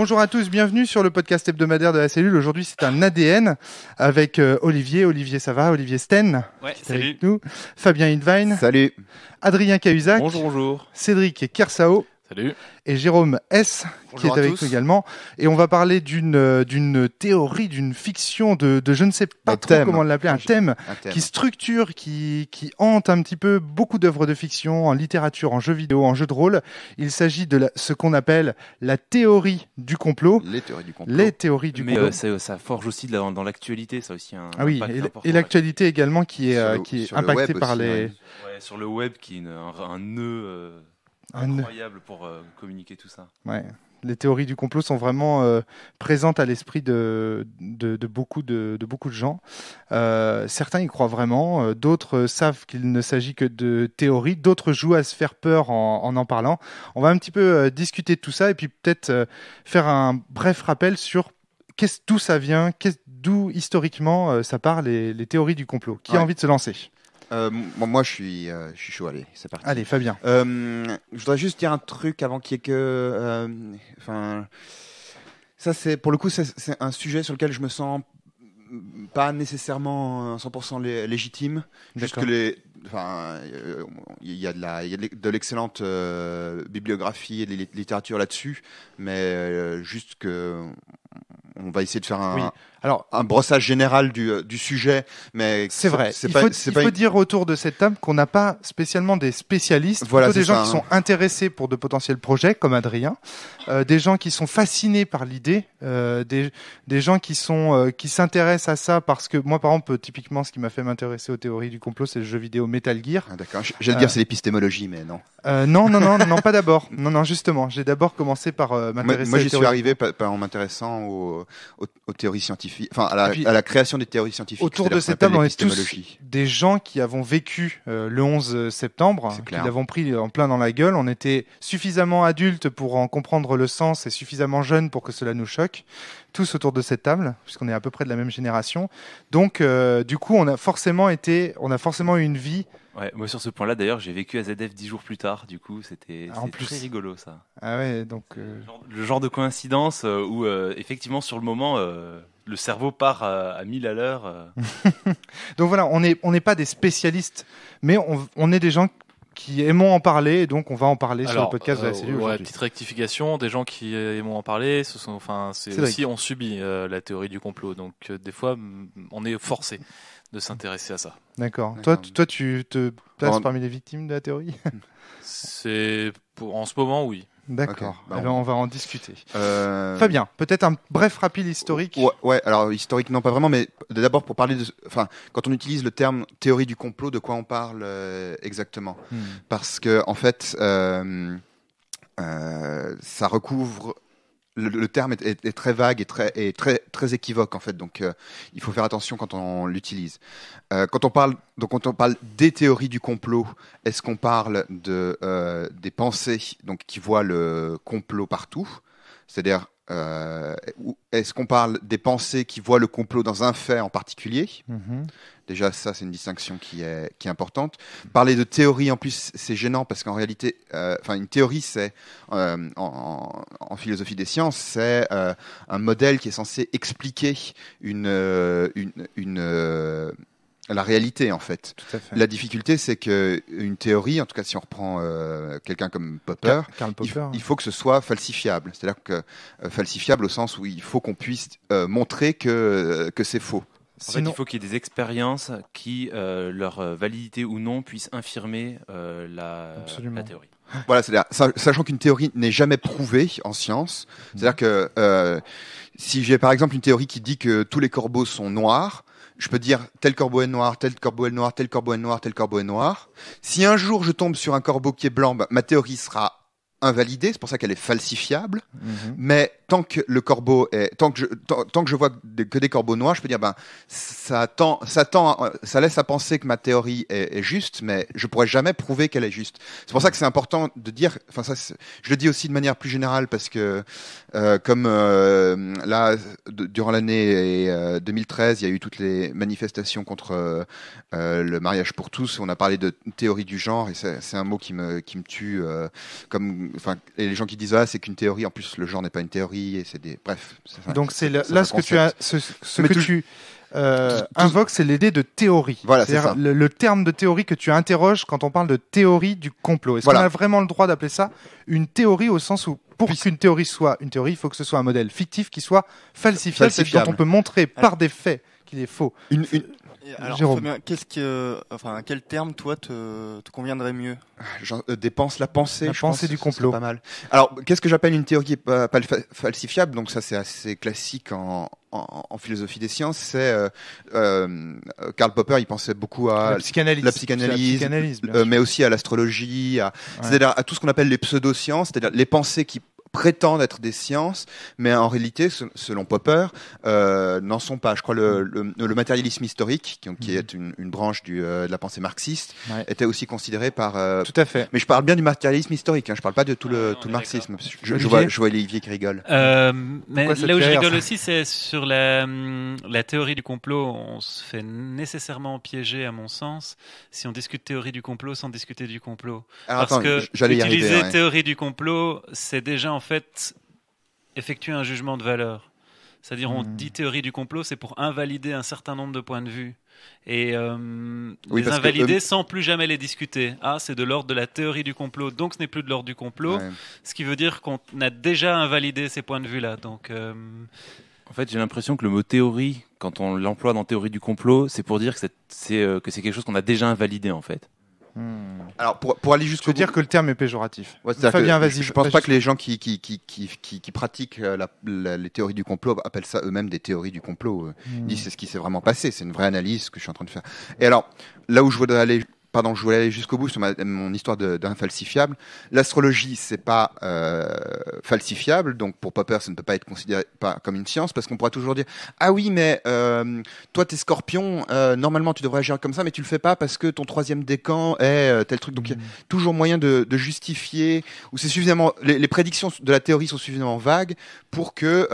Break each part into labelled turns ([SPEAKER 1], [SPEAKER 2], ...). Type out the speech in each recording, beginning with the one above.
[SPEAKER 1] Bonjour à tous, bienvenue sur le podcast hebdomadaire de la cellule. Aujourd'hui, c'est un ADN avec Olivier. Olivier, ça va? Olivier Sten.
[SPEAKER 2] Ouais,
[SPEAKER 1] Avec
[SPEAKER 2] salut.
[SPEAKER 1] nous. Fabien Hidvine.
[SPEAKER 3] Salut.
[SPEAKER 1] Adrien Cahuzac.
[SPEAKER 2] Bonjour, bonjour.
[SPEAKER 1] Cédric Kersao.
[SPEAKER 2] Salut.
[SPEAKER 1] Et Jérôme S. qui est avec nous également. Et on va parler d'une théorie, d'une fiction, de je ne sais pas trop comment l'appeler, un thème qui structure, qui hante un petit peu beaucoup d'œuvres de fiction, en littérature, en jeux vidéo, en jeux de rôle. Il s'agit de ce qu'on appelle la théorie du complot.
[SPEAKER 3] Les théories du complot.
[SPEAKER 1] Les théories du complot.
[SPEAKER 2] Mais ça forge aussi dans l'actualité, ça aussi un
[SPEAKER 1] ah oui,
[SPEAKER 2] impact important.
[SPEAKER 1] Et l'actualité également qui est impactée par
[SPEAKER 3] aussi,
[SPEAKER 1] les...
[SPEAKER 3] ouais.
[SPEAKER 2] Ouais, sur le web qui est un nœud incroyable pour communiquer tout ça.
[SPEAKER 1] Ouais. Les théories du complot sont vraiment présentes à l'esprit de beaucoup de gens. Certains y croient vraiment, d'autres savent qu'il ne s'agit que de théories, d'autres jouent à se faire peur en parlant. On va un petit peu discuter de tout ça et puis peut-être faire un bref rappel sur d'où ça vient, d'où historiquement ça part les théories du complot. Qui a envie de se lancer ?
[SPEAKER 3] Moi, je suis chaud. Allez, c'est parti.
[SPEAKER 1] Allez, Fabien.
[SPEAKER 3] Je voudrais juste dire un truc avant qu'il y ait que. Ça, pour le coup, c'est un sujet sur lequel je me sens pas nécessairement 100% légitime. Juste que il y a de l'excellente bibliographie et de littérature là-dessus, mais juste que on va essayer de faire un brossage général du sujet, mais
[SPEAKER 1] c'est vrai. Il faut dire autour de cette table qu'on n'a pas spécialement des spécialistes, plutôt des gens qui sont intéressés pour de potentiels projets, comme Adrien, des gens qui sont fascinés par l'idée, des gens qui s'intéressent à ça parce que moi, par exemple, typiquement, ce qui m'a fait m'intéresser aux théories du complot, c'est le jeu vidéo Metal Gear.
[SPEAKER 3] Ah, d'accord. J'allais dire c'est l'épistémologie, mais non.
[SPEAKER 1] Non, pas d'abord. Non, justement, j'ai d'abord commencé par m'intéresser.
[SPEAKER 3] Moi, j'y suis arrivé en m'intéressant aux théories scientifiques, enfin à la création des théories scientifiques.
[SPEAKER 1] Autour de cette table, on est tous des gens qui avons vécu le 11 septembre, qui l'avons pris en plein dans la gueule. On était suffisamment adultes pour en comprendre le sens et suffisamment jeunes pour que cela nous choque. Tous autour de cette table, puisqu'on est à peu près de la même génération. Donc, du coup, on a forcément eu une vie.
[SPEAKER 2] Ouais, moi sur ce point-là, d'ailleurs, j'ai vécu à ZF 10 jours plus tard. Du coup, c'était très rigolo, ça.
[SPEAKER 1] Ah ouais, donc
[SPEAKER 2] le genre de coïncidence où effectivement, sur le moment, le cerveau part à 1000 à l'heure.
[SPEAKER 1] Donc voilà, on n'est pas des spécialistes, mais on est des gens qui aimons en parler, et donc on va en parler sur le podcast de la cellule aujourd'hui.
[SPEAKER 4] Petite rectification, des gens qui aimons en parler, c'est aussi on subit la théorie du complot, donc des fois on est forcé de s'intéresser à ça.
[SPEAKER 1] D'accord. Toi, tu te places parmi les victimes de la théorie ?
[SPEAKER 4] En ce moment, oui.
[SPEAKER 1] D'accord. Okay. On va en discuter. Fabien, peut-être un bref rapide historique.
[SPEAKER 3] Ouais. Alors historique, non pas vraiment, mais d'abord pour parler quand on utilise le terme théorie du complot, de quoi on parle exactement ? Parce que en fait, ça recouvre. Le terme est très vague et très équivoque en fait, donc il faut faire attention quand on l'utilise. Quand on parle des théories du complot, est-ce qu'on parle des pensées qui voient le complot partout, c'est-à-dire est-ce qu'on parle des pensées qui voient le complot dans un fait en particulier ? Déjà, ça, c'est une distinction qui est importante. Parler de théorie, en plus, c'est gênant parce qu'en réalité, une théorie, c'est en philosophie des sciences, c'est un modèle qui est censé expliquer la réalité, en fait.
[SPEAKER 1] Tout à fait.
[SPEAKER 3] La difficulté, c'est qu'une théorie, en tout cas si on reprend quelqu'un comme Popper,
[SPEAKER 1] Karl Popper,
[SPEAKER 3] il faut que ce soit falsifiable. C'est-à-dire que falsifiable au sens où il faut qu'on puisse montrer que c'est faux.
[SPEAKER 2] En fait, il faut qu'il y ait des expériences qui, leur validité ou non, puissent infirmer la théorie.
[SPEAKER 3] Voilà, c'est-à-dire, sachant qu'une théorie n'est jamais prouvée en science, c'est-à-dire que si j'ai par exemple une théorie qui dit que tous les corbeaux sont noirs, je peux dire tel corbeau est noir, tel corbeau est noir, tel corbeau est noir, tel corbeau est noir. Si un jour je tombe sur un corbeau qui est blanc, ma théorie sera invalidée, c'est pour ça qu'elle est falsifiable. Mais tant que je vois que des corbeaux noirs, je peux dire ça laisse à penser que ma théorie est juste, mais je pourrais jamais prouver qu'elle est juste. C'est pour ça que c'est important de dire. Je le dis aussi de manière plus générale parce que comme là durant l'année 2013, il y a eu toutes les manifestations contre le mariage pour tous. On a parlé de théorie du genre et c'est un mot qui me tue. Et les gens qui disent c'est qu'une théorie. En plus, le genre n'est pas une théorie. théorie et c'est des bref.
[SPEAKER 1] Donc c'est là ce que tu as, ce que tu invoques, c'est l'idée de théorie.
[SPEAKER 3] Voilà, c'est ça.
[SPEAKER 1] Le terme de théorie que tu interroges quand on parle de théorie du complot. Est-ce qu'on a vraiment le droit d'appeler ça une théorie au sens où pour qu'une théorie soit une théorie, il faut que ce soit un modèle fictif qui soit falsifiable, dont on peut montrer par des faits qu'il est faux.
[SPEAKER 5] Alors, Fabien, quel terme, toi, te conviendrait mieux?
[SPEAKER 3] Dépense la pensée.
[SPEAKER 1] La pensée du complot.
[SPEAKER 3] Pas mal. Alors, qu'est-ce que j'appelle une théorie pas falsifiable? Donc ça, c'est assez classique en philosophie des sciences. C'est Karl Popper, il pensait beaucoup à la psychanalyse, mais aussi à l'astrologie, c'est-à-dire à tout ce qu'on appelle les pseudosciences, c'est-à-dire les pensées qui prétendent être des sciences, mais en réalité, selon Popper, n'en sont pas. Je crois le matérialisme historique, qui est une branche de la pensée marxiste, était aussi considéré par...
[SPEAKER 1] Tout à fait.
[SPEAKER 3] Mais je parle bien du matérialisme historique, hein, je parle pas de tout le marxisme. Je vois Olivier qui rigole.
[SPEAKER 6] Mais là où je rigole aussi, c'est sur la théorie du complot. On se fait nécessairement piéger, à mon sens, si on discute théorie du complot sans discuter du complot.
[SPEAKER 3] Alors,
[SPEAKER 6] parce que utiliser théorie du complot, c'est déjà en fait effectuer un jugement de valeur. C'est-à-dire on dit théorie du complot, c'est pour invalider un certain nombre de points de vue et les invalider sans plus jamais les discuter. C'est de l'ordre de la théorie du complot, donc ce n'est plus de l'ordre du complot, ce qui veut dire qu'on a déjà invalidé ces points de vue-là. Donc
[SPEAKER 2] en fait, j'ai l'impression que le mot théorie, quand on l'emploie dans théorie du complot, c'est pour dire que c'est quelque chose qu'on a a déjà invalidé en fait.
[SPEAKER 3] Alors pour aller jusqu'au bout,
[SPEAKER 1] dire que le terme est péjoratif.
[SPEAKER 3] Fabien, vas-y. Je pense pas que les gens qui pratiquent les théories du complot appellent ça eux-mêmes des théories du complot. Ils disent c'est ce qui s'est vraiment passé, c'est une vraie analyse que je suis en train de faire. Et alors là où je voulais aller jusqu'au bout sur mon histoire d'infalsifiable. L'astrologie, c'est pas falsifiable, donc pour Popper, ça ne peut pas être considéré comme une science, parce qu'on pourra toujours dire ah oui, mais toi t'es Scorpion, normalement tu devrais agir comme ça, mais tu le fais pas parce que ton troisième décan est tel truc. Donc il y a toujours moyen de justifier, ou c'est suffisamment les prédictions de la théorie sont suffisamment vagues pour que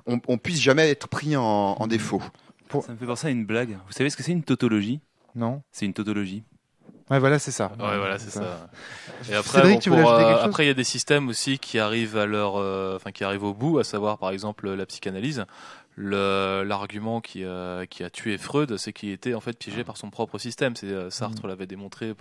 [SPEAKER 3] on puisse jamais être pris en défaut.
[SPEAKER 2] Ça me fait penser à une blague. Vous savez ce que c'est une tautologie?
[SPEAKER 1] Non.
[SPEAKER 2] C'est une tautologie.
[SPEAKER 1] Ouais, voilà, c'est ça.
[SPEAKER 4] Ouais, voilà, c'est ça. Et après,
[SPEAKER 1] Cédric, tu voulais ajouter quelque chose ?
[SPEAKER 4] Après, il y a des systèmes aussi qui arrivent qui arrivent au bout, à savoir, par exemple, la psychanalyse. L'argument qui a tué Freud, c'est qu'il était en fait piégé par son propre système. Sartre l'avait démontré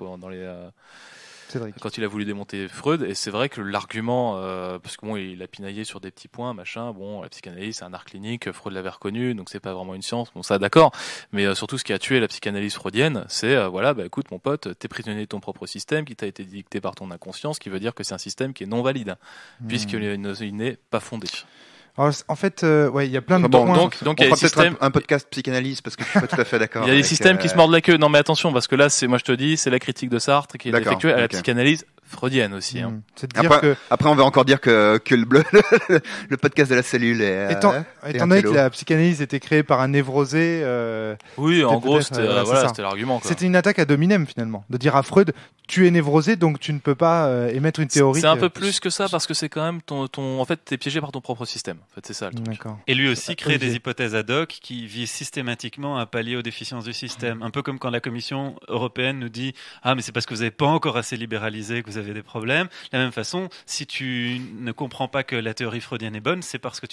[SPEAKER 4] quand il a voulu démonter Freud, et c'est vrai que l'argument, parce que bon, il a pinaillé sur des petits points, machin. Bon, la psychanalyse, c'est un art clinique. Freud l'avait reconnu, donc c'est pas vraiment une science. Bon, ça, d'accord. Mais surtout, ce qui a tué la psychanalyse freudienne, c'est écoute, mon pote, t'es prisonnier de ton propre système, qui t'a été dicté par ton inconscient, ce qui veut dire que c'est un système qui est non valide, puisqu'il n'est pas fondé.
[SPEAKER 1] Alors, en fait, il y a plein de
[SPEAKER 3] points.
[SPEAKER 1] Donc
[SPEAKER 3] on fera peut-être un podcast psychanalyse parce que je suis pas tout à fait d'accord.
[SPEAKER 4] Il y a des systèmes qui se mordent la queue. Non, mais attention, parce que là, moi je te dis, c'est la critique de Sartre qui est effectuée à la psychanalyse freudienne aussi.
[SPEAKER 3] Après, on va encore dire que le podcast de la cellule est.
[SPEAKER 1] Étant donné que la psychanalyse était créée par un névrosé.
[SPEAKER 4] Oui, en gros, c'était l'argument.
[SPEAKER 1] C'était une attaque à Dominem finalement, de dire à Freud, tu es névrosé, donc tu ne peux pas émettre une théorie.
[SPEAKER 4] C'est un peu plus que ça, parce que c'est quand même en fait, t'es piégé par ton propre système. En fait, c'est ça le truc.
[SPEAKER 1] D'accord.
[SPEAKER 6] Et lui aussi crée des hypothèses ad hoc qui visent systématiquement à pallier aux déficiences du système. Un peu comme quand la Commission européenne nous dit mais c'est parce que vous n'avez pas encore assez libéralisé que vous avez des problèmes. De la même façon, si tu ne comprends pas que la théorie freudienne est bonne, c'est parce que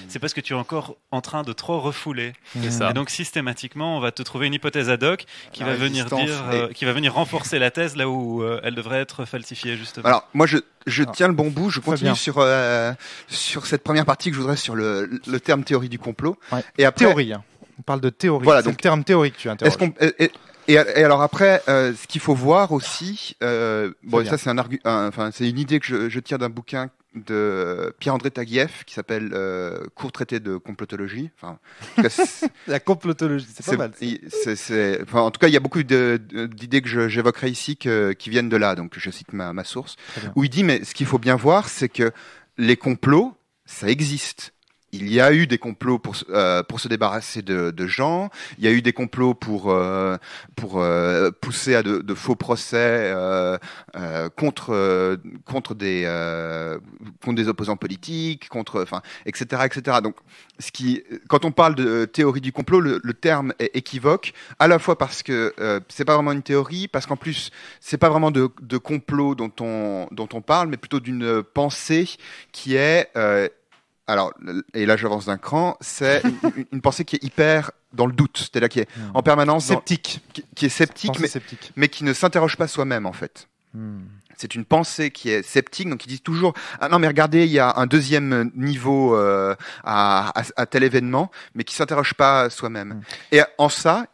[SPEAKER 6] c'est parce que tu es encore en train de trop refouler.
[SPEAKER 4] C'est ça.
[SPEAKER 6] Et donc systématiquement, on va te trouver une hypothèse ad hoc qui va venir qui va venir renforcer la thèse là où elle devrait être falsifiée justement.
[SPEAKER 3] Alors moi je tiens le bon bout, je continue sur cette première partie que je voudrais sur le terme théorie du complot.
[SPEAKER 1] Ouais.
[SPEAKER 3] Et après
[SPEAKER 1] théorie, on parle de théorie.
[SPEAKER 3] Voilà,
[SPEAKER 1] c'est
[SPEAKER 3] donc
[SPEAKER 1] le terme théorie que tu interroges.
[SPEAKER 3] Et alors après, ce qu'il faut voir aussi, ça c'est une idée que je tire d'un bouquin de Pierre-André Taguieff qui s'appelle Court traité de complotologie. Enfin, en tout cas,
[SPEAKER 1] la complotologie, c'est pas mal.
[SPEAKER 3] En tout cas, il y a beaucoup d'idées que j'évoquerai ici qui viennent de là. Donc, je cite ma source où il dit mais ce qu'il faut bien voir, c'est que les complots, ça existe. Il y a eu des complots pour se débarrasser de gens. Il y a eu des complots pour pousser à de faux procès contre des opposants politiques, etc. Donc, quand on parle de théorie du complot, le terme est équivoque, à la fois parce que c'est pas vraiment une théorie, parce qu'en plus c'est pas vraiment de complot dont on parle, mais plutôt d'une pensée qui est alors, et là j'avance d'un cran, c'est une pensée qui est hyper dans le doute, c'est-à-dire qui est en permanence
[SPEAKER 1] sceptique,
[SPEAKER 3] qui est sceptique, mais qui ne s'interroge pas soi-même en fait. C'est une pensée qui est sceptique, donc qui dit toujours ah non mais regardez il y a un deuxième niveau à tel événement, mais qui s'interroge pas soi-même. Et en ça,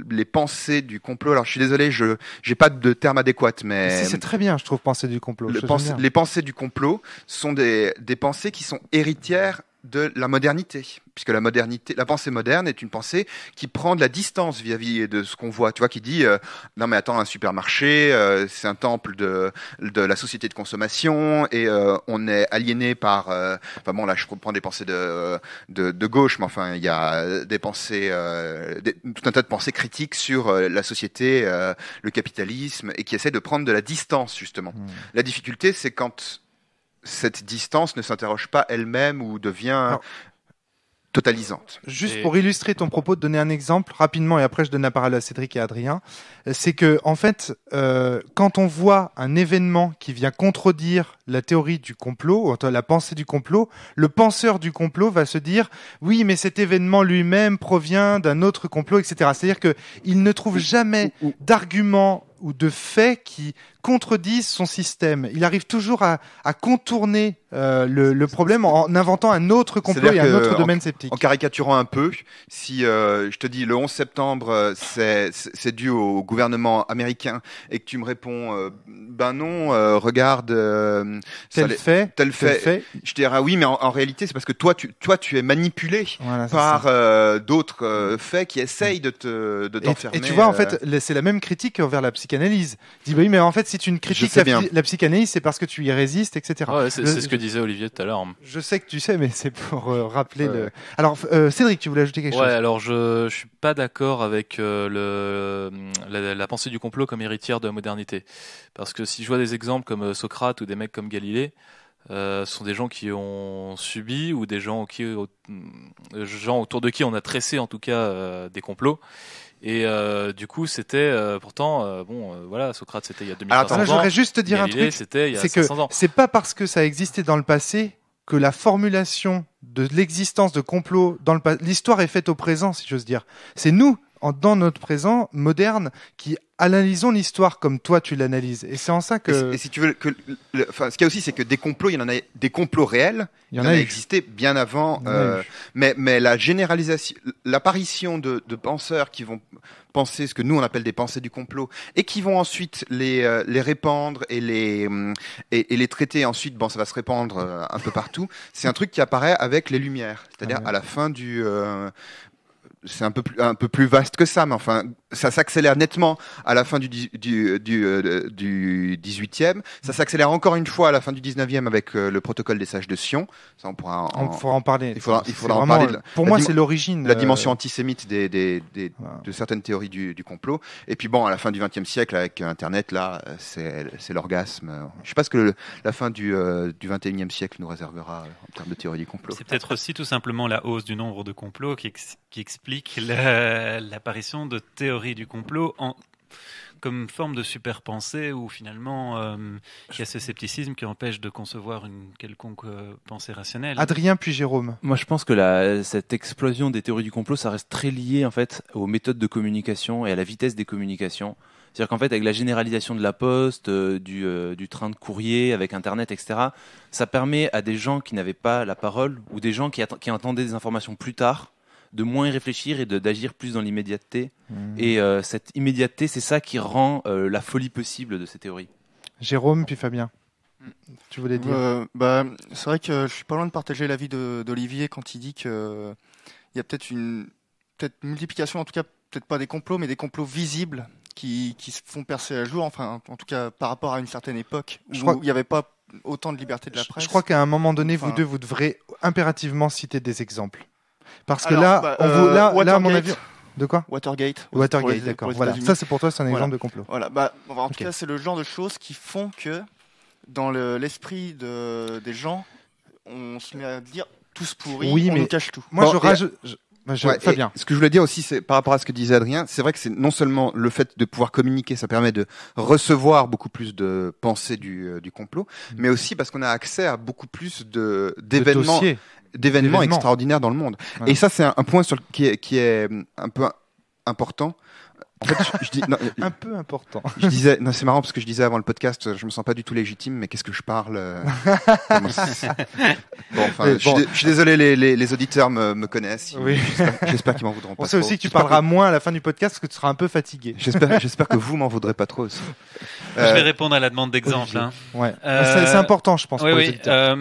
[SPEAKER 3] les pensées du complot. Alors je suis désolé, je j'ai pas de terme adéquat, mais
[SPEAKER 1] c'est très bien, je trouve, pensée du complot.
[SPEAKER 3] Les pensées du complot sont des pensées qui sont héritières de la modernité, puisque la pensée moderne est une pensée qui prend de la distance vis-à-vis de ce qu'on voit, tu vois, qui dit non mais attends, un supermarché, c'est un temple de la société de consommation et on est aliéné par, enfin bon là je reprends des pensées de gauche, mais enfin il y a des pensées, tout un tas de pensées critiques sur la société, le capitalisme, et qui essaient de prendre de la distance justement. La difficulté, c'est quand cette distance ne s'interroge pas elle-même ou devient totalisante.
[SPEAKER 1] Juste pour illustrer ton propos, de donner un exemple rapidement, et après je donne la parole à Cédric et à Adrien, c'est que en fait, quand on voit un événement qui vient contredire la théorie du complot, ou la pensée du complot, le penseur du complot va se dire oui, mais cet événement lui-même provient d'un autre complot, etc. C'est-à-dire que il ne trouve jamais d'arguments ou de faits qui contredisent son système. Il arrive toujours à contourner le problème en inventant un autre complot et un autre domaine sceptique.
[SPEAKER 3] En caricaturant un peu, si je te dis le 11 septembre c'est dû au gouvernement américain et que tu me réponds ben non, regarde
[SPEAKER 1] tel fait,
[SPEAKER 3] je te dirais oui, mais en réalité c'est parce que toi tu es manipulé par d'autres faits qui essayent de t'enfermer.
[SPEAKER 1] Et tu vois en fait c'est la même critique envers la psychanalyse. Dis bah oui, mais en fait si tu ne critiques la psychanalyse, c'est parce que tu y résistes, etc.
[SPEAKER 4] Ouais, c'est ce que disait Olivier tout à l'heure.
[SPEAKER 1] Je sais que tu sais, mais c'est pour rappeler le. Alors Cédric, tu voulais ajouter quelque chose?
[SPEAKER 4] Ouais, alors je suis pas d'accord avec la pensée du complot comme héritière de la modernité, parce que si je vois des exemples comme Socrate ou des mecs comme Galilée, ce sont des gens qui ont subi ou des gens gens autour de qui on a tressé en tout cas des complots. Et du coup, c'était pourtant voilà, Socrate c'était il y a 2500 ans.
[SPEAKER 1] Alors, j'aurais juste te dire
[SPEAKER 4] Galilée,
[SPEAKER 1] un truc,
[SPEAKER 4] c'était il y a
[SPEAKER 1] c'est que
[SPEAKER 4] 500 ans.
[SPEAKER 1] c'est pas parce que ça existait dans le passé que la formulation de l'existence de complots dans le passé, l'histoire est faite au présent, si j'ose dire. C'est nous, dans notre présent moderne, qui analysons l'histoire comme toi tu l'analyses. Et c'est en ça que.
[SPEAKER 3] Et si tu veux que, ce qu'il y a aussi, c'est que des complots, il y en a des complots réels. Il y en a existé bien avant. Mais la généralisation, l'apparition de penseurs qui vont penser ce que nous on appelle des pensées du complot et qui vont ensuite les répandre et les traiter ensuite. Bon, ça va se répandre un peu partout. C'est un truc qui apparaît avec les Lumières, c'est-à-dire à la fin du. C'est un peu plus vaste que ça, mais enfin, ça s'accélère nettement à la fin du 18e. Ça s'accélère encore une fois à la fin du 19e avec le protocole des sages de Sion. Ça, on pourra
[SPEAKER 1] en parler.
[SPEAKER 3] Il faudra en parler.
[SPEAKER 1] Pour moi, c'est l'origine.
[SPEAKER 3] La dimension antisémite de certaines théories du complot. Et puis bon, à la fin du 20e siècle, avec Internet, là, c'est l'orgasme. Je sais pas ce que la fin du 21e siècle nous réservera en termes de théorie du complot.
[SPEAKER 6] C'est peut-être aussi tout simplement la hausse du nombre de complots qui explique l'apparition de théories du complot comme forme de super-pensée où finalement il y a ce scepticisme qui empêche de concevoir une quelconque pensée rationnelle.
[SPEAKER 1] Adrien puis Jérôme.
[SPEAKER 2] Moi je pense que cette explosion des théories du complot, ça reste très lié en fait aux méthodes de communication et à la vitesse des communications. C'est-à-dire qu'en fait avec la généralisation de la poste, du train de courrier, avec Internet, etc., ça permet à des gens qui n'avaient pas la parole ou des gens qui attendaient des informations plus tard de moins y réfléchir et d'agir plus dans l'immédiateté. Et cette immédiateté, c'est ça qui rend la folie possible de ces théories.
[SPEAKER 1] Jérôme, puis Fabien. Tu voulais dire
[SPEAKER 5] c'est vrai que je suis pas loin de partager l'avis d'Olivier quand il dit que il y a peut-être une multiplication, en tout cas peut-être pas des complots, mais des complots visibles qui se font percer à jour, enfin en tout cas par rapport à une certaine époque où il n'y avait pas autant de liberté de la presse.
[SPEAKER 1] Je crois qu'à un moment donné, vous deux, vous devrez impérativement citer des exemples. Parce que là, à mon avis... De quoi?
[SPEAKER 5] Watergate,
[SPEAKER 1] d'accord. Voilà. Ça, c'est pour toi, c'est un exemple de complot.
[SPEAKER 5] Voilà. En tout cas, c'est le genre de choses qui font que, dans l'esprit des gens, on se met à dire tous pourris, on nous cache tout.
[SPEAKER 1] Moi, Fabien.
[SPEAKER 3] Ce que je voulais dire aussi, c'est par rapport à ce que disait Adrien, c'est vrai que c'est non seulement le fait de pouvoir communiquer, ça permet de recevoir beaucoup plus de pensées du complot, mais aussi parce qu'on a accès à beaucoup plus d'événements extraordinaires dans le monde. Voilà. Et ça, c'est un point qui est un peu important. En fait, je dis
[SPEAKER 1] un peu important.
[SPEAKER 3] Je disais, non, c'est marrant parce que je disais avant le podcast, je me sens pas du tout légitime, mais qu'est-ce que je parle Bon, enfin, je suis désolé, les auditeurs me connaissent.
[SPEAKER 1] Oui.
[SPEAKER 3] J'espère qu'ils m'en voudront pas.
[SPEAKER 1] On sait aussi que tu parleras moins à la fin du podcast parce que tu seras un peu fatigué.
[SPEAKER 3] J'espère que vous m'en voudrez pas trop aussi.
[SPEAKER 6] Je vais répondre à la demande d'exemple. Hein.
[SPEAKER 1] Ouais. C'est important, je pense.
[SPEAKER 6] Oui,
[SPEAKER 1] pour les auditeurs.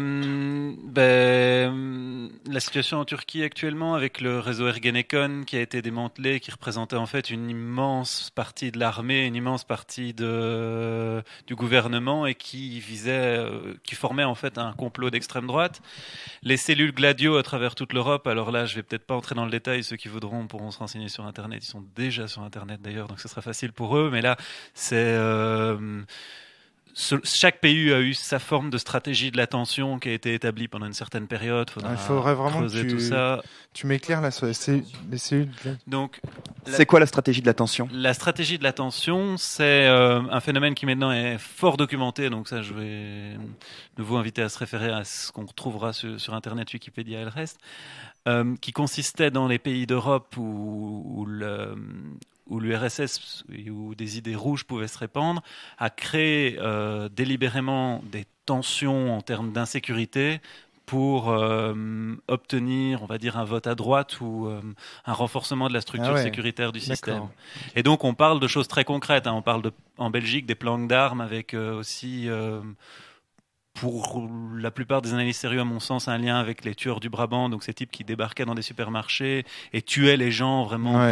[SPEAKER 6] La situation en Turquie actuellement avec le réseau Ergenekon qui a été démantelé, qui représentait en fait une immense partie de l'armée, une immense partie du gouvernement et qui formait en fait un complot d'extrême droite. Les cellules Gladio à travers toute l'Europe, alors là je vais peut-être pas entrer dans le détail, ceux qui voudront pourront se renseigner sur Internet, ils sont déjà sur Internet d'ailleurs, donc ce sera facile pour eux, mais là c'est... chaque pays a eu sa forme de stratégie de l'attention qui a été établie pendant une certaine période.
[SPEAKER 1] Il faudrait vraiment
[SPEAKER 6] que
[SPEAKER 1] tu m'éclaires là sur les cellules.
[SPEAKER 3] Donc, c'est quoi la stratégie de l'attention ?
[SPEAKER 6] La stratégie de l'attention, c'est un phénomène qui maintenant est fort documenté. Donc ça, je vais de vous inviter à se référer à ce qu'on retrouvera sur Internet, Wikipédia et le reste, qui consistait dans les pays d'Europe où l'URSS, où des idées rouges pouvaient se répandre, à créer délibérément des tensions en termes d'insécurité pour obtenir, on va dire, un vote à droite ou un renforcement de la structure sécuritaire du système. Et donc, on parle de choses très concrètes. Hein. On parle en Belgique des planques d'armes avec aussi... pour la plupart des analystes sérieux, à mon sens, un lien avec les tueurs du Brabant, donc ces types qui débarquaient dans des supermarchés et tuaient les gens vraiment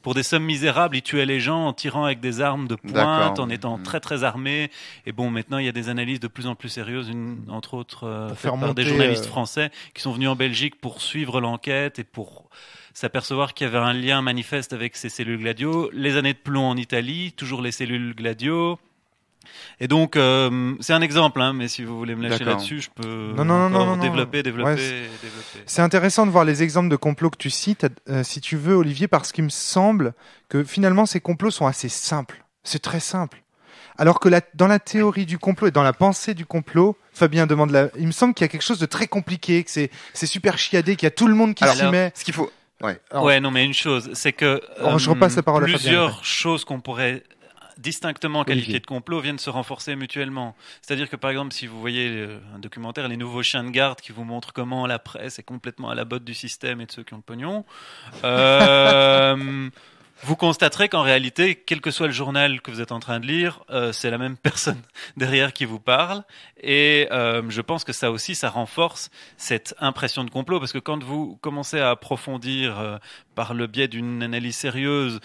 [SPEAKER 6] pour des sommes misérables. Ils tuaient les gens en tirant avec des armes de pointe, en étant très très armés. Et bon, maintenant, il y a des analyses de plus en plus sérieuses, entre autres faites par des journalistes français qui sont venus en Belgique pour suivre l'enquête et pour s'apercevoir qu'il y avait un lien manifeste avec ces cellules Gladio. Les années de plomb en Italie, toujours les cellules Gladio. Et donc, c'est un exemple, hein, mais si vous voulez me lâcher là-dessus, je peux développer.
[SPEAKER 1] C'est intéressant de voir les exemples de complots que tu cites, si tu veux, Olivier, parce qu'il me semble que finalement, ces complots sont assez simples. C'est très simple. Alors que dans la théorie du complot et dans la pensée du complot, Fabien demande il me semble qu'il y a quelque chose de très compliqué, que c'est super chiadé, qu'il y a tout le monde qui s'y met.
[SPEAKER 3] Ce qu'il faut...
[SPEAKER 6] non, mais une chose, c'est que
[SPEAKER 1] je repasse la parole à Fabien.
[SPEAKER 6] Plusieurs choses qu'on pourrait distinctement qualifiés de complot viennent se renforcer mutuellement. C'est-à-dire que par exemple, si vous voyez un documentaire, Les Nouveaux Chiens de Garde, qui vous montre comment la presse est complètement à la botte du système et de ceux qui ont le pognon, vous constaterez qu'en réalité, quel que soit le journal que vous êtes en train de lire, c'est la même personne derrière qui vous parle. Et je pense que ça aussi, ça renforce cette impression de complot, parce que quand vous commencez à approfondir par le biais d'une analyse sérieuse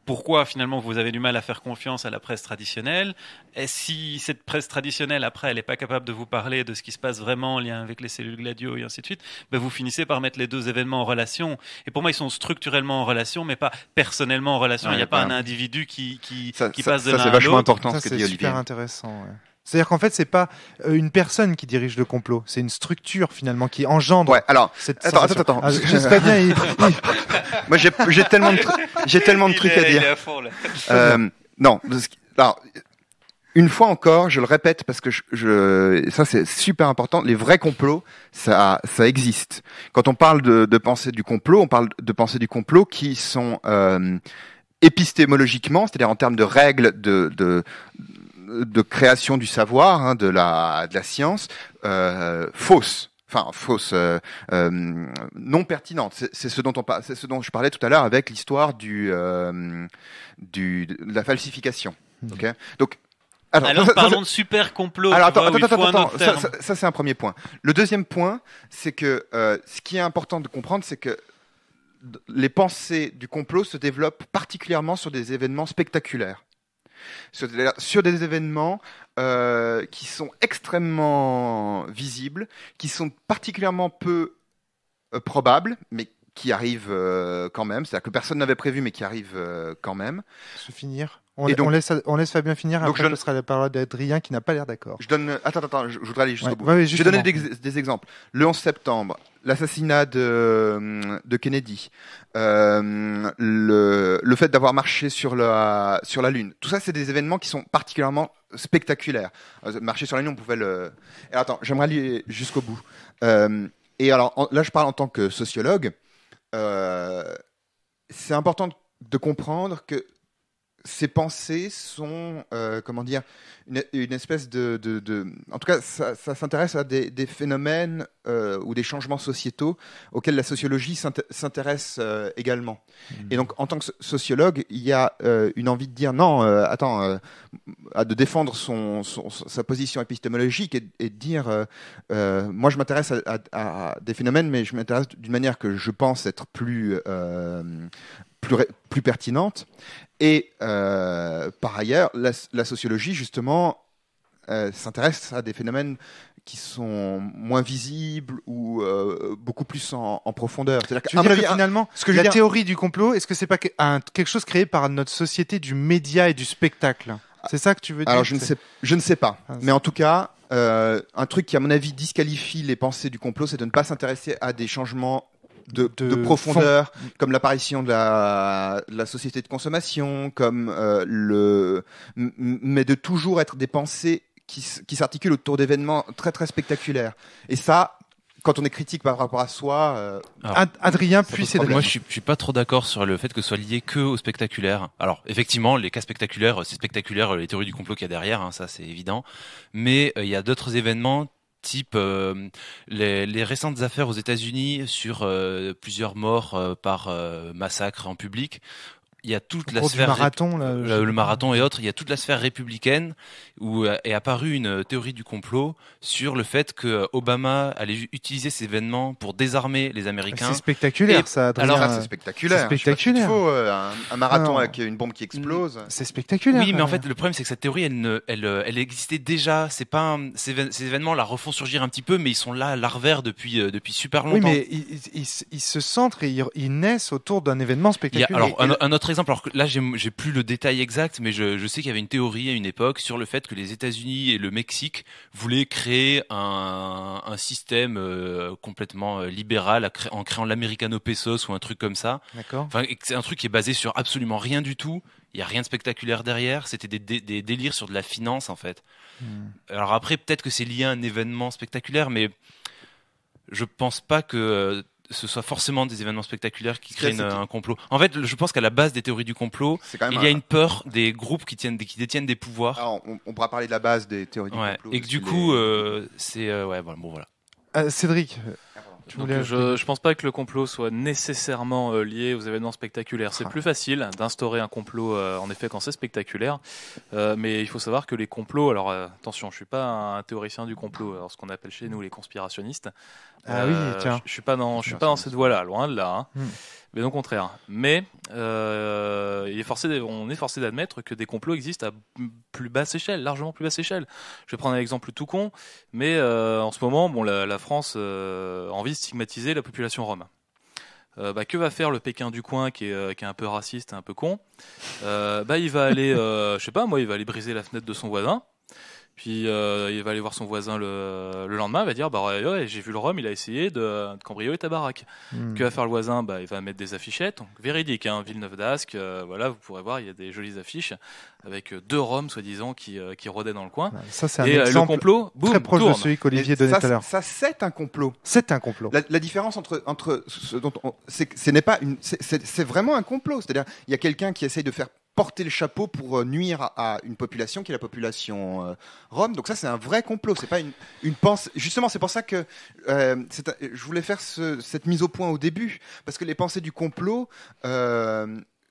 [SPEAKER 6] pourquoi finalement vous avez du mal à faire confiance à la presse traditionnelle, et si cette presse traditionnelle, après, elle n'est pas capable de vous parler de ce qui se passe vraiment en lien avec les cellules Gladio et ainsi de suite, vous finissez par mettre les deux événements en relation. Et pour moi, ils sont structurellement en relation, mais pas personnellement en relation. Il n'y a pas un individu qui passe de l'un à l'autre.
[SPEAKER 3] C'est vachement important ce que dit Olivier.
[SPEAKER 1] C'est super intéressant. Ouais. C'est-à-dire qu'en fait, c'est pas une personne qui dirige le complot, c'est une structure finalement qui engendre.
[SPEAKER 3] Ouais, alors.
[SPEAKER 1] Attends. J'espère bien.
[SPEAKER 3] Moi, j'ai tellement de trucs à dire.
[SPEAKER 6] Il est à fond, là.
[SPEAKER 3] Non. Alors, une fois encore, je le répète parce que ça c'est super important. Les vrais complots, ça existe. Quand on parle de pensée du complot, on parle de pensée du complot qui sont épistémologiquement, c'est-à-dire en termes de règles de création du savoir, hein, de la science, fausses. Enfin, fausses, non pertinentes. C'est ce dont je parlais tout à l'heure avec l'histoire de la falsification. Okay. Donc,
[SPEAKER 6] alors parlons de super complot.
[SPEAKER 3] Alors attends. Ça c'est un premier point. Le deuxième point, c'est que ce qui est important de comprendre, c'est que les pensées du complot se développent particulièrement sur des événements spectaculaires. Sur des événements qui sont extrêmement visibles, qui sont particulièrement peu probables, mais qui arrive quand même, c'est-à-dire que personne n'avait prévu, mais qui arrive quand même.
[SPEAKER 1] Se finir.
[SPEAKER 3] Et donc-
[SPEAKER 1] On laisse Fabien finir.
[SPEAKER 3] Donc
[SPEAKER 1] Après,
[SPEAKER 3] je-
[SPEAKER 1] ce sera la parole d'Adrien qui n'a pas l'air d'accord.
[SPEAKER 3] Je donne. Attends, je voudrais aller jusqu'au
[SPEAKER 1] Ouais,
[SPEAKER 3] bout.
[SPEAKER 1] ouais,
[SPEAKER 3] Je vais donner
[SPEAKER 1] justement.
[SPEAKER 3] des exemples. Le 11 septembre, l'assassinat de Kennedy, le fait d'avoir marché sur la Lune. Tout ça, c'est des événements qui sont particulièrement spectaculaires. Marcher sur la Lune, on pouvait le. Et attends, j'aimerais aller jusqu'au bout. Et alors, là, je parle en tant que sociologue. C'est important de comprendre que ces pensées sont, comment dire, une espèce en tout cas, ça s'intéresse à des phénomènes ou des changements sociétaux auxquels la sociologie s'intéresse également. Et donc, en tant que sociologue, il y a une envie de dire non, de défendre sa position épistémologique et de dire, moi, je m'intéresse à des phénomènes, mais je m'intéresse d'une manière que je pense être plus pertinente. Et par ailleurs, la sociologie, justement, s'intéresse à des phénomènes qui sont moins visibles ou beaucoup plus en profondeur.
[SPEAKER 1] Tu veux dire que finalement,
[SPEAKER 3] ce que je veux
[SPEAKER 1] la
[SPEAKER 3] dire-
[SPEAKER 1] théorie du complot, est-ce que c'est pas quelque chose créé par notre société du média et du spectacle? C'est ça que tu veux dire?
[SPEAKER 3] Alors, je ne sais pas.
[SPEAKER 1] Ah,
[SPEAKER 3] Mais en tout cas, un truc qui, à mon avis, disqualifie les pensées du complot, c'est de ne pas s'intéresser à des changements de profondeur, comme l'apparition de la société de consommation, comme mais de toujours être des pensées qui s'articulent autour d'événements très très spectaculaires. Et ça, quand on est critique par rapport à soi,
[SPEAKER 1] Adrien,
[SPEAKER 3] ça
[SPEAKER 1] puis
[SPEAKER 3] pose
[SPEAKER 1] Cédric.
[SPEAKER 3] problème.
[SPEAKER 2] Moi, je suis pas trop d'accord sur le fait que ce soit lié que au spectaculaire. Alors, effectivement, les cas spectaculaires, c'est spectaculaire, les théories du complot qu'il y a derrière, hein, ça c'est évident. Mais il y a d'autres événements, type les récentes affaires aux États-Unis sur plusieurs morts par massacre en public. Il y a toute la
[SPEAKER 1] Au cours du
[SPEAKER 2] sphère
[SPEAKER 1] marathon, là,
[SPEAKER 2] le marathon et autres, il y a toute la sphère républicaine où est apparue une théorie du complot sur le fait que Obama allait utiliser ces événements pour désarmer les Américains.
[SPEAKER 1] c'est spectaculaire,
[SPEAKER 2] Et-
[SPEAKER 1] ça, Adrien.
[SPEAKER 3] alors ça, c'est spectaculaire.
[SPEAKER 1] c'est spectaculaire.
[SPEAKER 3] Il faut un marathon
[SPEAKER 1] Non.
[SPEAKER 3] avec une bombe qui explose.
[SPEAKER 1] C'est spectaculaire.
[SPEAKER 2] Oui, mais en fait, le problème, c'est que cette théorie, elle existait déjà. C'est pas ces événements la refont surgir un petit peu, mais ils sont là à l'envers depuis super longtemps.
[SPEAKER 1] Oui, mais ils se centrent et ils naissent autour d'un événement
[SPEAKER 2] Il y a,
[SPEAKER 1] spectaculaire.
[SPEAKER 2] alors un autre exemple. Alors que là, j'ai plus le détail exact, mais je sais qu'il y avait une théorie à une époque sur le fait que les États-Unis et le Mexique voulaient créer un système complètement libéral en créant l'Americano Pesos ou un truc comme ça.
[SPEAKER 1] D'accord.
[SPEAKER 2] Enfin, et que c'est un truc qui est basé sur absolument rien du tout. Il y a rien de spectaculaire derrière. C'était des délires sur de la finance en fait. Alors après, peut-être que c'est lié à un événement spectaculaire, mais je pense pas que ce soit forcément des événements spectaculaires qui créent un complot. En fait, je pense qu'à la base des théories du complot,
[SPEAKER 3] C'est quand même
[SPEAKER 2] il y a une peur des groupes qui détiennent des pouvoirs.
[SPEAKER 3] Alors, on pourra parler de la base des théories du
[SPEAKER 2] Ouais.
[SPEAKER 3] complot.
[SPEAKER 2] Et que du
[SPEAKER 3] parce
[SPEAKER 2] coup,
[SPEAKER 3] les-
[SPEAKER 2] c'est ouais, voilà, bon voilà.
[SPEAKER 1] Cédric, tu
[SPEAKER 4] Donc,
[SPEAKER 1] voulais
[SPEAKER 4] je pense pas que le complot soit nécessairement lié aux événements spectaculaires. C'est plus facile d'instaurer un complot, en effet, quand c'est spectaculaire. Mais il faut savoir que les complots, alors attention, je suis pas un théoricien du complot, alors ce qu'on appelle chez nous les conspirationnistes.
[SPEAKER 1] Ah oui, tiens.
[SPEAKER 4] Je suis pas dans cette voie-là, loin de là. Hein. Mais au contraire. Mais on est forcé d'admettre que des complots existent à plus basse échelle, largement plus basse échelle. Je vais prendre un exemple tout con, mais en ce moment, bon, la France a envie de stigmatiser la population rome. Que va faire le Pékin du coin qui est un peu raciste, un peu con? Il va aller, je sais pas, moi, il va aller briser la fenêtre de son voisin. Puis il va aller voir son voisin le lendemain, il va dire ouais, j'ai vu le Rome, il a essayé de cambrioler ta baraque. Que va faire le voisin? Il va mettre des affichettes, donc véridique, hein, Villeneuve d'Ascq, voilà, vous pourrez voir, il y a des jolies affiches avec 2 Roms soi-disant qui rôdaient dans le coin.
[SPEAKER 1] Ça, c'est un
[SPEAKER 4] Et le
[SPEAKER 1] exemple
[SPEAKER 4] complot, boum,
[SPEAKER 1] très proche
[SPEAKER 4] tourne.
[SPEAKER 1] de celui qu'Olivier
[SPEAKER 3] Mais
[SPEAKER 1] donnait
[SPEAKER 3] ça,
[SPEAKER 1] tout à l'heure.
[SPEAKER 3] Ça, c'est un complot.
[SPEAKER 1] C'est un complot.
[SPEAKER 3] La différence entre ce dont c'est que ce n'est pas c'est vraiment un complot. C'est-à-dire, il y a quelqu'un qui essaye de faire porter le chapeau pour nuire à une population qui est la population rome. Donc ça, c'est un vrai complot. C'est pas une pensée. Justement, c'est pour ça que je voulais faire cette mise au point au début, parce que les pensées du complot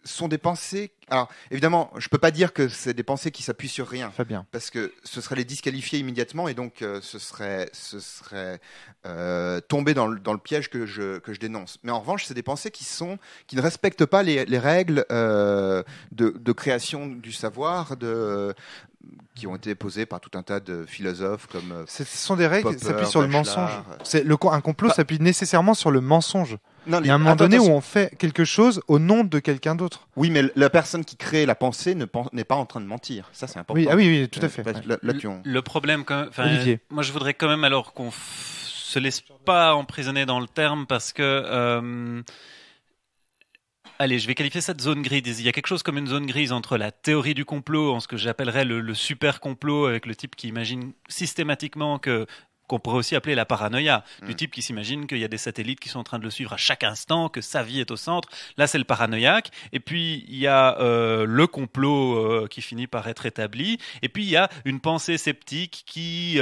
[SPEAKER 3] sont des pensées. Alors, évidemment, je peux pas dire que c'est des pensées qui s'appuient sur rien.
[SPEAKER 1] Fabien.
[SPEAKER 3] Parce que ce serait les disqualifier immédiatement et donc ce serait tomber dans le piège que je dénonce. Mais en revanche, c'est des pensées qui ne respectent pas les règles de création du savoir, qui ont été posées par tout un tas de philosophes comme.
[SPEAKER 1] Ce sont des règles qui
[SPEAKER 3] Popper,
[SPEAKER 1] s'appuient sur le
[SPEAKER 3] Bachelard.
[SPEAKER 1] mensonge. Un complot s'appuie nécessairement sur le mensonge.
[SPEAKER 3] Non,
[SPEAKER 1] Il y a un moment donné où on fait quelque chose au nom de quelqu'un d'autre.
[SPEAKER 3] Oui, mais la personne qui crée la pensée n'est pas en train de mentir. Ça, c'est important.
[SPEAKER 1] Oui, tout à fait.
[SPEAKER 6] Le problème,
[SPEAKER 1] Olivier.
[SPEAKER 6] moi je voudrais quand même alors qu'on se laisse pas emprisonner dans le terme parce que allez, je vais qualifier ça de zone grise. Il y a quelque chose comme une zone grise entre la théorie du complot, en ce que j'appellerais le super complot, avec le type qui imagine systématiquement qu'on pourrait aussi appeler la paranoïa, du type qui s'imagine qu'il y a des satellites qui sont en train de le suivre à chaque instant, que sa vie est au centre. Là, c'est le paranoïaque. Et puis, il y a le complot qui finit par être établi. Et puis, il y a une pensée sceptique qui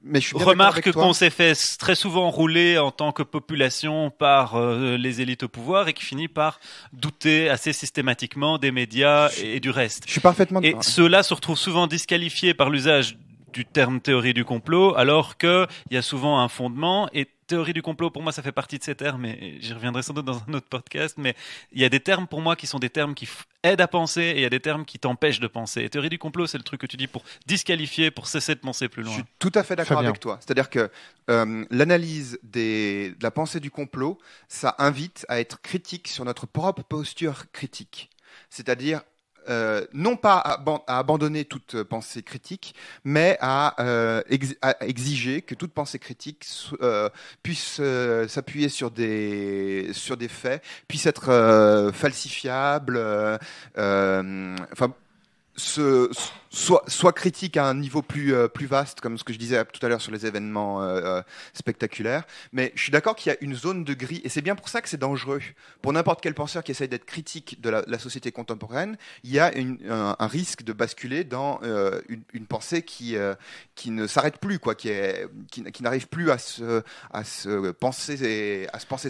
[SPEAKER 3] mais je suis
[SPEAKER 6] remarque qu'on s'est fait très souvent rouler en tant que population par les élites au pouvoir et qui finit par douter assez systématiquement des médias et du reste.
[SPEAKER 3] Je suis parfaitement
[SPEAKER 6] Et ceux-là se retrouvent souvent disqualifiés par l'usage du terme théorie du complot, alors qu'il y a souvent un fondement. Et théorie du complot, pour moi, ça fait partie de ces termes, et j'y reviendrai sans doute dans un autre podcast, mais il y a des termes pour moi qui sont des termes qui aident à penser, et il y a des termes qui t'empêchent de penser. Et théorie du complot, c'est le truc que tu dis pour disqualifier, pour cesser de penser plus loin.
[SPEAKER 3] Je suis tout à fait d'accord avec toi. C'est-à-dire que l'analyse de la pensée du complot, ça invite à être critique sur notre propre posture critique. C'est-à-dire non pas à abandonner toute pensée critique, mais à exiger que toute pensée critique puisse s'appuyer sur des faits, puisse être falsifiable, enfin soit critique à un niveau plus vaste, comme ce que je disais tout à l'heure sur les événements spectaculaires. Mais je suis d'accord qu'il y a une zone de gris, et c'est bien pour ça que c'est dangereux. Pour n'importe quel penseur qui essaye d'être critique de la société contemporaine, il y a un risque de basculer dans une pensée qui ne s'arrête plus, quoi, qui n'arrive plus à se penser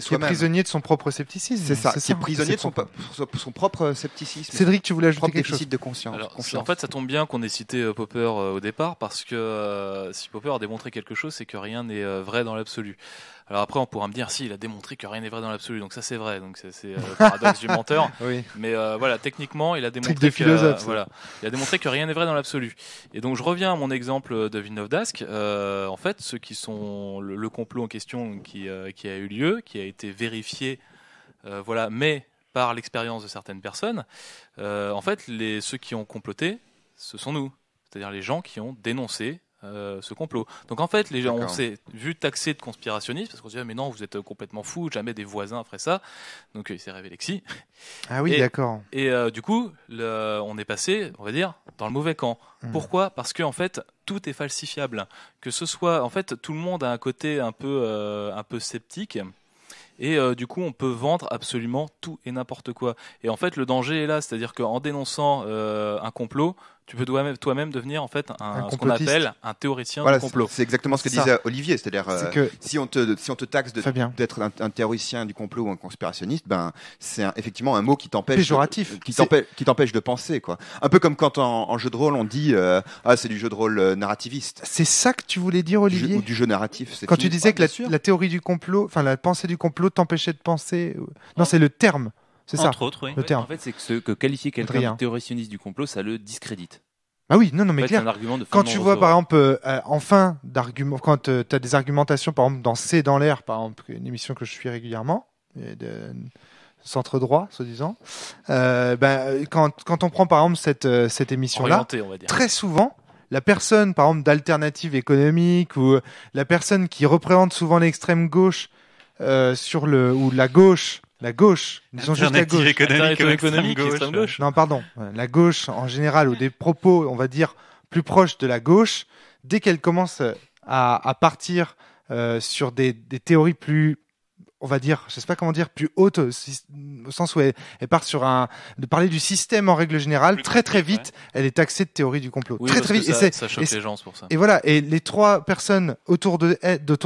[SPEAKER 3] soi-même.
[SPEAKER 1] Qui est prisonnier de son propre scepticisme.
[SPEAKER 3] C'est ça, qui est prisonnier de son propre scepticisme.
[SPEAKER 1] Cédric, tu voulais ajouter quelque chose?
[SPEAKER 3] Déficit de conscience.
[SPEAKER 4] Alors, en fait, ça tombe bien qu'on ait cité Popper au départ, parce que si Popper a démontré quelque chose, c'est que rien n'est vrai dans l'absolu. Alors après, on pourra me dire, si, il a démontré que rien n'est vrai dans l'absolu, donc ça c'est vrai, donc c'est le paradoxe du menteur.
[SPEAKER 1] Oui.
[SPEAKER 4] Mais voilà, techniquement, il a démontré il a démontré que rien n'est vrai dans l'absolu. Et donc je reviens à mon exemple de Villeneuve d'Ascq. En fait, ceux qui sont le complot en question qui a eu lieu, qui a été vérifié, voilà, mais par l'expérience de certaines personnes, en fait, ceux qui ont comploté, ce sont nous, c'est-à-dire les gens qui ont dénoncé ce complot. Donc en fait, les gens, on s'est vu taxer de conspirationnistes parce qu'on se dit mais non, vous êtes complètement fous, jamais des voisins feraient ça. Donc il s'est révélé que si.
[SPEAKER 1] Ah oui, d'accord.
[SPEAKER 4] Et du coup, on est passé, on va dire, dans le mauvais camp. Pourquoi ? Parce que en fait, tout est falsifiable. Que ce soit, en fait, tout le monde a un côté un peu sceptique. Et du coup, on peut vendre absolument tout et n'importe quoi. Et en fait, le danger est là, c'est-à-dire qu'en dénonçant un complot, tu peux toi-même devenir en fait ce qu'on appelle un théoricien du complot.
[SPEAKER 3] C'est exactement ce que disait Olivier, c'est-à-dire si on te taxe d'être un théoricien du complot ou un conspirationniste, ben c'est effectivement un mot qui t'empêche
[SPEAKER 1] péjoratif,
[SPEAKER 3] qui t'empêche de penser, quoi. Un peu comme quand en jeu de rôle on dit c'est du jeu de rôle narrativiste.
[SPEAKER 1] C'est ça que tu voulais dire, Olivier?
[SPEAKER 3] Ou du jeu narratif.
[SPEAKER 1] Quand tu disais que la théorie du complot, enfin la pensée du complot t'empêchait de penser. Non, c'est le terme. C'est ça.
[SPEAKER 6] Entre autres, oui.
[SPEAKER 1] Le terme.
[SPEAKER 2] En fait, c'est que qualifier quelqu'un de théoricienniste du complot, ça le discrédite.
[SPEAKER 1] Ah oui, non, mais
[SPEAKER 2] en fait,
[SPEAKER 1] clair.
[SPEAKER 2] c'est un argument de
[SPEAKER 1] quand tu vois, par exemple, en fin d'argument, quand tu as des argumentations, par exemple, dans C'est dans l'air, par exemple, une émission que je suis régulièrement, de centre droit, soi-disant, quand on prend, par exemple, cette émission-là, très souvent, la personne, par exemple, d'alternative économique ou la personne qui représente souvent l'extrême gauche ou la gauche, disons juste la gauche.
[SPEAKER 6] économique, extrême gauche.
[SPEAKER 1] Non, pardon. La gauche, en général, ou des propos, on va dire, plus proches de la gauche, dès qu'elle commence à partir sur des théories plus, on va dire, je sais pas comment dire, plus hautes, au sens où elle part sur de parler du système en règle générale, plus très vite, elle est taxée de théorie du complot.
[SPEAKER 4] Oui,
[SPEAKER 1] très vite.
[SPEAKER 4] Ça choque les gens, c'est pour ça.
[SPEAKER 1] Et voilà, et les trois personnes autour de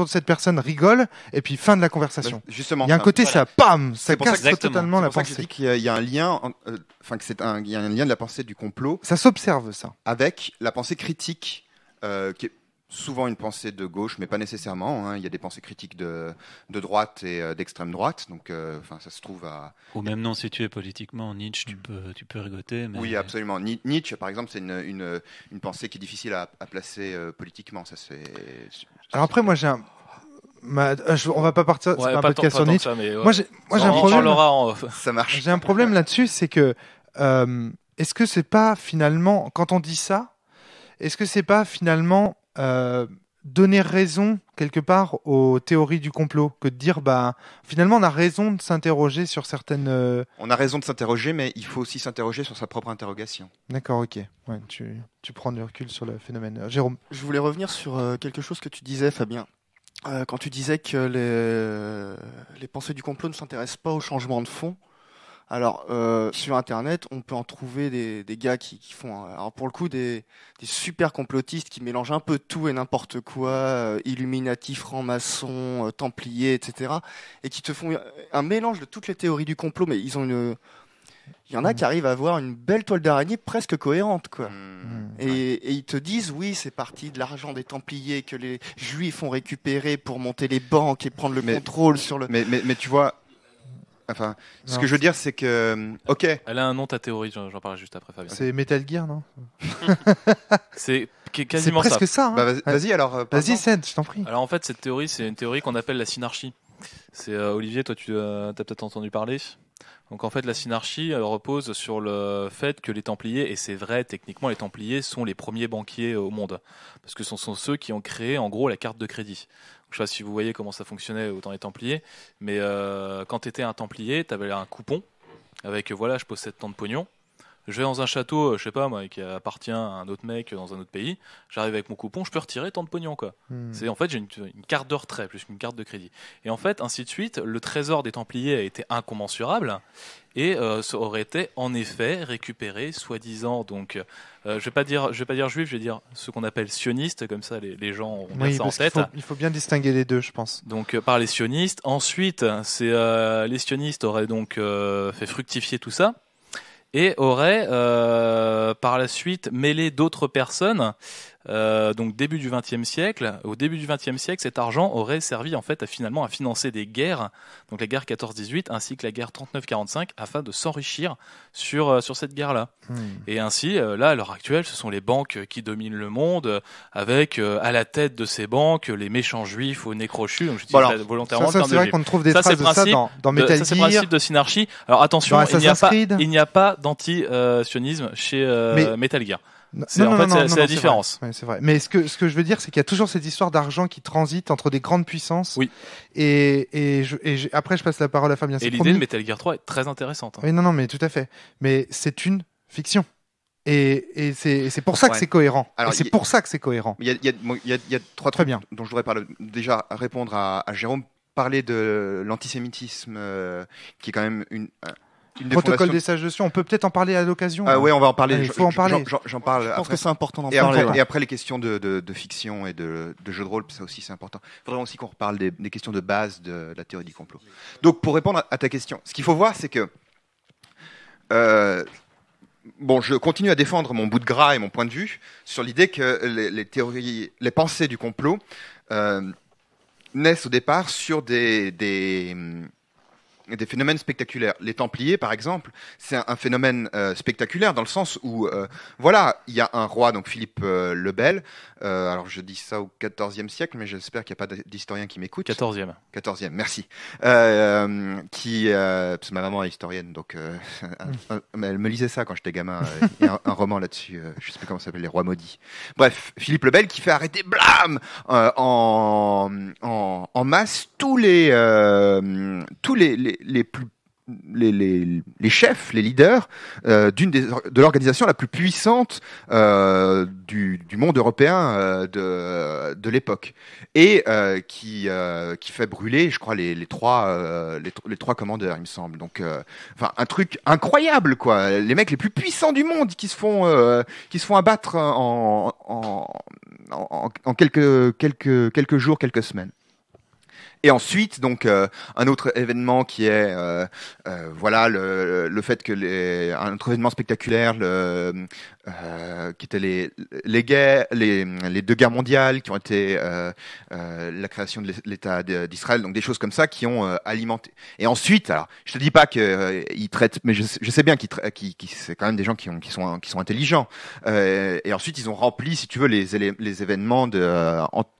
[SPEAKER 1] cette personne rigolent, et puis fin de la conversation.
[SPEAKER 3] Justement.
[SPEAKER 1] Il y a un côté, ça casse totalement la pensée.
[SPEAKER 3] C'est pour ça que je dis qu'il y a un lien, il y a un lien de la pensée du complot.
[SPEAKER 1] Ça s'observe, ça.
[SPEAKER 3] Avec la pensée critique, qui est souvent une pensée de gauche, mais pas nécessairement. Hein. Il y a des pensées critiques de droite et d'extrême droite, donc ça se trouve à...
[SPEAKER 6] Ou même non situé politiquement, Nietzsche, tu peux rigoter. Mais...
[SPEAKER 3] Oui, absolument. Nietzsche, par exemple, c'est une pensée qui est difficile à placer politiquement. Ça,
[SPEAKER 1] Alors après, moi, On va pas partir. C'est
[SPEAKER 4] Ouais,
[SPEAKER 1] pas un
[SPEAKER 4] pas
[SPEAKER 1] podcast
[SPEAKER 4] tant
[SPEAKER 1] sur Nietzsche.
[SPEAKER 4] que ça, mais ouais.
[SPEAKER 1] Moi, j'ai un
[SPEAKER 4] On en
[SPEAKER 1] problème.
[SPEAKER 4] parlera en off.
[SPEAKER 3] Ça marche.
[SPEAKER 1] J'ai un problème là-dessus, c'est que est-ce que c'est pas finalement, quand on dit ça, est-ce que c'est pas finalement donner raison quelque part aux théories du complot que de dire finalement on a raison de s'interroger sur certaines.
[SPEAKER 3] On a raison de s'interroger, mais il faut aussi s'interroger sur sa propre interrogation.
[SPEAKER 1] D'accord, ok. Ouais, tu prends du recul sur le phénomène. Jérôme.
[SPEAKER 5] Je voulais revenir sur quelque chose que tu disais, Fabien. Quand tu disais que les pensées du complot ne s'intéressent pas au changement de fond. Alors, sur Internet, on peut en trouver des gars qui font, alors pour le coup, des super complotistes qui mélangent un peu tout et n'importe quoi, Illuminati, francs-maçons, Templiers, etc. Et qui te font un mélange de toutes les théories du complot, mais ils ont il y en a qui arrivent à avoir une belle toile d'araignée presque cohérente, quoi. Et ils te disent, oui, c'est parti de l'argent des Templiers que les Juifs ont récupéré pour monter les banques et prendre le contrôle sur le...
[SPEAKER 3] Mais tu vois... Enfin, ce que je veux dire, c'est que... Ok.
[SPEAKER 4] Elle a un nom, ta théorie, j'en parlerai juste après, Fabien.
[SPEAKER 1] C'est Metal Gear, non?
[SPEAKER 4] C'est quasiment
[SPEAKER 1] c'est presque ça. Hein.
[SPEAKER 3] Vas-y alors.
[SPEAKER 1] Vas-y, Ced, je t'en prie.
[SPEAKER 4] Alors en fait, cette théorie, c'est une théorie qu'on appelle la synarchie. C'est Olivier, toi, tu as peut-être entendu parler. Donc en fait, la synarchie repose sur le fait que les Templiers, et c'est vrai, techniquement, les Templiers sont les premiers banquiers au monde. Parce que ce sont ceux qui ont créé, en gros, la carte de crédit. Je sais pas si vous voyez comment ça fonctionnait au temps des Templiers, mais quand tu étais un Templier, tu avais un coupon avec voilà, je possède tant de pognon. Je vais dans un château, je sais pas moi, qui appartient à un autre mec dans un autre pays. J'arrive avec mon coupon, je peux retirer tant de pognon quoi. C'est en fait j'ai une carte de retrait plus qu'une carte de crédit. Et en fait ainsi de suite, le trésor des Templiers a été incommensurable et ça aurait été en effet récupéré, soi-disant donc. Je vais pas dire juif, je vais dire ce qu'on appelle sionistes, comme ça les gens ont bien ça en tête.
[SPEAKER 1] Il faut bien distinguer les deux, je pense.
[SPEAKER 4] Donc par les sionistes. Ensuite, c'est les sionistes auraient donc fait fructifier tout ça. Et aurait par la suite mêlé d'autres personnes. Donc début du XXe siècle. Au début du XXe siècle, cet argent aurait servi en fait à financer des guerres, donc la guerre 14-18 ainsi que la guerre 39-45, afin de s'enrichir sur cette guerre-là. Et ainsi, là à l'heure actuelle, ce sont les banques qui dominent le monde, avec à la tête de ces banques les méchants juifs aux nez crochus. Donc je dis volontairement.
[SPEAKER 1] Ça c'est vrai qu'on trouve des traces de ça dans Metal Gear.
[SPEAKER 4] Ça c'est le principe de synarchie. Alors attention, il n'y a pas d'anti-sionisme chez Metal Gear. C'est la différence.
[SPEAKER 1] Ouais, c'est vrai. Mais ce que je veux dire, c'est qu'il y a toujours cette histoire d'argent qui transite entre des grandes puissances.
[SPEAKER 4] Oui.
[SPEAKER 1] Après, je passe la parole à Fabien.
[SPEAKER 4] Et l'idée de Metal Gear 3 est très intéressante.
[SPEAKER 1] Oui, non, mais tout à fait. Mais c'est une fiction. Et c'est pour ça que c'est cohérent. Alors, c'est pour ça que c'est cohérent.
[SPEAKER 3] Il y a trois trucs dont je voudrais parler. Déjà, répondre à Jérôme, parler de l'antisémitisme, qui est quand même une
[SPEAKER 1] protocole des sages de Sion, on peut peut-être en parler à l'occasion.
[SPEAKER 3] Oui, on va en parler.
[SPEAKER 1] Il faut en parler.
[SPEAKER 3] J'en parle.
[SPEAKER 5] Je pense que c'est important d'en
[SPEAKER 3] parler. Et après, les questions de fiction et de jeux de rôle, ça aussi c'est important. Il faudrait aussi qu'on reparle des questions de base de la théorie du complot. Donc, pour répondre à ta question, ce qu'il faut voir, c'est que je continue à défendre mon bout de gras et mon point de vue sur l'idée que les pensées du complot naissent au départ sur des phénomènes spectaculaires. Les Templiers, par exemple, c'est un phénomène spectaculaire dans le sens où, il y a un roi, donc Philippe le Bel. Alors, je dis ça au XIVe siècle, mais j'espère qu'il n'y a pas d'historien qui m'écoute.
[SPEAKER 4] XIVe,
[SPEAKER 3] merci. Parce que ma maman est historienne, donc elle me lisait ça quand j'étais gamin. Il y a un roman là-dessus, je ne sais plus comment ça s'appelle, Les Rois Maudits. Bref, Philippe le Bel qui fait arrêter, blam, en masse tous les chefs, les leaders de l'organisation la plus puissante du monde européen de l'époque, et qui fait brûler, je crois, les trois commandeurs, il me semble. Donc, un truc incroyable, quoi. Les mecs les plus puissants du monde qui se font abattre en quelques jours, quelques semaines. Et ensuite, donc, un autre événement qui est, voilà, le fait que un autre événement spectaculaire, qui était les guerres, les deux guerres mondiales, qui ont été la création de l'État d'Israël, donc des choses comme ça qui ont alimenté. Et ensuite, alors, je te dis pas que ils traitent, mais je sais bien c'est quand même des gens qui sont intelligents. Et ensuite, ils ont rempli, si tu veux, les événements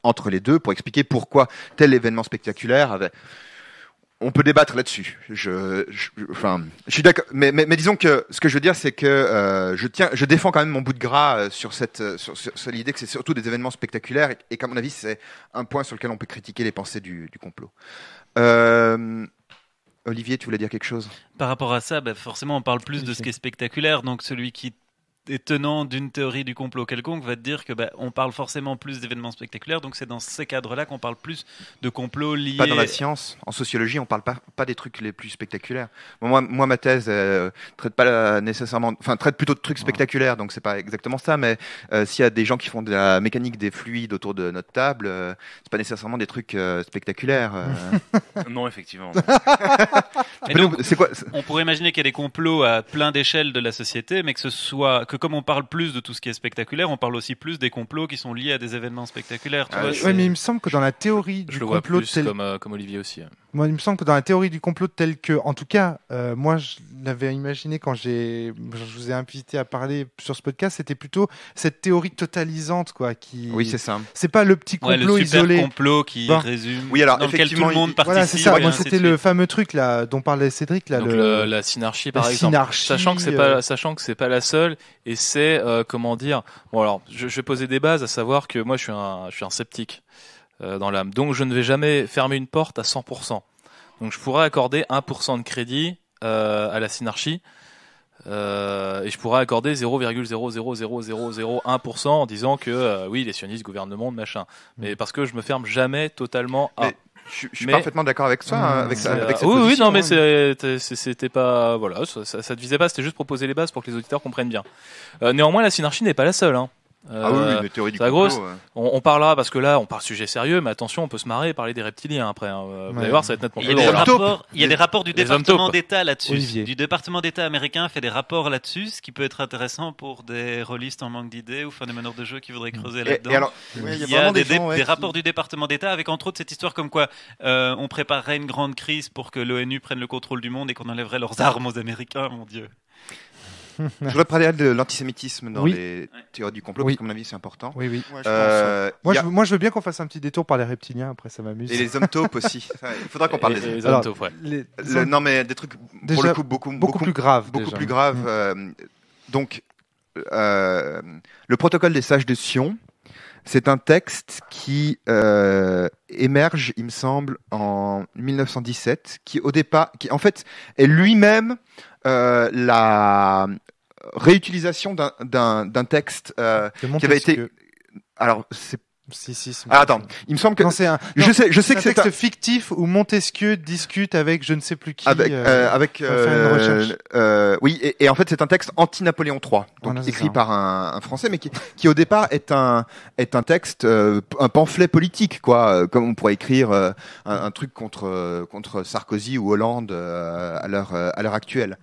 [SPEAKER 3] entre les deux pour expliquer pourquoi tel événement spectaculaire avait. On peut débattre là-dessus. Je suis d'accord, mais disons que ce que je veux dire, c'est que je défends quand même mon bout de gras sur l'idée que c'est surtout des événements spectaculaires et qu'à mon avis, c'est un point sur lequel on peut critiquer les pensées du complot. Olivier, tu voulais dire quelque chose ?
[SPEAKER 6] Par rapport à ça, forcément, on parle plus de ce qui est spectaculaire. Donc, celui qui est tenant d'une théorie du complot quelconque va te dire que on parle forcément plus d'événements spectaculaires. Donc, c'est dans ces cadres-là qu'on parle plus de complots liés.
[SPEAKER 3] Pas dans la science. En sociologie, on parle pas des trucs les plus spectaculaires. Moi, ma thèse traite pas nécessairement, enfin, traite plutôt de trucs spectaculaires. Donc, c'est pas exactement ça. Mais s'il y a des gens qui font de la mécanique des fluides autour de notre table, c'est pas nécessairement des trucs spectaculaires.
[SPEAKER 2] Non, effectivement.
[SPEAKER 6] Et donc, c'est quoi ? On pourrait imaginer qu'il y a des complots à plein d'échelles de la société, mais que comme on parle plus de tout ce qui est spectaculaire, on parle aussi plus des complots qui sont liés à des événements spectaculaires.
[SPEAKER 1] Oui, mais il me semble que dans la théorie du complot,
[SPEAKER 4] comme Olivier aussi.
[SPEAKER 1] Moi, il me semble que dans la théorie du complot telle que, en tout cas, moi, je l'avais imaginé quand je vous ai invité à parler sur ce podcast, c'était plutôt cette théorie totalisante, quoi, qui.
[SPEAKER 3] Oui, c'est ça.
[SPEAKER 1] C'est pas le petit complot
[SPEAKER 6] le super
[SPEAKER 1] isolé.
[SPEAKER 6] complot qui résume.
[SPEAKER 3] Oui, alors
[SPEAKER 6] dans lequel tout le monde participe.
[SPEAKER 1] Voilà, c'est ça. Moi, c'était le fameux truc là dont parlait Cédric là.
[SPEAKER 4] Donc la synarchie, par exemple. Sachant que c'est pas la seule, et c'est comment dire. Bon, alors, je vais poser des bases, à savoir que moi, je suis un sceptique. Dans l'âme. Donc je ne vais jamais fermer une porte à 100%. Donc je pourrais accorder 1% de crédit à la synarchie et je pourrais accorder 0,00001% en disant que oui, les sionistes gouvernent le monde, machin. Mais parce que je me ferme jamais totalement à...
[SPEAKER 3] Je suis parfaitement d'accord avec toi, avec cette
[SPEAKER 4] oui, non, mais c'était pas, voilà, ça te visait pas, c'était juste proposer les bases pour que les auditeurs comprennent bien. Néanmoins, la synarchie n'est pas la seule, hein.
[SPEAKER 3] Oui, les théories du complot.
[SPEAKER 4] On parlera, parce que là, on parle sujet sérieux, mais attention, on peut se marrer et parler des reptiliens après. Hein. Vous allez voir, ça va être nettement plus drôle.
[SPEAKER 6] Il y a des rapports du département d'État là-dessus. Du département d'État américain fait des rapports là-dessus, ce qui peut être intéressant pour des rôlistes en manque d'idées ou des meneurs de jeu qui voudraient creuser là-dedans. Il y a des rapports du département d'État avec entre autres cette histoire comme quoi on préparerait une grande crise pour que l'ONU prenne le contrôle du monde et qu'on enlèverait leurs armes aux Américains, mon Dieu.
[SPEAKER 3] Je voudrais parler de l'antisémitisme dans les théories du complot, parce qu'à mon avis, c'est important.
[SPEAKER 1] Oui.
[SPEAKER 5] Ouais,
[SPEAKER 1] moi, je veux bien qu'on fasse un petit détour par les reptiliens, après ça m'amuse.
[SPEAKER 3] Et les hommes taupes aussi. Il faudra qu'on parle des
[SPEAKER 4] hommes taupes,
[SPEAKER 3] non, mais des trucs, pour le coup, beaucoup
[SPEAKER 1] plus graves.
[SPEAKER 3] Plus graves. Donc, le protocole des sages de Sion, c'est un texte qui émerge, il me semble, en 1917, qui en fait est lui-même la réutilisation d'un texte qui avait été. Alors, c'est. Attends, il me semble que je sais que c'est
[SPEAKER 1] un texte fictif où Montesquieu discute avec je ne sais plus qui.
[SPEAKER 3] Oui, et en fait c'est un texte anti-Napoléon III, donc écrit par un Français, mais qui au départ est un texte, un pamphlet politique, quoi, comme on pourrait écrire un truc contre Sarkozy ou Hollande à l'heure actuelle.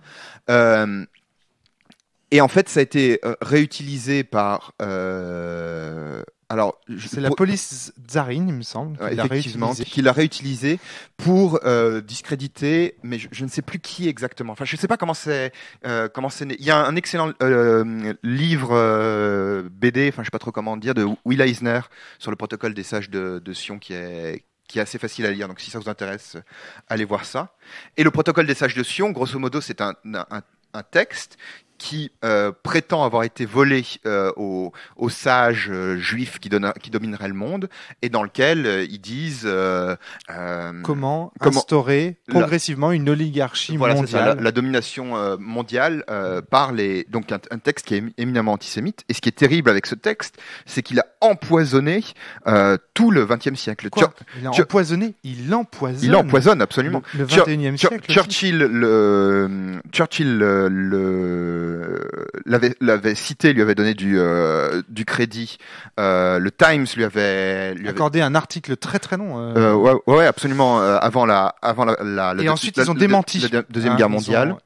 [SPEAKER 3] Et en fait, ça a été réutilisé par.
[SPEAKER 1] C'est la police tsarine, il me semble,
[SPEAKER 3] qui l'a réutilisé pour discréditer, mais je ne sais plus qui exactement. Enfin, je ne sais pas comment c'est né. Il y a un excellent livre BD, enfin, je sais pas trop comment dire, de Will Eisner sur le protocole des sages de Sion qui est assez facile à lire. Donc, si ça vous intéresse, allez voir ça. Et le protocole des sages de Sion, grosso modo, c'est un texte qui prétend avoir été volé aux sages juifs qui domineraient le monde, et dans lequel ils disent
[SPEAKER 1] comment instaurer progressivement une oligarchie mondiale.
[SPEAKER 3] C'est ça, la domination mondiale par donc un texte qui est éminemment antisémite. Et ce qui est terrible avec ce texte, c'est qu'il a empoisonné tout le XXe siècle.
[SPEAKER 1] Il a empoisonné. Il empoisonne.
[SPEAKER 3] Il empoisonne absolument.
[SPEAKER 1] Le XXIe siècle.
[SPEAKER 3] Churchill l'avait cité, lui avait donné du crédit. Le Times lui avait
[SPEAKER 1] accordé un article très très long.
[SPEAKER 3] Ouais, absolument. Avant la
[SPEAKER 1] et ensuite ils ont démenti
[SPEAKER 3] la deuxième guerre mondiale.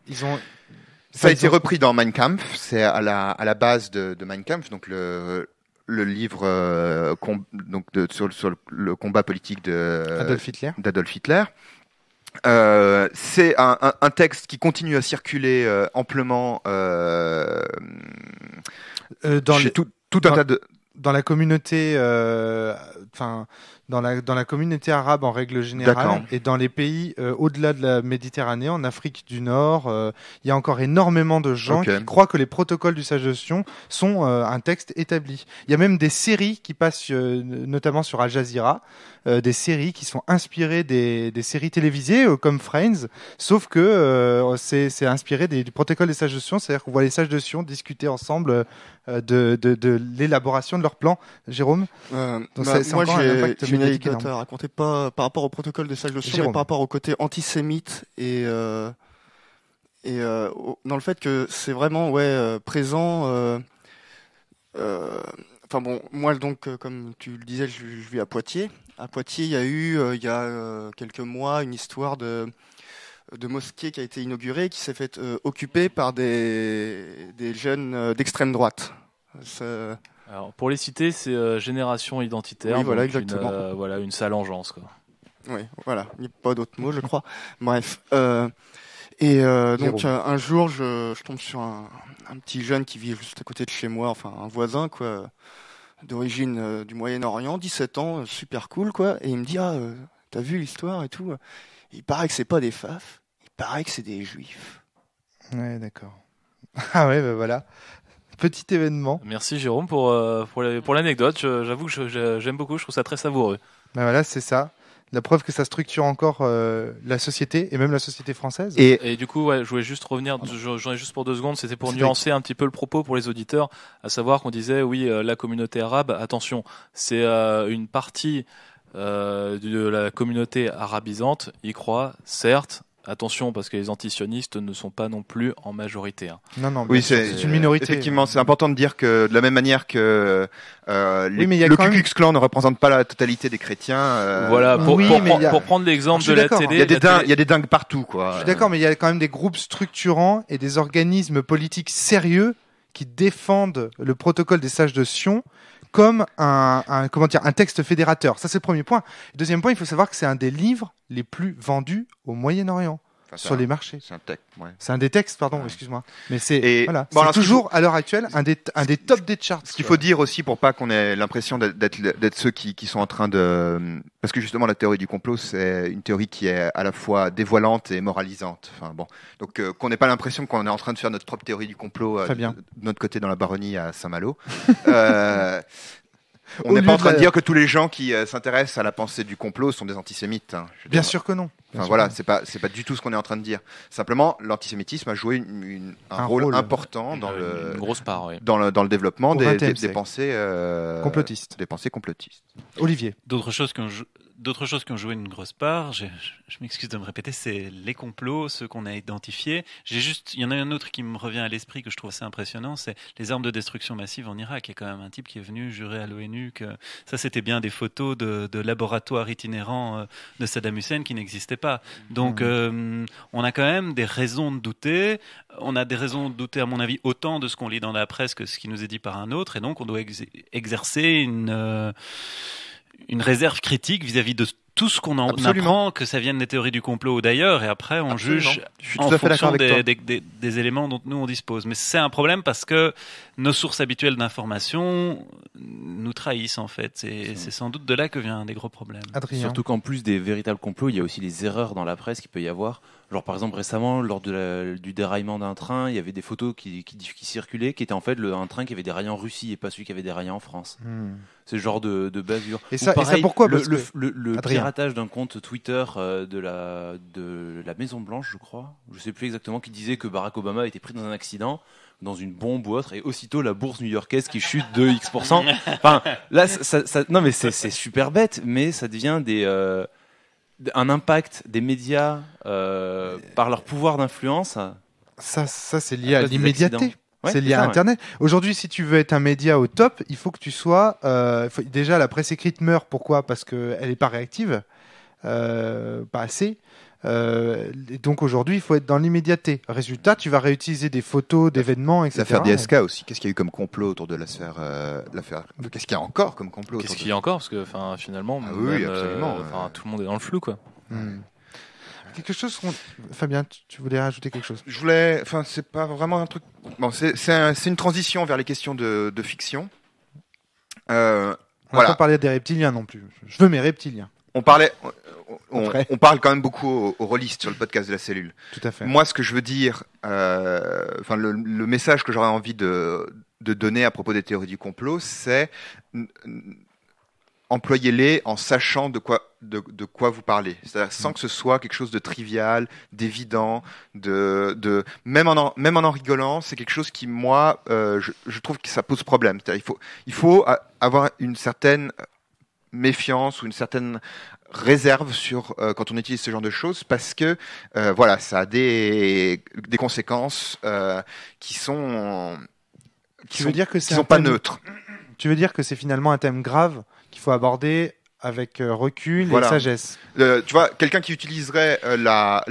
[SPEAKER 3] Ça a été repris dans Mein Kampf. C'est à la base de Mein Kampf, donc le livre sur le combat politique d'Adolf Hitler. C'est un texte qui continue à circuler amplement chez tout un tas de
[SPEAKER 1] dans la communauté, dans la communauté arabe en règle générale, et dans les pays au-delà de la Méditerranée, en Afrique du Nord, il y a encore énormément de gens qui croient que les protocoles du sage de Sion sont un texte établi. Il y a même des séries qui passent, notamment sur Al Jazeera, des séries qui sont inspirées des séries télévisées comme Friends, sauf que c'est inspiré du protocole des sages de Sion, c'est-à-dire qu'on voit les sages de Sion discuter ensemble de l'élaboration de leur plan. Jérôme,
[SPEAKER 5] donc moi j'ai une anecdote à raconter, pas par rapport au protocole des sages de Sion, mais par rapport au côté antisémite et dans le fait que c'est vraiment présent. Enfin bon, moi donc comme tu le disais, je vis à Poitiers. À Poitiers, il y a eu il y a quelques mois une histoire de mosquée qui a été inaugurée, qui s'est fait occuper par des jeunes d'extrême droite.
[SPEAKER 4] Alors, pour les citer, c'est Génération Identitaire.
[SPEAKER 5] Oui, voilà, exactement.
[SPEAKER 4] Une salangeance, quoi.
[SPEAKER 5] Oui, voilà. Il n'y a pas d'autres mots, je crois. Bref. Donc, un jour, je tombe sur un petit jeune qui vit juste à côté de chez moi, enfin, un voisin, quoi, d'origine du Moyen-Orient, 17 ans, super cool, quoi. Et il me dit, t'as vu l'histoire et tout? Il paraît que c'est pas des faf, il paraît que c'est des juifs.
[SPEAKER 1] Ouais, d'accord. Ah ouais, voilà. Petit événement.
[SPEAKER 4] Merci Jérôme pour l'anecdote. J'avoue que j'aime beaucoup, je trouve ça très savoureux.
[SPEAKER 1] Ben voilà, c'est ça. La preuve que ça structure encore la société, et même la société française.
[SPEAKER 4] Et du coup, je voulais juste revenir, j'en ai juste pour 2 secondes, c'était pour nuancer un petit peu le propos pour les auditeurs, à savoir qu'on disait, oui, la communauté arabe, attention, c'est une partie de la communauté arabisante, y croit, certes. Attention, parce que les antisionistes ne sont pas non plus en majorité.
[SPEAKER 1] Non,
[SPEAKER 3] oui,
[SPEAKER 1] c'est une minorité.
[SPEAKER 3] Effectivement, c'est important de dire que de la même manière que le Ku Klux Klan ne représente pas la totalité des chrétiens.
[SPEAKER 4] Voilà, pour prendre l'exemple de la télé,
[SPEAKER 3] il y a des dingues partout, quoi.
[SPEAKER 1] Je suis d'accord, mais il y a quand même des groupes structurants et des organismes politiques sérieux qui défendent le protocole des sages de Sion comme un texte fédérateur. Ça, c'est le premier point. Deuxième point, il faut savoir que c'est un des livres les plus vendus au Moyen-Orient. Sur les marchés.
[SPEAKER 3] C'est un texte, ouais.
[SPEAKER 1] C'est un des textes, pardon, excuse-moi. Mais c'est
[SPEAKER 3] c'est
[SPEAKER 1] toujours, à l'heure actuelle, un des top des charts.
[SPEAKER 3] Ce qu'il faut dire aussi, pour pas qu'on ait l'impression d'être ceux qui sont en train de... Parce que justement, la théorie du complot, c'est une théorie qui est à la fois dévoilante et moralisante. Enfin, bon. Donc, qu'on n'ait pas l'impression qu'on est en train de faire notre propre théorie du complot de notre côté dans la baronnie à Saint-Malo. On n'est pas en train de dire que tous les gens qui s'intéressent à la pensée du complot sont des antisémites.
[SPEAKER 1] Bien sûr que non.
[SPEAKER 3] Enfin, voilà, c'est pas du tout ce qu'on est en train de dire. Simplement, l'antisémitisme a joué un rôle important dans
[SPEAKER 4] une grosse part, oui.
[SPEAKER 3] dans le développement des pensées
[SPEAKER 1] complotistes.
[SPEAKER 3] Des pensées complotistes.
[SPEAKER 1] Olivier.
[SPEAKER 6] D'autres choses qui ont joué une grosse part, je m'excuse de me répéter, c'est les complots, ceux qu'on a identifiés. Il y en a un autre qui me revient à l'esprit que je trouve assez impressionnant, c'est les armes de destruction massive en Irak. Il y a quand même un type qui est venu jurer à l'ONU que ça c'était bien des photos de laboratoires itinérants de Saddam Hussein qui n'existaient pas. Donc on a quand même des raisons de douter. On a des raisons de douter, à mon avis, autant de ce qu'on lit dans la presse que ce qui nous est dit par un autre. Et donc on doit exercer une réserve critique vis-à-vis de tout ce qu'on apprend, que ça vienne des théories du complot ou d'ailleurs, et après on juge en fonction des éléments dont nous on dispose. Mais c'est un problème parce que nos sources habituelles d'information nous trahissent en fait. C'est sans doute de là que vient un des gros problèmes.
[SPEAKER 1] Adrien.
[SPEAKER 2] Surtout qu'en plus des véritables complots, il y a aussi les erreurs dans la presse qu'il peut y avoir. Genre par exemple récemment, lors du déraillement d'un train, il y avait des photos qui circulaient, qui étaient en fait un train qui avait déraillé en Russie et pas celui qui avait déraillé en France. C'est le genre de bavure.
[SPEAKER 1] Et ça pourquoi
[SPEAKER 2] le piratage d'un compte Twitter de la Maison Blanche, je crois, je sais plus exactement, qui disait que Barack Obama a été pris dans un accident, dans une bombe ou autre, et aussitôt la bourse new-yorkaise qui chute de X%. Enfin, là, non mais c'est super bête, mais ça devient un impact des médias par leur pouvoir d'influence
[SPEAKER 1] Ça c'est lié à
[SPEAKER 2] cause des
[SPEAKER 1] l'immédiateté.
[SPEAKER 2] accidents. Ouais,
[SPEAKER 1] C'est lié
[SPEAKER 2] c'est
[SPEAKER 1] à
[SPEAKER 2] ça, ouais.
[SPEAKER 1] Internet. Aujourd'hui, si tu veux être un média au top, il faut que tu sois. Déjà, la presse écrite meurt. Pourquoi ? Parce qu'elle n'est pas réactive, pas assez. Et donc aujourd'hui, il faut être dans l'immédiateté. Résultat, tu vas réutiliser des photos d'événements, etc.
[SPEAKER 3] L'affaire DSK aussi. Qu'est-ce qu'il y a eu comme complot autour de l'affaire Qu'est-ce qu'il y a encore comme complot
[SPEAKER 4] Qu'est-ce
[SPEAKER 3] autour
[SPEAKER 4] qu'il y a encore? Parce que, finalement,
[SPEAKER 3] Ah oui,
[SPEAKER 4] même,
[SPEAKER 3] absolument.
[SPEAKER 4] tout le monde est dans le flou, quoi.
[SPEAKER 1] Quelque chose. Fabien, tu voulais rajouter quelque chose ?
[SPEAKER 3] Je voulais, c'est pas vraiment un truc. Bon, c'est une transition vers les questions de fiction.
[SPEAKER 1] On va
[SPEAKER 3] Voilà.
[SPEAKER 1] pas parler des reptiliens non plus. Je veux mes reptiliens.
[SPEAKER 3] On parle quand même beaucoup aux rôlistes sur le podcast de la cellule.
[SPEAKER 1] Tout à fait.
[SPEAKER 3] Moi, ce que je veux dire, le message que j'aurais envie de donner à propos des théories du complot, c'est employez-les en sachant de quoi vous parlez. C'est-à-dire sans que ce soit quelque chose de trivial, d'évident, même en rigolant, c'est quelque chose qui, moi, je trouve que ça pose problème. C'est-à-dire, il faut avoir une certaine méfiance ou une certaine réserve sur quand on utilise ce genre de choses, parce que voilà, ça a des conséquences qui sont pas neutres.
[SPEAKER 1] Tu veux dire que c'est finalement un thème grave qu'il faut aborder avec recul
[SPEAKER 3] Voilà.
[SPEAKER 1] et sagesse.
[SPEAKER 3] Tu vois, quelqu'un qui utiliserait la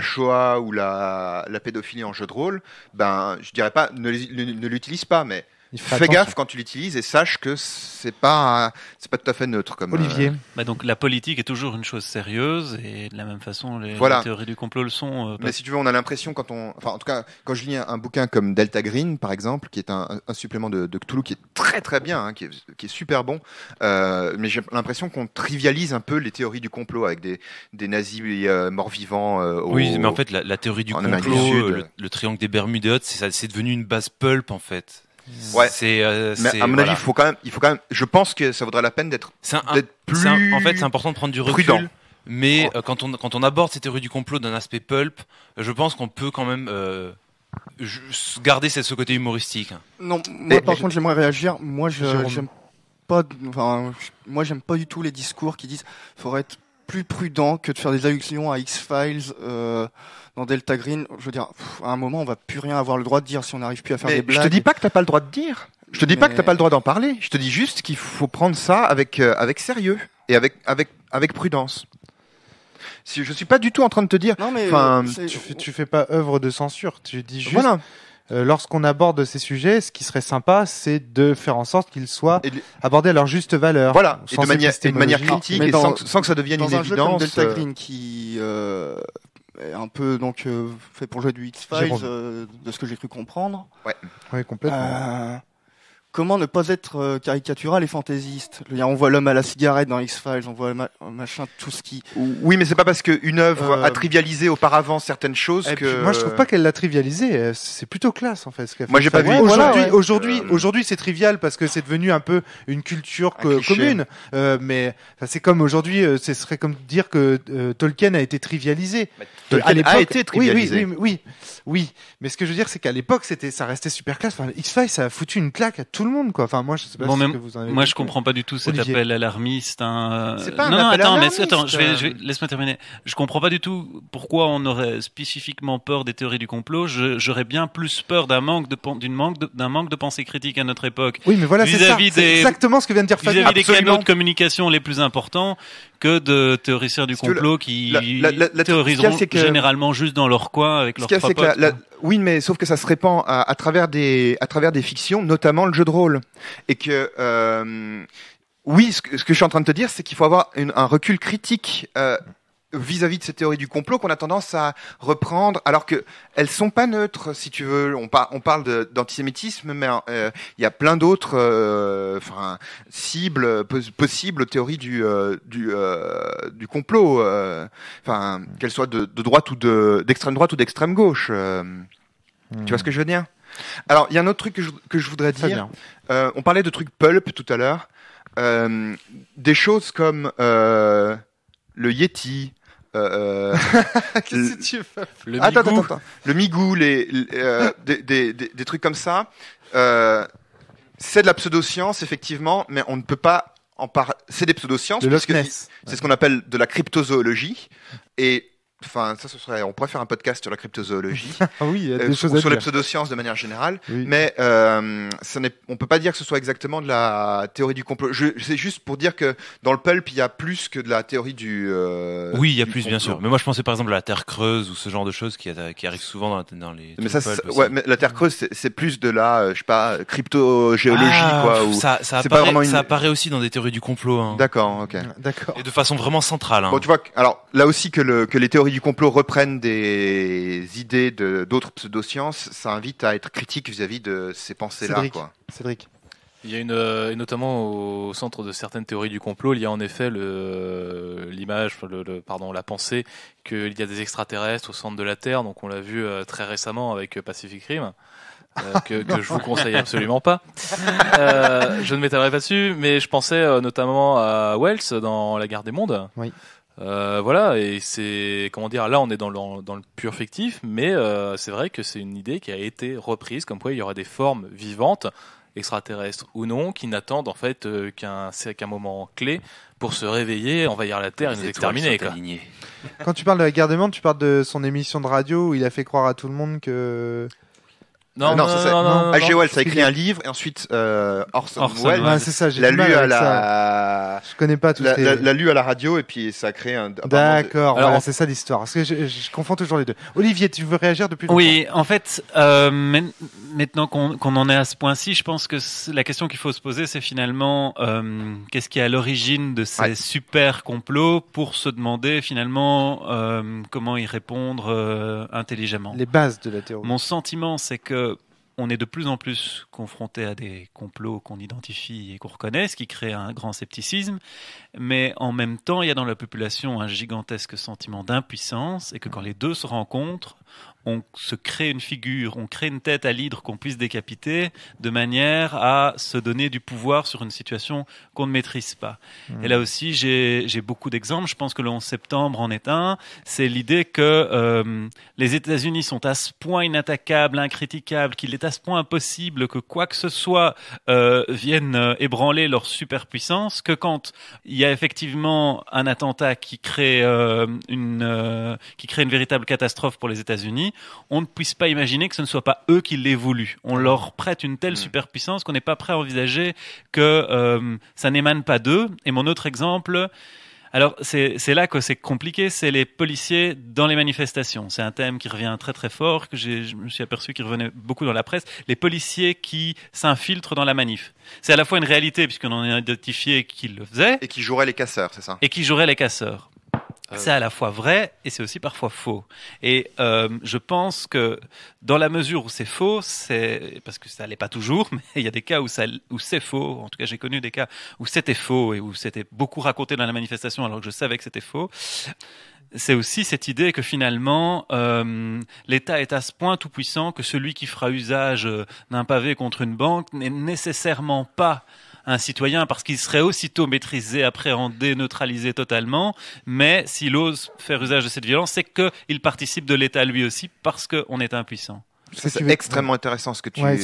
[SPEAKER 3] Shoah ou la pédophilie en jeu de rôle, ben, je dirais pas ne l'utilise pas, mais fais gaffe quand tu l'utilises et sache que c'est pas tout à fait neutre comme
[SPEAKER 1] Olivier.
[SPEAKER 6] Donc la politique est toujours une chose sérieuse et de la même façon les théories du complot le sont.
[SPEAKER 3] Mais si tu veux, on a l'impression en tout cas quand je lis un bouquin comme Delta Green par exemple, qui est un supplément de Cthulhu qui est très très bien, hein, qui est super bon, mais j'ai l'impression qu'on trivialise un peu les théories du complot avec des nazis morts-vivants.
[SPEAKER 2] Oui, mais en fait la théorie du
[SPEAKER 3] Amérique du
[SPEAKER 2] complot,
[SPEAKER 3] Sud.
[SPEAKER 2] le triangle des Bermudes, c'est devenu une base pulp en fait.
[SPEAKER 3] Ouais. Mais à mon avis, il faut quand même. Je pense que ça vaudrait la peine d'être plus.
[SPEAKER 2] En fait, c'est important de prendre du recul.
[SPEAKER 3] Prudent.
[SPEAKER 2] Mais quand on aborde ces théories du complot d'un aspect pulp, je pense qu'on peut quand même garder ce côté humoristique.
[SPEAKER 5] Non, moi par contre, j'aimerais réagir. Moi, j'aime pas du tout les discours qui disent faudrait être plus prudent que de faire des allusions à X-Files dans Delta Green. Je veux dire, à un moment, on va plus rien avoir le droit de dire si on n'arrive plus à faire des blagues.
[SPEAKER 3] Je te dis pas que t'as pas le droit de dire. Je te dis pas que t'as pas le droit d'en parler. Je te dis juste qu'il faut prendre ça avec sérieux et avec prudence. Je suis pas du tout en train de te dire.
[SPEAKER 5] Non, mais
[SPEAKER 1] tu fais pas œuvre de censure. Tu dis juste.
[SPEAKER 3] Voilà.
[SPEAKER 1] Lorsqu'on aborde ces sujets, ce qui serait sympa, c'est de faire en sorte qu'ils soient abordés à leur juste valeur.
[SPEAKER 3] Voilà, et de manière critique, et sans que ça devienne une évidence.
[SPEAKER 5] Dans un jeu comme Delta Green qui est un peu fait pour jouer du X-Files, de ce que j'ai cru comprendre.
[SPEAKER 1] Ouais, complètement.
[SPEAKER 5] Comment ne pas être caricatural et fantaisiste ? On voit l'homme à la cigarette dans X-Files, on voit machin, tout ce qui...
[SPEAKER 3] Oui, mais c'est pas parce qu'une œuvre a trivialisé auparavant certaines choses que...
[SPEAKER 1] Moi, je trouve pas qu'elle l'a trivialisé. C'est plutôt classe, en fait. Ce qu'elle fait.
[SPEAKER 3] Moi, j'ai pas vu.
[SPEAKER 1] Aujourd'hui, c'est trivial parce que c'est devenu un peu une culture commune. Mais c'est comme aujourd'hui, ce serait comme dire que Tolkien a été trivialisé.
[SPEAKER 3] Tolkien a été trivialisé.
[SPEAKER 1] Oui. Mais ce que je veux dire, c'est qu'à l'époque, ça restait super classe. Enfin, X-Files, ça a foutu une claque à tout le monde, quoi. Enfin, moi, je sais pas ce que vous en avez.
[SPEAKER 6] Moi, je comprends pas du tout cet appel alarmiste.
[SPEAKER 3] C'est pas un appel alarmiste.
[SPEAKER 6] Attends, laisse-moi terminer. Je comprends pas du tout pourquoi on aurait spécifiquement peur des théories du complot. J'aurais bien plus peur d'un manque de pensée critique à notre époque.
[SPEAKER 1] Oui, mais voilà, c'est exactement ce que vient de dire Fabien.
[SPEAKER 6] Vis-à-vis des canaux de communication les plus importants que de théoriciens du complot qui théoriseront généralement juste dans leur coin avec leurs propres potes.
[SPEAKER 3] Oui, mais sauf que ça se répand à travers des fictions, notamment le jeu de rôle. Et que, ce que je suis en train de te dire, c'est qu'il faut avoir un recul critique vis-à-vis de ces théories du complot qu'on a tendance à reprendre, alors que elles sont pas neutres, si tu veux. On parle d'antisémitisme, mais il y a plein d'autres cibles possibles théories du complot, qu'elles soient de droite ou d'extrême droite ou d'extrême gauche. Tu vois ce que je veux dire? Alors, il y a un autre truc que je voudrais dire. On parlait de trucs pulp tout à l'heure. Des choses comme le Yeti.
[SPEAKER 1] Qu'est-ce que tu fais?
[SPEAKER 3] Attends. Le Migou, des trucs comme ça. C'est de la pseudoscience, effectivement, mais on ne peut pas en parler. C'est des pseudosciences.
[SPEAKER 1] De Loch Ness.
[SPEAKER 3] C'est ce qu'on appelle de la cryptozoologie. Et enfin, ça, on pourrait faire un podcast sur la cryptozoologie.
[SPEAKER 1] Ah oui, il y a des choses à
[SPEAKER 3] sur les
[SPEAKER 1] dire.
[SPEAKER 3] pseudosciences de manière générale.
[SPEAKER 1] Oui.
[SPEAKER 3] Mais on peut pas dire que ce soit exactement de la théorie du complot. C'est juste pour dire que dans le pulp, il y a plus que de la théorie du.
[SPEAKER 2] Oui, il y a
[SPEAKER 3] du
[SPEAKER 2] plus, bien
[SPEAKER 3] complot.
[SPEAKER 2] sûr. Mais moi, je pensais par exemple à la Terre creuse ou ce genre de choses qui arrivent souvent dans les.
[SPEAKER 3] Mais ça,
[SPEAKER 2] pulp aussi.
[SPEAKER 3] ouais, mais la Terre creuse, c'est plus de la, je sais pas, cryptogéologie, quoi. Ou...
[SPEAKER 2] Ça
[SPEAKER 3] c'est
[SPEAKER 2] apparaît,
[SPEAKER 3] pas vraiment une-
[SPEAKER 2] ça apparaît aussi dans des théories du complot. Hein.
[SPEAKER 3] D'accord, ok.
[SPEAKER 1] D'accord.
[SPEAKER 2] Et de façon vraiment centrale. Hein.
[SPEAKER 3] Bon, tu vois, alors là aussi que les théories du complot reprennent des idées d'autres pseudosciences, ça invite à être critique vis-à-vis de ces pensées-là,
[SPEAKER 1] Cédric.
[SPEAKER 3] quoi.
[SPEAKER 1] Cédric.
[SPEAKER 4] Il y a et notamment au centre de certaines théories du complot, il y a en effet l'image, la pensée qu'il y a des extraterrestres au centre de la Terre. Donc on l'a vu très récemment avec Pacific Rim. Que je vous conseille absolument pas. Je ne m'étalerai pas dessus, mais je pensais notamment à Wells dans La Guerre des Mondes.
[SPEAKER 1] Oui.
[SPEAKER 4] Voilà, et c'est, comment dire, là on est dans le pur fictif, mais c'est vrai que c'est une idée qui a été reprise, comme quoi il y aura des formes vivantes, extraterrestres ou non, qui n'attendent en fait qu'un moment clé pour se réveiller, envahir la Terre et nous exterminer, quoi.
[SPEAKER 1] Quand tu parles de la guerre des mondes, tu parles de son émission de radio où il a fait croire à tout le monde que.
[SPEAKER 4] Non,
[SPEAKER 3] H.G. Wells a écrit
[SPEAKER 1] qu'il y a-
[SPEAKER 3] un livre et ensuite Orson
[SPEAKER 6] Orson
[SPEAKER 3] Welles
[SPEAKER 6] Welles.
[SPEAKER 1] Ouais, c'est ça, j'ai
[SPEAKER 3] l'a
[SPEAKER 1] du
[SPEAKER 3] lu
[SPEAKER 1] mal
[SPEAKER 3] à
[SPEAKER 1] avec ça.
[SPEAKER 3] la
[SPEAKER 1] Je connais pas tout ce qui est-
[SPEAKER 3] l'a lu à la radio et puis ça a créé un.
[SPEAKER 1] D'accord,
[SPEAKER 4] Alors,
[SPEAKER 1] voilà, c'est ça l'histoire. Parce que je confonds toujours les deux. Olivier, tu veux réagir depuis longtemps?
[SPEAKER 6] Oui, en fait, maintenant qu'on en est à ce point-ci, je pense que la question qu'il faut se poser, c'est finalement qu'est-ce qui est à l'origine de ces super complots, pour se demander finalement comment y répondre intelligemment.
[SPEAKER 1] Les bases de la théorie.
[SPEAKER 6] Mon sentiment, c'est que on est de plus en plus confronté à des complots qu'on identifie et qu'on reconnaît, ce qui crée un grand scepticisme. Mais en même temps, il y a dans la population un gigantesque sentiment d'impuissance, et que quand les deux se rencontrent, on se crée une figure, on crée une tête à l'hydre qu'on puisse décapiter, de manière à se donner du pouvoir sur une situation qu'on ne maîtrise pas. Et là aussi, j'ai beaucoup d'exemples. Je pense que le 11 septembre en est un. C'est l'idée que les États-Unis sont à ce point inattaquables, incritiquables, qu'il est à ce point impossible que quoi que ce soit vienne ébranler leur superpuissance, que quand il y a effectivement un attentat qui crée une véritable catastrophe pour les États-Unis, on ne puisse pas imaginer que ce ne soit pas eux qui l'aient voulu. On leur prête une telle superpuissance qu'on n'est pas prêt à envisager que ça n'émane pas d'eux. Et mon autre exemple, alors c'est là que c'est compliqué, c'est les policiers dans les manifestations. C'est un thème qui revient très très fort, que je me suis aperçu qu'il revenait beaucoup dans la presse. Les policiers qui s'infiltrent dans la manif. C'est à la fois une réalité, puisqu'on en a identifié qui le faisaient,
[SPEAKER 3] Et qui jouerait les casseurs, c'est ça?
[SPEAKER 6] et qui joueraient les casseurs. C'est à la fois vrai et c'est aussi parfois faux. Et je pense que dans la mesure où c'est faux, c'est parce que ça l'est pas toujours, mais il y a des cas où c'est faux. En tout cas, j'ai connu des cas où c'était faux et où c'était beaucoup raconté dans la manifestation alors que je savais que c'était faux. C'est aussi cette idée que finalement l'État est à ce point tout puissant que celui qui fera usage d'un pavé contre une banque n'est nécessairement pas un citoyen, parce qu'il serait aussitôt maîtrisé, appréhendé, neutralisé totalement. Mais s'il ose faire usage de cette violence, c'est qu'il participe de l'État lui aussi, parce qu'on est impuissant.
[SPEAKER 3] C'est extrêmement intéressant ce que tu
[SPEAKER 1] veux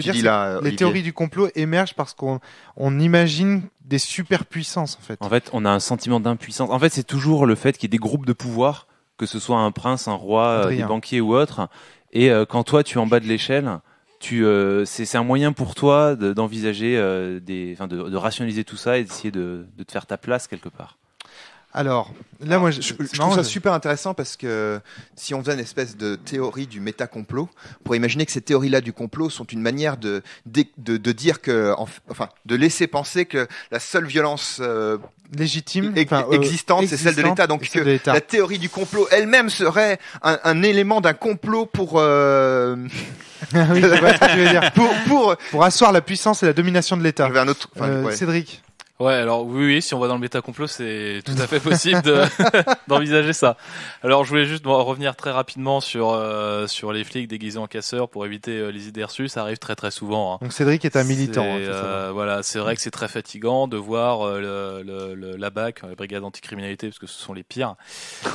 [SPEAKER 3] dis
[SPEAKER 1] dire,
[SPEAKER 3] là,
[SPEAKER 1] les
[SPEAKER 3] Olivier.
[SPEAKER 1] théories du complot émergent parce qu'on imagine des superpuissances, en fait.
[SPEAKER 2] En fait, on a un sentiment d'impuissance. En fait, c'est toujours le fait qu'il y ait des groupes de pouvoir, que ce soit un prince, un roi,
[SPEAKER 1] Adrien.
[SPEAKER 2] des banquiers ou autres. Et quand toi, tu es en bas de l'échelle, c'est un moyen pour toi d'envisager, de rationaliser tout ça et d'essayer de te faire ta place quelque part.
[SPEAKER 1] Alors, là, moi,
[SPEAKER 3] Je trouve ça super intéressant parce que si on faisait une espèce de théorie du méta-complot, on pourrait imaginer que ces théories-là du complot sont une manière de dire que, enfin, de laisser penser que la seule violence
[SPEAKER 1] légitime,
[SPEAKER 3] existante, c'est celle de l'État. Donc que la théorie du complot elle-même serait un élément d'un complot pour.
[SPEAKER 1] Oui, je vois ce que tu veux dire. Pour asseoir la puissance et la domination de l'État.
[SPEAKER 3] J'avais un autre.
[SPEAKER 1] Cédric.
[SPEAKER 4] Ouais, alors oui, si on va dans le méta-complot, c'est tout à fait possible d'envisager ça. Alors je voulais juste revenir très rapidement sur les flics déguisés en casseurs pour éviter les idées reçues. Ça arrive très très souvent. Hein.
[SPEAKER 1] Donc Cédric est un militant.
[SPEAKER 4] Voilà, c'est vrai que c'est très fatigant de voir la BAC, la brigade anticriminalité, parce que ce sont les pires,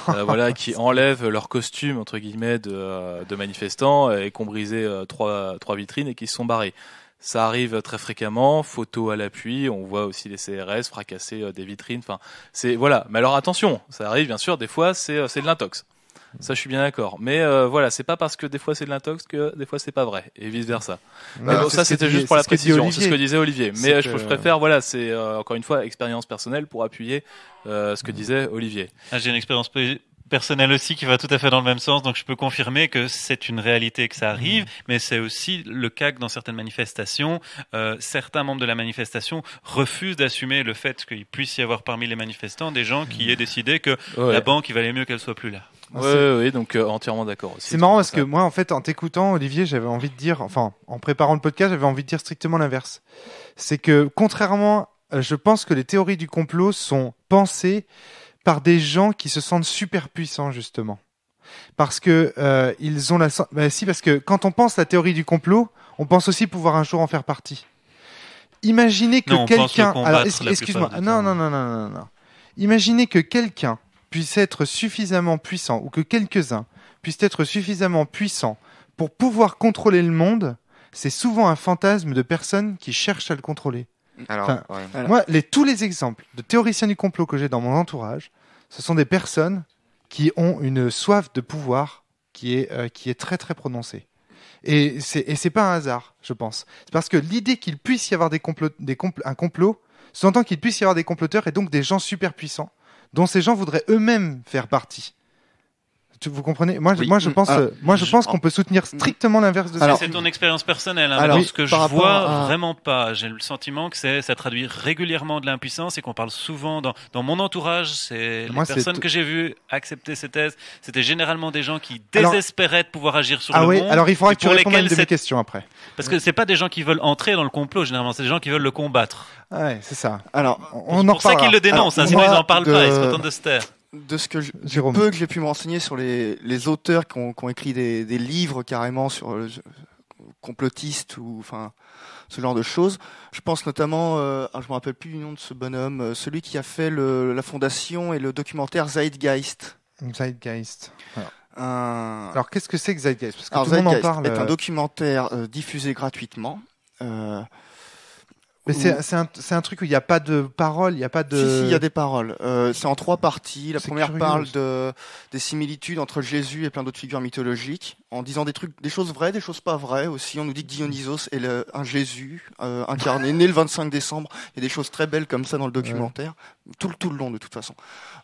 [SPEAKER 4] voilà, qui enlèvent leur costume entre guillemets de manifestants et qui ont brisé trois vitrines et qui se sont barrés. Ça arrive très fréquemment, photos à l'appui, on voit aussi les CRS fracasser des vitrines, enfin, c'est, voilà. Mais alors attention, ça arrive bien sûr, des fois, c'est de l'intox. Ça, je suis bien d'accord. Mais voilà, c'est pas parce que des fois c'est de l'intox que des fois c'est pas vrai, et vice versa. Mais bon, ça, c'était juste pour la précision. C'est ce que disait Olivier. Mais je préfère, voilà, c'est encore une fois expérience personnelle pour appuyer ce que disait Olivier.
[SPEAKER 6] J'ai une expérience personnelle aussi qui va tout à fait dans le même sens, donc je peux confirmer que c'est une réalité que ça arrive, mais c'est aussi le cas que dans certaines manifestations, certains membres de la manifestation refusent d'assumer le fait qu'il puisse y avoir parmi les manifestants des gens qui aient décidé que la banque, il valait mieux qu'elle soit plus là.
[SPEAKER 4] Oui, donc entièrement d'accord aussi.
[SPEAKER 1] C'est marrant parce que moi, en fait, en t'écoutant, Olivier, j'avais envie de dire, enfin, en préparant le podcast, j'avais envie de dire strictement l'inverse. C'est que, contrairement, je pense que les théories du complot sont pensées par des gens qui se sentent super puissants, justement. Parce que ils ont la... parce que quand on pense la théorie du complot, on pense aussi pouvoir un jour en faire partie. Imaginez que quelqu'un... Alors, excuse-moi. Non. Imaginez que quelqu'un puisse être suffisamment puissant, ou que quelques-uns puissent être suffisamment puissants pour pouvoir contrôler le monde. C'est souvent un fantasme de personnes qui cherchent à le contrôler.
[SPEAKER 3] Alors,
[SPEAKER 1] moi, tous les exemples de théoriciens du complot que j'ai dans mon entourage, ce sont des personnes qui ont une soif de pouvoir qui est très très prononcée. Et c'est pas un hasard, je pense. C'est parce que l'idée qu'il puisse y avoir un complot sous-entend qu'il puisse y avoir des comploteurs et donc des gens super puissants dont ces gens voudraient eux-mêmes faire partie. Vous comprenez ? Moi, je pense qu'on peut soutenir strictement l'inverse de ça.
[SPEAKER 6] C'est ton expérience personnelle. Ce que je vois vraiment pas, j'ai le sentiment que ça traduit régulièrement de l'impuissance et qu'on parle souvent dans mon entourage. C'est les personnes que j'ai vues accepter ces thèses. C'était généralement des gens qui désespéraient de pouvoir agir sur le monde.
[SPEAKER 1] Alors il faudra que tu répondes à une de mes questions après.
[SPEAKER 6] Parce que c'est pas des gens qui veulent entrer dans le complot. Généralement, c'est des gens qui veulent le combattre.
[SPEAKER 1] Ouais, c'est ça.
[SPEAKER 5] Alors,
[SPEAKER 1] on en
[SPEAKER 6] pour ça qu'ils le dénoncent. Sinon, ils n'en parlent pas. Ils se contentent de se taire.
[SPEAKER 5] De ce que que j'ai pu me renseigner sur les auteurs qui ont écrit des livres carrément sur complotistes ou enfin ce genre de choses. Je pense notamment, je me rappelle plus du nom de ce bonhomme, celui qui a fait la fondation et le documentaire Zeitgeist.
[SPEAKER 1] Zeitgeist. Alors qu'est-ce que c'est que Zeitgeist ? Parce que tout le monde en parle.
[SPEAKER 5] C'est un documentaire diffusé gratuitement.
[SPEAKER 1] Mais c'est un truc où il n'y a pas de paroles, il n'y a pas de...
[SPEAKER 5] Si, il y a des paroles. C'est en 3 parties. La première parle des similitudes entre Jésus et plein d'autres figures mythologiques, en disant des choses vraies, des choses pas vraies aussi. On nous dit que Dionysos est un Jésus incarné, né le 25 décembre. Il y a des choses très belles comme ça dans le documentaire, tout le long de toute façon.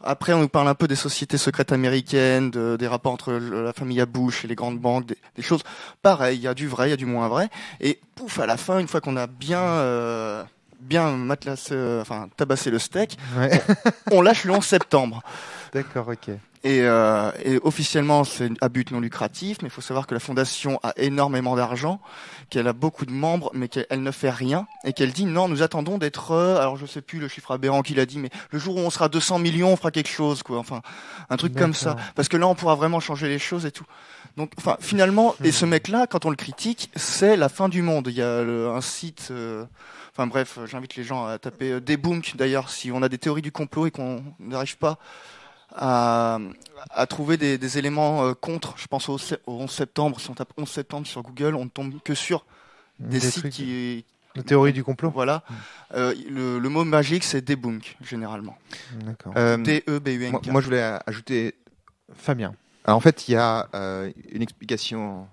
[SPEAKER 5] Après, on nous parle un peu des sociétés secrètes américaines, des rapports entre la famille Bush et les grandes banques, des choses pareilles. Il y a du vrai, il y a du moins vrai. Et pouf, à la fin, une fois qu'on a bien tabassé le steak, on lâche le 11 septembre.
[SPEAKER 1] D'accord, ok.
[SPEAKER 5] Et officiellement, c'est à but non lucratif, mais il faut savoir que la fondation a énormément d'argent, qu'elle a beaucoup de membres, mais qu'elle ne fait rien, et qu'elle dit non, nous attendons d'être, alors je sais plus le chiffre aberrant qu'il a dit, mais le jour où on sera 200 millions, on fera quelque chose, quoi. Enfin, un truc comme ça, parce que là, on pourra vraiment changer les choses et tout. Donc, enfin, finalement, et ce mec-là, quand on le critique, c'est la fin du monde. Il y a un site. Enfin bref, j'invite les gens à taper Debunk d'ailleurs, si on a des théories du complot et qu'on n'arrive pas à trouver des éléments contre. Je pense au 11 septembre. Si on tape 11 septembre sur Google, on ne tombe que sur des sites qui...
[SPEAKER 1] La théorie du complot.
[SPEAKER 5] Voilà. Le mot magique, c'est debunk, généralement.
[SPEAKER 1] D'accord.
[SPEAKER 5] D-E-B-U-N-K.
[SPEAKER 3] Moi, je voulais ajouter...
[SPEAKER 1] Fabien.
[SPEAKER 3] Alors, en fait, il y a une explication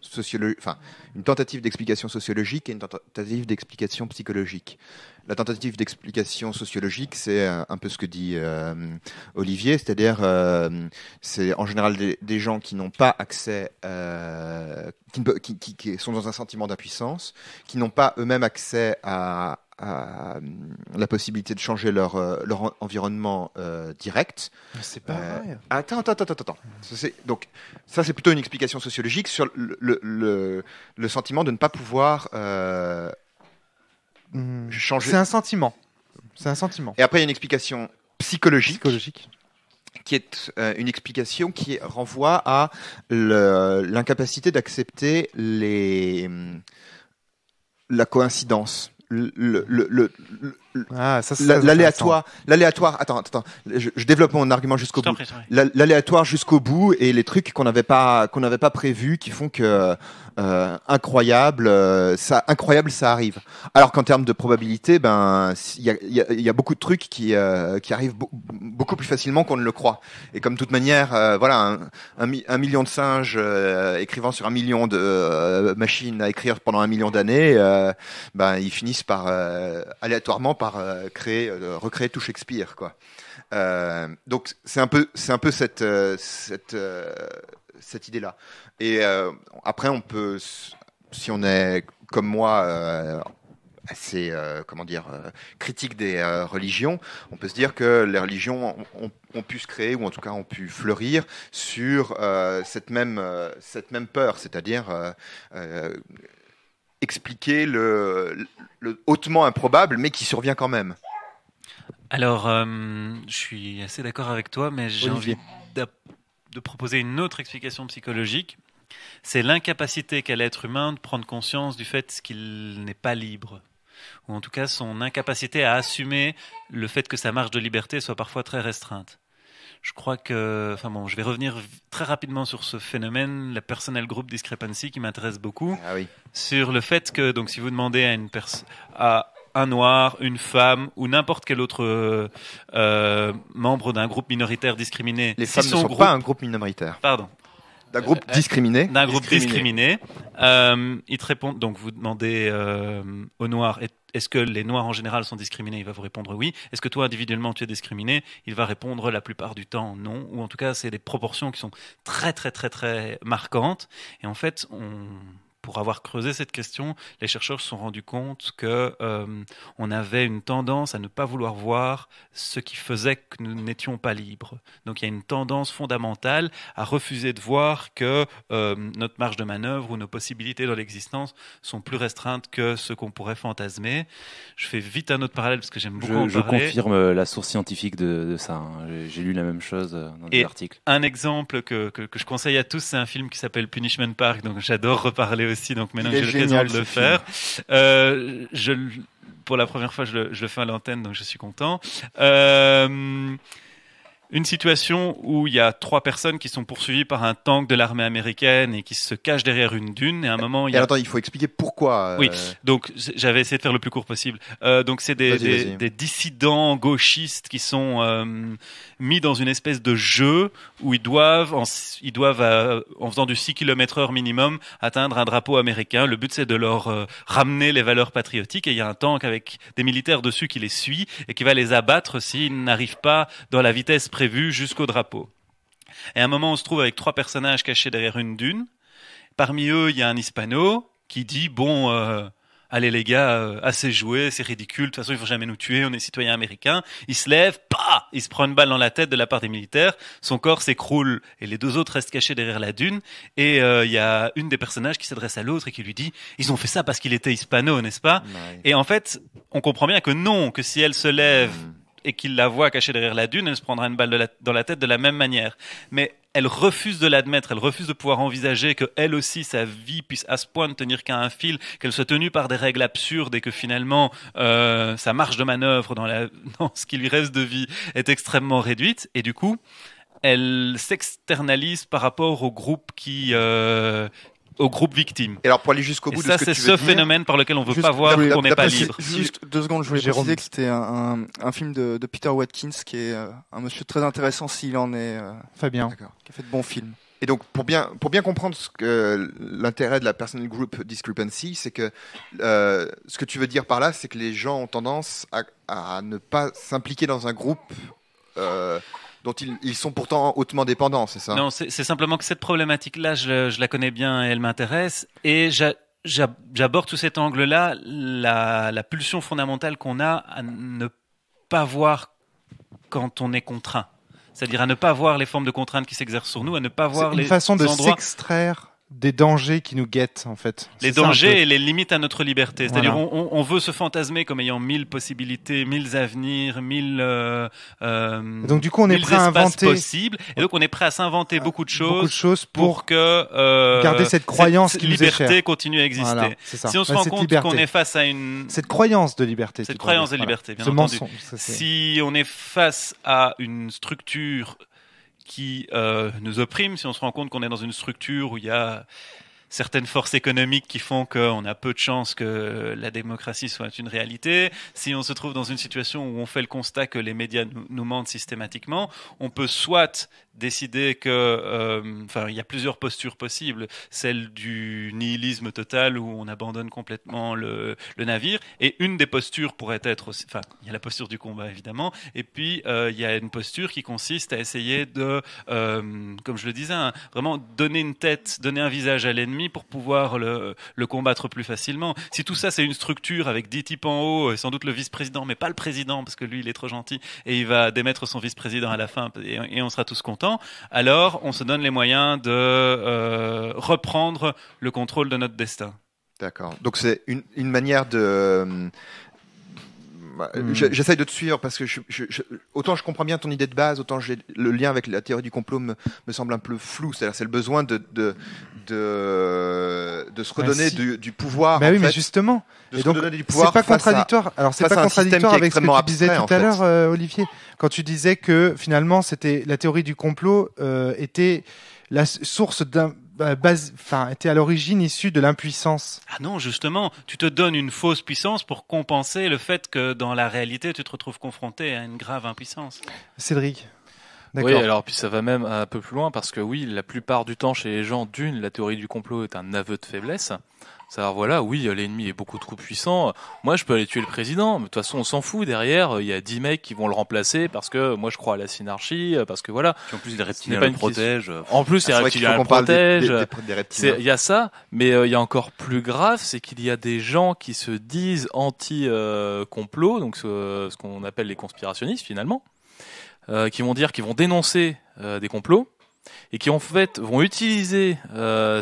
[SPEAKER 3] sociologique, enfin, une tentative d'explication sociologique et une tentative d'explication psychologique. La tentative d'explication sociologique, c'est un peu ce que dit Olivier, c'est-à-dire c'est en général des gens qui n'ont pas accès, qui sont dans un sentiment d'impuissance, qui n'ont pas eux-mêmes accès à la possibilité de changer leur environnement direct.
[SPEAKER 1] C'est pas vrai.
[SPEAKER 3] Attends. Donc ça, c'est plutôt une explication sociologique sur le sentiment de ne pas pouvoir changer.
[SPEAKER 1] C'est un sentiment.
[SPEAKER 3] Et après, il y a une explication psychologique. Qui est une explication qui renvoie à l'incapacité d'accepter la coïncidence. l'aléatoire. Attends, je développe mon argument jusqu'au bout. L'aléatoire jusqu'au bout et les trucs qu'on n'avait pas prévus qui font que incroyable, ça arrive. Alors qu'en termes de probabilité, il y a beaucoup de trucs qui arrivent beaucoup plus facilement qu'on ne le croit. Et comme de toute manière, voilà, un million de singes écrivant sur 1 million de machines à écrire pendant 1 million d'années, ils finissent par aléatoirement par recréer tout Shakespeare, quoi. Donc c'est un peu cette idée-là. Et après, on peut, si on est comme moi assez critique des religions, on peut se dire que les religions ont pu se créer, ou en tout cas ont pu fleurir sur cette même peur, c'est-à-dire expliquer le hautement improbable, mais qui survient quand même.
[SPEAKER 6] Alors, je suis assez d'accord avec toi, mais j'ai envie de proposer une autre explication psychologique. C'est l'incapacité qu'a l'être humain de prendre conscience du fait qu'il n'est pas libre. Ou en tout cas, son incapacité à assumer le fait que sa marge de liberté soit parfois très restreinte. Je crois que, je vais revenir très rapidement sur ce phénomène, la personal group discrepancy, qui m'intéresse beaucoup.
[SPEAKER 3] Ah oui.
[SPEAKER 6] Sur le fait que, donc, si vous demandez à un noir, une femme ou n'importe quel autre membre d'un groupe minoritaire discriminé.
[SPEAKER 3] Les femmes ne sont pas un groupe minoritaire.
[SPEAKER 6] Pardon.
[SPEAKER 3] D'un groupe discriminé.
[SPEAKER 6] D'un groupe discriminé. Ils te répondent, donc vous demandez aux noirs, est-ce que les noirs en général sont discriminés? Il va vous répondre oui. Est-ce que toi individuellement tu es discriminé? Il va répondre la plupart du temps non. Ou en tout cas, c'est des proportions qui sont très très très très marquantes. Et en fait, pour avoir creusé cette question, les chercheurs se sont rendus compte que on avait une tendance à ne pas vouloir voir ce qui faisait que nous n'étions pas libres. Donc il y a une tendance fondamentale à refuser de voir que notre marge de manœuvre ou nos possibilités dans l'existence sont plus restreintes que ce qu'on pourrait fantasmer. Je fais vite un autre parallèle parce que j'aime beaucoup en parler.
[SPEAKER 2] Je confirme la source scientifique de ça. J'ai lu la même chose dans des articles.
[SPEAKER 6] Un exemple que je conseille à tous, c'est un film qui s'appelle Punishment Park, donc j'adore reparler aussi, donc maintenant que j'ai l'occasion de le faire. Pour la première fois, je le fais à l'antenne, donc je suis content. Une situation où il y a 3 personnes qui sont poursuivies par un tank de l'armée américaine et qui se cachent derrière une dune. Et à un moment,
[SPEAKER 3] attends, il faut expliquer pourquoi.
[SPEAKER 6] Oui, donc j'avais essayé de faire le plus court possible. Donc c'est des dissidents gauchistes qui sont mis dans une espèce de jeu où ils doivent en faisant du 6 km/h minimum, atteindre un drapeau américain. Le but, c'est de leur ramener les valeurs patriotiques. Et il y a un tank avec des militaires dessus qui les suit et qui va les abattre s'ils n'arrivent pas dans la vitesse prévue jusqu'au drapeau. Et à un moment, on se trouve avec 3 personnages cachés derrière une dune. Parmi eux, il y a un hispano qui dit allez les gars, assez joué, c'est ridicule, de toute façon il faut jamais nous tuer, on est citoyens américains. Il se lève, il se prend une balle dans la tête de la part des militaires, son corps s'écroule et les 2 autres restent cachés derrière la dune. Et il y a une des personnages qui s'adresse à l'autre et qui lui dit ils ont fait ça parce qu'il était hispano, n'est-ce pas? Ouais. Et en fait, on comprend bien que non, que si elle se lève et qu'il la voit cachée derrière la dune, elle se prendra une balle dans la tête de la même manière. Mais elle refuse de l'admettre, elle refuse de pouvoir envisager que elle aussi, sa vie puisse à ce point ne tenir qu'à un fil, qu'elle soit tenue par des règles absurdes et que finalement sa marge de manœuvre dans ce qui lui reste de vie est extrêmement réduite. Et du coup, elle s'externalise par rapport au groupe au groupe victime.
[SPEAKER 3] Et alors pour aller jusqu'au bout de
[SPEAKER 6] ça,
[SPEAKER 3] ce que tu
[SPEAKER 6] c'est
[SPEAKER 3] veux
[SPEAKER 6] ce phénomène par lequel on veut pas voir qu'on n'est pas libre.
[SPEAKER 5] Juste 2 secondes, je voulais préciser que c'était un film de Peter Watkins qui est un monsieur très intéressant s'il en est
[SPEAKER 1] Fabien,
[SPEAKER 5] qui a fait de bons films.
[SPEAKER 3] Et donc pour bien comprendre l'intérêt de la personal group discrepancy, c'est que ce que tu veux dire par là, c'est que les gens ont tendance à ne pas s'impliquer dans un groupe dont ils sont pourtant hautement dépendants, c'est ça?
[SPEAKER 6] Non, c'est simplement que cette problématique-là, je la connais bien et elle m'intéresse. Et j'aborde sous cet angle-là la pulsion fondamentale qu'on a à ne pas voir quand on est contraint. C'est-à-dire à ne pas voir les formes de contraintes qui s'exercent sur nous, à ne pas voir les endroits...
[SPEAKER 1] C'est une façon de s'extraire des dangers qui nous guettent en fait.
[SPEAKER 6] Les
[SPEAKER 1] C'est ça, un
[SPEAKER 6] dangers
[SPEAKER 1] peu.
[SPEAKER 6] et les limites à notre liberté. C'est-à-dire
[SPEAKER 1] Voilà.
[SPEAKER 6] on veut se fantasmer comme ayant 1000 possibilités, 1000 avenirs, 1000
[SPEAKER 1] Et donc du coup on est
[SPEAKER 6] 1000
[SPEAKER 1] prêt à
[SPEAKER 6] espaces
[SPEAKER 1] inventer
[SPEAKER 6] possibles. Et donc on est prêt à s'inventer beaucoup de choses
[SPEAKER 1] pour
[SPEAKER 6] que
[SPEAKER 1] garder cette croyance
[SPEAKER 6] cette
[SPEAKER 1] qui nous est chère.
[SPEAKER 6] liberté continue à exister.
[SPEAKER 1] Voilà, c'est ça.
[SPEAKER 6] Si on se
[SPEAKER 1] Ouais,
[SPEAKER 6] rend
[SPEAKER 1] cette
[SPEAKER 6] compte
[SPEAKER 1] liberté.
[SPEAKER 6] qu'on est face à une
[SPEAKER 1] Cette croyance de liberté.
[SPEAKER 6] cette
[SPEAKER 1] tout
[SPEAKER 6] croyance de
[SPEAKER 1] en fait.
[SPEAKER 6] liberté, bien
[SPEAKER 1] Ce
[SPEAKER 6] entendu.
[SPEAKER 1] mensonge. Ça, c'est-
[SPEAKER 6] Si on est face à une structure qui nous opprime, si on se rend compte qu'on est dans une structure où il y a certaines forces économiques qui font qu'on a peu de chances que la démocratie soit une réalité, si on se trouve dans une situation où on fait le constat que les médias nous mentent systématiquement, on peut soit décider que, il y a plusieurs postures possibles, celle du nihilisme total où on abandonne complètement le navire, et une des postures pourrait être aussi, il y a la posture du combat évidemment, et puis il y a une posture qui consiste à essayer de, comme je le disais, vraiment donner une tête, donner un visage à l'ennemi pour pouvoir le combattre plus facilement. Si tout ça c'est une structure avec 10 types en haut, et sans doute le vice-président, mais pas le président parce que lui il est trop gentil et il va démettre son vice-président à la fin et on sera tous contents, alors on se donne les moyens de reprendre le contrôle de notre destin.
[SPEAKER 3] D'accord. Donc c'est une manière de... J'essaye de te suivre parce que autant je comprends bien ton idée de base, autant le lien avec la théorie du complot me semble un peu flou. C'est-à-dire c'est le besoin de se redonner du pouvoir.
[SPEAKER 1] Bah
[SPEAKER 3] en
[SPEAKER 1] oui, mais
[SPEAKER 3] fait,
[SPEAKER 1] justement.
[SPEAKER 3] de
[SPEAKER 1] Et
[SPEAKER 3] se
[SPEAKER 1] donc,
[SPEAKER 3] redonner du pouvoir
[SPEAKER 1] c'est pas
[SPEAKER 3] face
[SPEAKER 1] contradictoire. Alors, c'est
[SPEAKER 3] face
[SPEAKER 1] pas
[SPEAKER 3] à un système
[SPEAKER 1] contradictoire
[SPEAKER 3] qui est
[SPEAKER 1] avec ce que
[SPEAKER 3] extrêmement
[SPEAKER 1] tu disais
[SPEAKER 3] abstrait,
[SPEAKER 1] tout à
[SPEAKER 3] en fait.
[SPEAKER 1] l'heure, Olivier, quand tu disais que finalement, c'était la théorie du complot était la source était à l'origine issue de l'impuissance.
[SPEAKER 6] Ah non, justement, tu te donnes une fausse puissance pour compenser le fait que dans la réalité, tu te retrouves confronté à une grave impuissance.
[SPEAKER 1] Cédric. D'accord.
[SPEAKER 4] Oui, alors puis ça va même un peu plus loin parce que oui, la plupart du temps chez les gens, la théorie du complot est un aveu de faiblesse. C'est-à-dire voilà, oui, l'ennemi est beaucoup trop puissant. Moi, je peux aller tuer le président, mais de toute façon, on s'en fout. Derrière, il y a 10 mecs qui vont le remplacer parce que moi, je crois à la synarchie, parce que voilà.
[SPEAKER 2] Puis en plus, les reptiliens
[SPEAKER 4] pas
[SPEAKER 2] le
[SPEAKER 4] une
[SPEAKER 2] protègent.
[SPEAKER 4] En plus, les
[SPEAKER 3] C'est vrai qu'il faut
[SPEAKER 4] reptiliens le
[SPEAKER 3] qu'on parle
[SPEAKER 4] protègent.
[SPEAKER 3] des reptiliens.
[SPEAKER 4] Il y a ça, mais il y a encore plus grave, c'est qu'il y a des gens qui se disent anti-complot, donc ce qu'on appelle les conspirationnistes finalement, qui vont dire qu'ils vont dénoncer des complots et qui en fait vont utiliser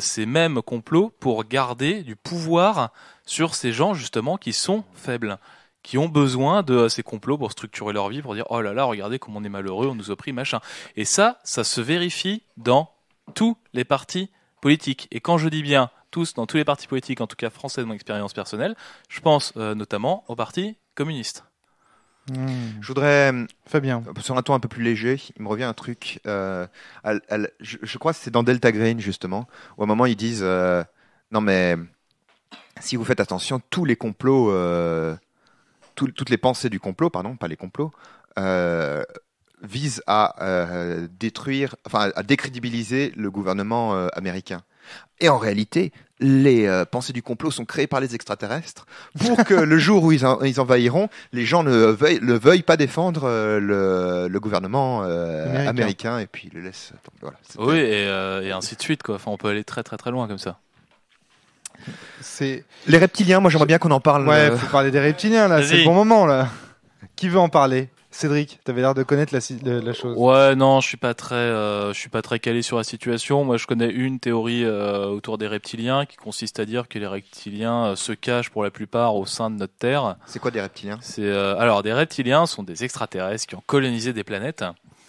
[SPEAKER 4] ces mêmes complots pour garder du pouvoir sur ces gens justement qui sont faibles, qui ont besoin de ces complots pour structurer leur vie, pour dire oh là là, regardez comme on est malheureux, on nous opprime, machin. Et ça se vérifie dans tous les partis politiques. Et quand je dis bien tous, dans tous les partis politiques, en tout cas français de mon expérience personnelle, je pense notamment au parti communiste.
[SPEAKER 3] Je voudrais,
[SPEAKER 1] Fabien.
[SPEAKER 3] sur un ton un peu plus léger, il me revient un truc. Je crois que c'est dans Delta Green justement, où à un moment ils disent non mais si vous faites attention, tous les complots, toutes les pensées du complot, pardon, pas les complots, visent à détruire, enfin à décrédibiliser le gouvernement américain. Et en réalité, les pensées du complot sont créées par les extraterrestres pour que le jour où ils envahiront, les gens ne veuillent pas défendre le gouvernement américain et puis le laissent. Voilà,
[SPEAKER 4] oui, et ainsi de suite, quoi. Enfin, on peut aller très très très loin comme ça.
[SPEAKER 1] C'est
[SPEAKER 3] les reptiliens. Moi, j'aimerais bien qu'on en parle.
[SPEAKER 1] Ouais, faut parler des reptiliens là. C'est le bon moment là. Qui veut en parler? Cédric, t'avais l'air de connaître la chose.
[SPEAKER 4] Ouais, non, je suis pas très calé sur la situation. Moi, je connais une théorie autour des reptiliens qui consiste à dire que les reptiliens se cachent pour la plupart au sein de notre Terre.
[SPEAKER 3] C'est quoi des reptiliens?
[SPEAKER 4] Alors, des reptiliens sont des extraterrestres qui ont colonisé des planètes.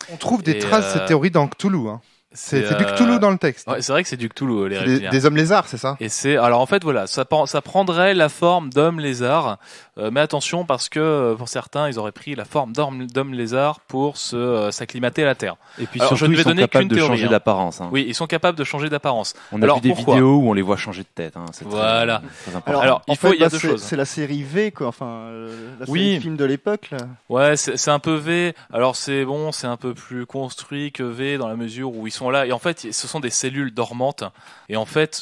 [SPEAKER 1] On trouve des traces de cette théorie dans Cthulhu. Hein. C'est du Cthulhu dans le texte.
[SPEAKER 4] Ouais, c'est vrai que c'est du Cthulhu, les reptiliens.
[SPEAKER 3] Des hommes lézards, c'est ça?
[SPEAKER 4] Et alors en fait voilà, ça prendrait la forme d'hommes lézards, mais attention parce que pour certains ils auraient pris la forme d'hommes lézards pour s'acclimater à la Terre.
[SPEAKER 2] Et puis
[SPEAKER 4] alors,
[SPEAKER 2] surtout
[SPEAKER 4] je ne vais
[SPEAKER 2] ils sont
[SPEAKER 4] donner
[SPEAKER 2] capables
[SPEAKER 4] qu'une
[SPEAKER 2] de
[SPEAKER 4] théorie,
[SPEAKER 2] changer d'apparence. Hein.
[SPEAKER 4] Oui, ils sont capables de changer d'apparence.
[SPEAKER 2] On a vu des vidéos où on les voit changer de tête. Hein. C'est
[SPEAKER 4] voilà.
[SPEAKER 2] Très important.
[SPEAKER 4] Alors il y a deux choses.
[SPEAKER 5] C'est la série V, quoi. Enfin, la série
[SPEAKER 4] Oui.
[SPEAKER 5] de films de l'époque, là.
[SPEAKER 4] Ouais, c'est un peu V. Alors c'est un peu plus construit que V dans la mesure où ils sont là. Et en fait, ce sont des cellules dormantes. Et en fait,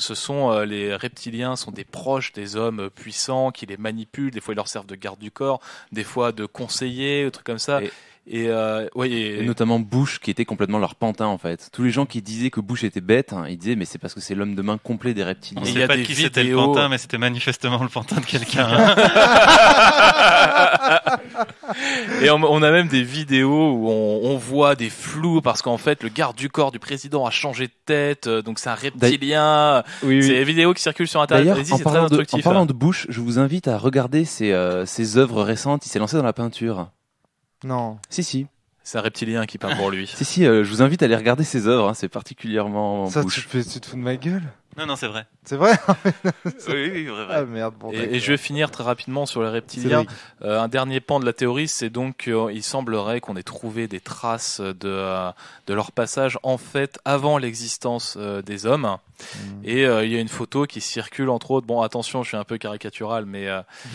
[SPEAKER 4] les reptiliens sont des proches des hommes puissants qui les manipulent. Des fois, ils leur servent de garde du corps, des fois de conseillers, des trucs comme ça.
[SPEAKER 2] Et notamment Bush, qui était complètement leur pantin en fait. Tous les gens qui disaient que Bush était bête, ils disaient mais c'est parce que c'est l'homme de main complet des reptiliens.
[SPEAKER 6] On
[SPEAKER 4] Il
[SPEAKER 6] ne
[SPEAKER 4] y a
[SPEAKER 6] sait pas
[SPEAKER 4] des
[SPEAKER 6] de qui c'était le
[SPEAKER 4] vidéos-
[SPEAKER 6] pantin, mais c'était manifestement le pantin de quelqu'un.
[SPEAKER 4] Et on a même des vidéos où on voit des flous parce qu'en fait le garde du corps du président a changé de tête, donc c'est un reptilien.
[SPEAKER 2] Oui,
[SPEAKER 4] C'est des vidéos qui circulent sur internet.
[SPEAKER 2] D'ailleurs,
[SPEAKER 4] Allez-y,
[SPEAKER 2] en
[SPEAKER 4] c'est très
[SPEAKER 2] parlant,
[SPEAKER 4] instructif.
[SPEAKER 2] en parlant de Bush, je vous invite à regarder ses œuvres récentes. Il s'est lancé dans la peinture.
[SPEAKER 1] Non.
[SPEAKER 2] Si.
[SPEAKER 4] C'est un reptilien qui peint pour lui.
[SPEAKER 2] Si, je vous invite à aller regarder ses œuvres. C'est particulièrement
[SPEAKER 1] Ça, tu
[SPEAKER 2] Bush.
[SPEAKER 1] te fous de ma gueule?
[SPEAKER 6] Non, c'est vrai.
[SPEAKER 1] C'est vrai?
[SPEAKER 6] Oui, vrai.
[SPEAKER 1] Ah merde, bon.
[SPEAKER 4] Et je vais finir très rapidement sur les reptiliens. Un dernier pan de la théorie, c'est donc qu'il semblerait qu'on ait trouvé des traces de leur passage en fait avant l'existence des hommes. Et il y a une photo qui circule entre autres. Bon, attention, je suis un peu caricatural, mais